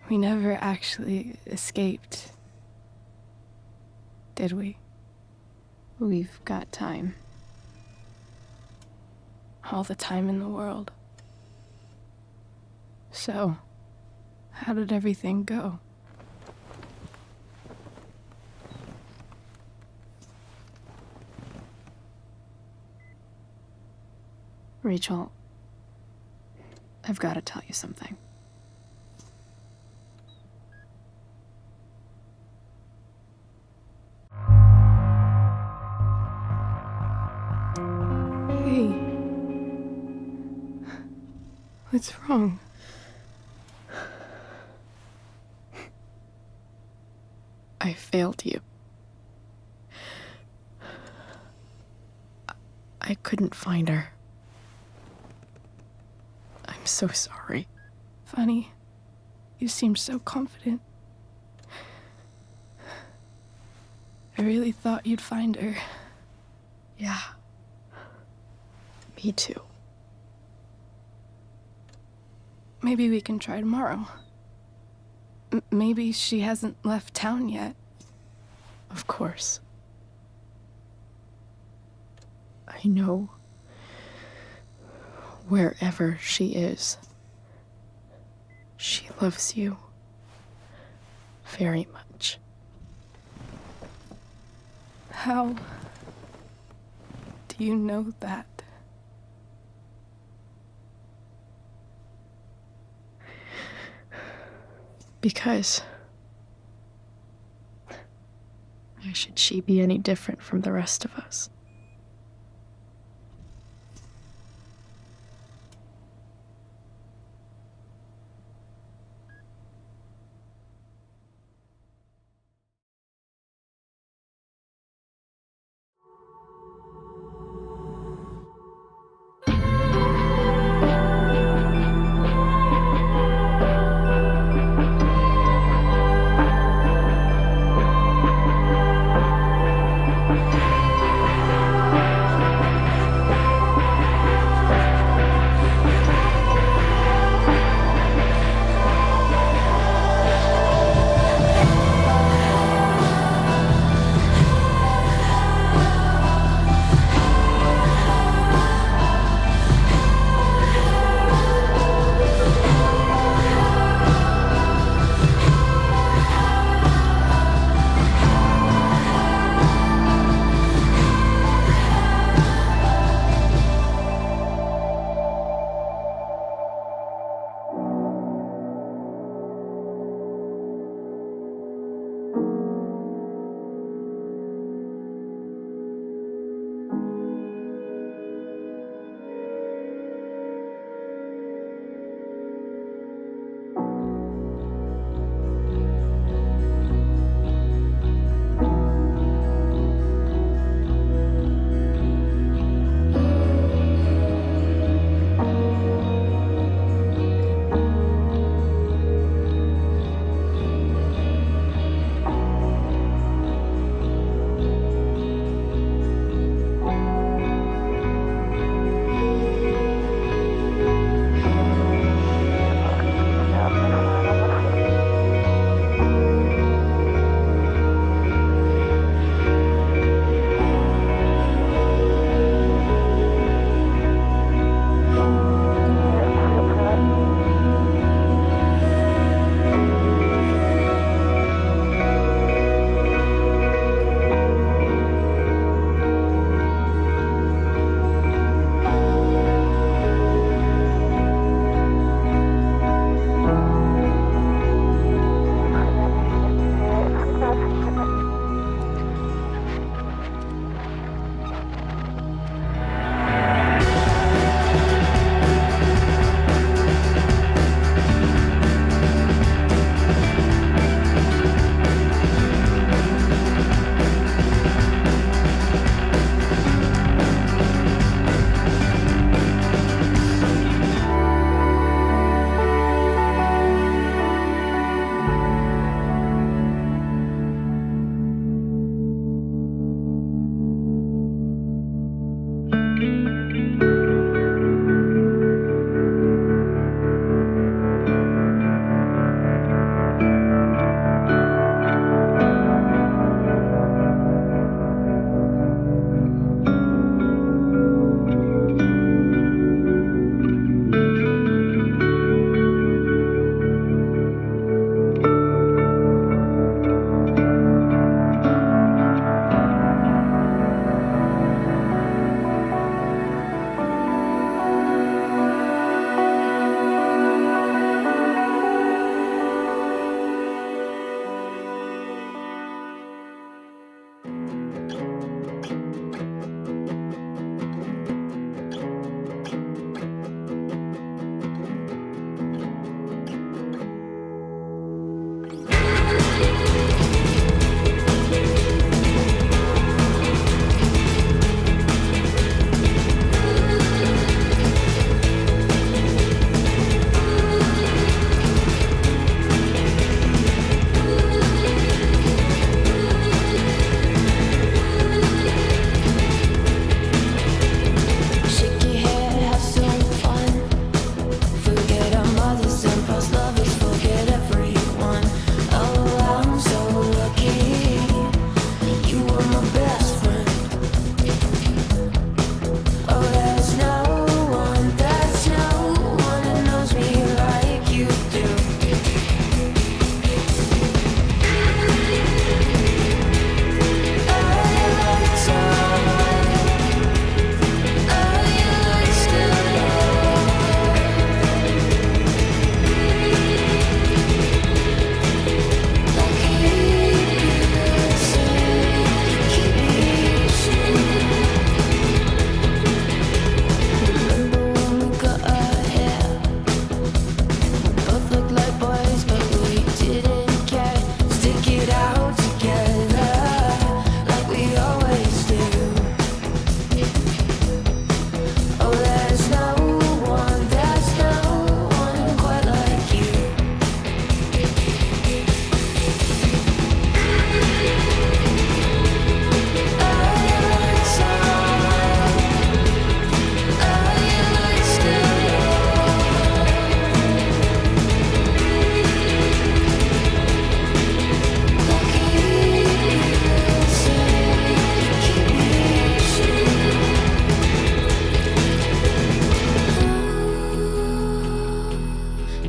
We never actually escaped, did we? We've got time. All the time in the world. So, how did everything go? Rachel, I've got to tell you something. Hey. What's wrong? I failed you. I couldn't find her. I'm so sorry. Funny. You seemed so confident. I really thought you'd find her. Yeah. Me too. Maybe we can try tomorrow. Maybe she hasn't left town yet. Of course. I know. Wherever she is, she loves you very much. How do you know that? Because why should she be any different from the rest of us?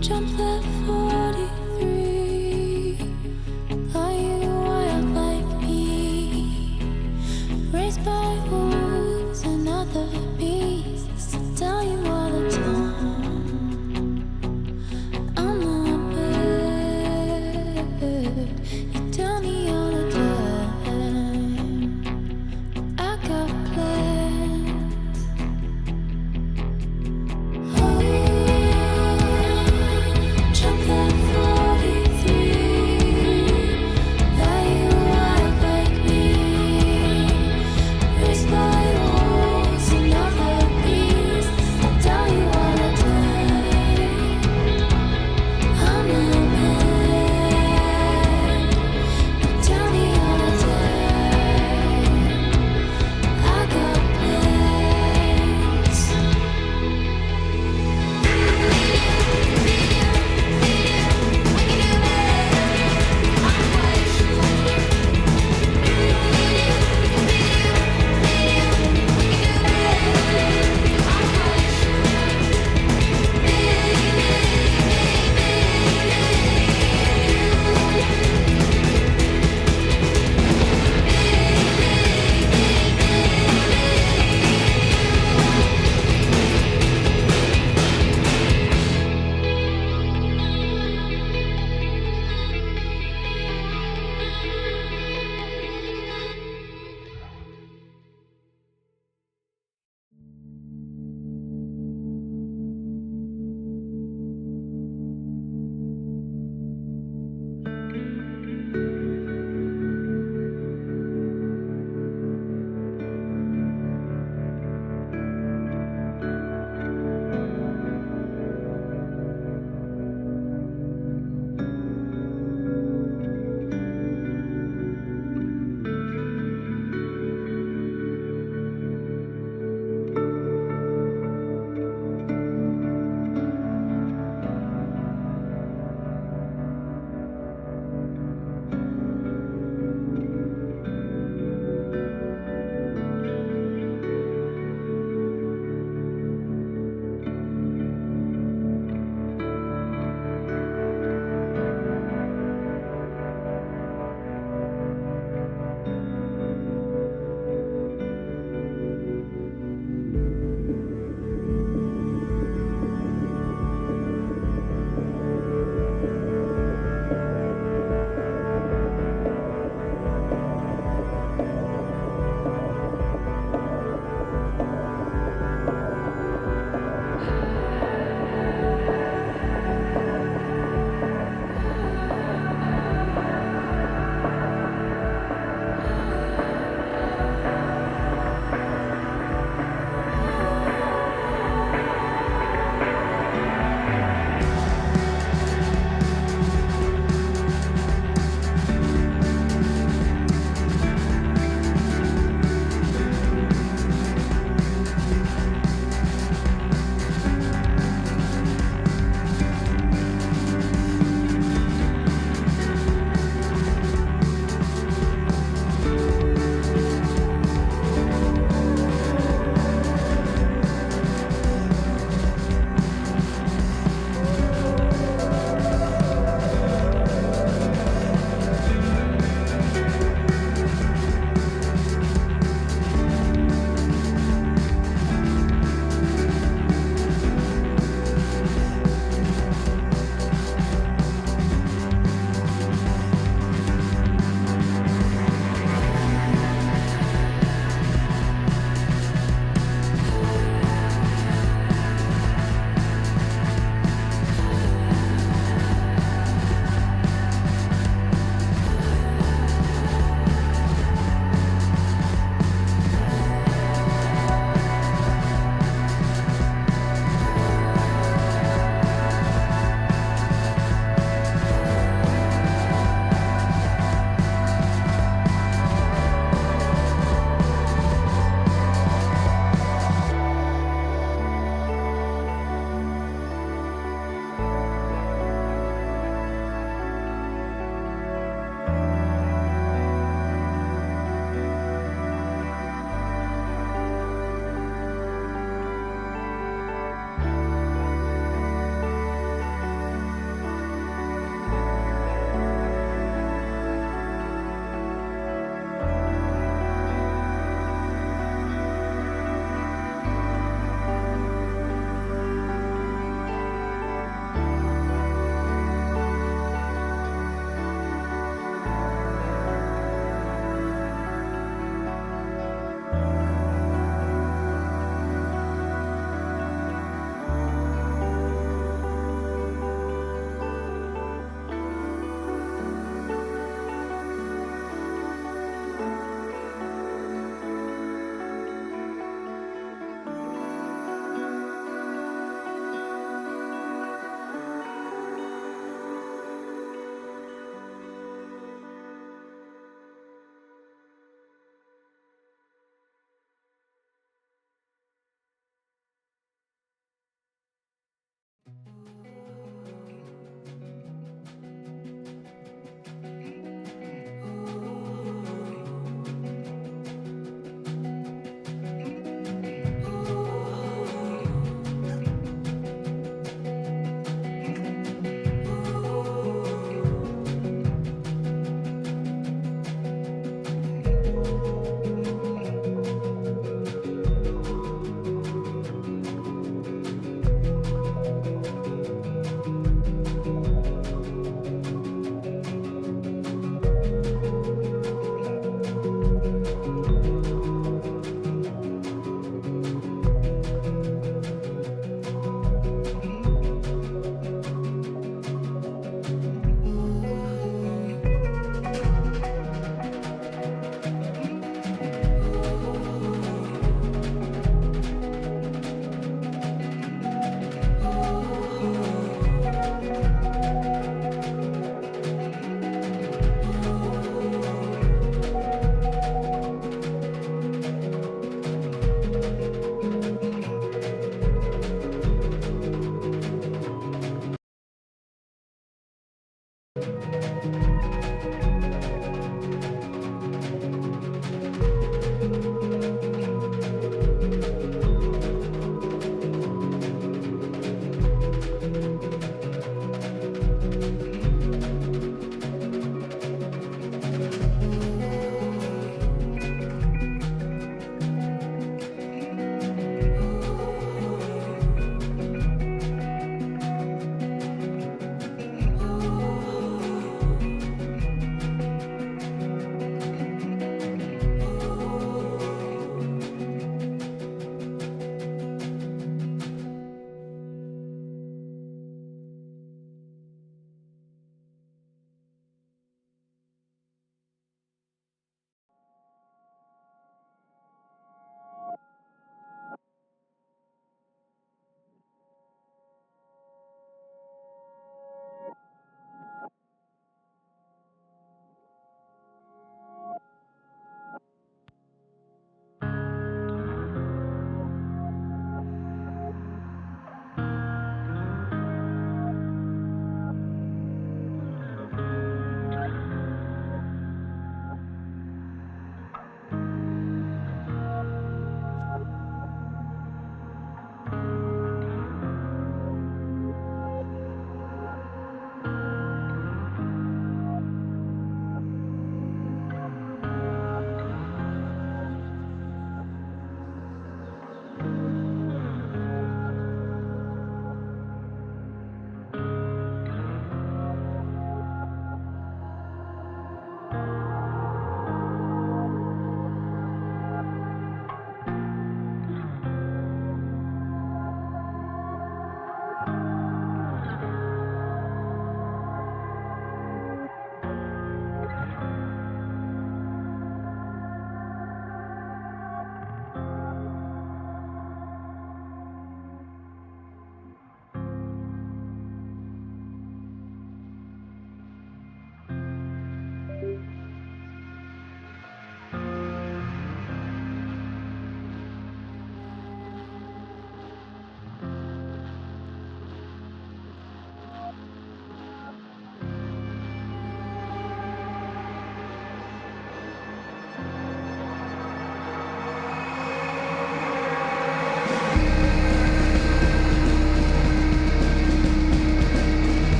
jump that 43. Are you wild like me? Raised by wolves and other beasts. Tell you all the time, I'm not bad. You tell me all the time, I got plans. Oh, jump that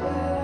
you.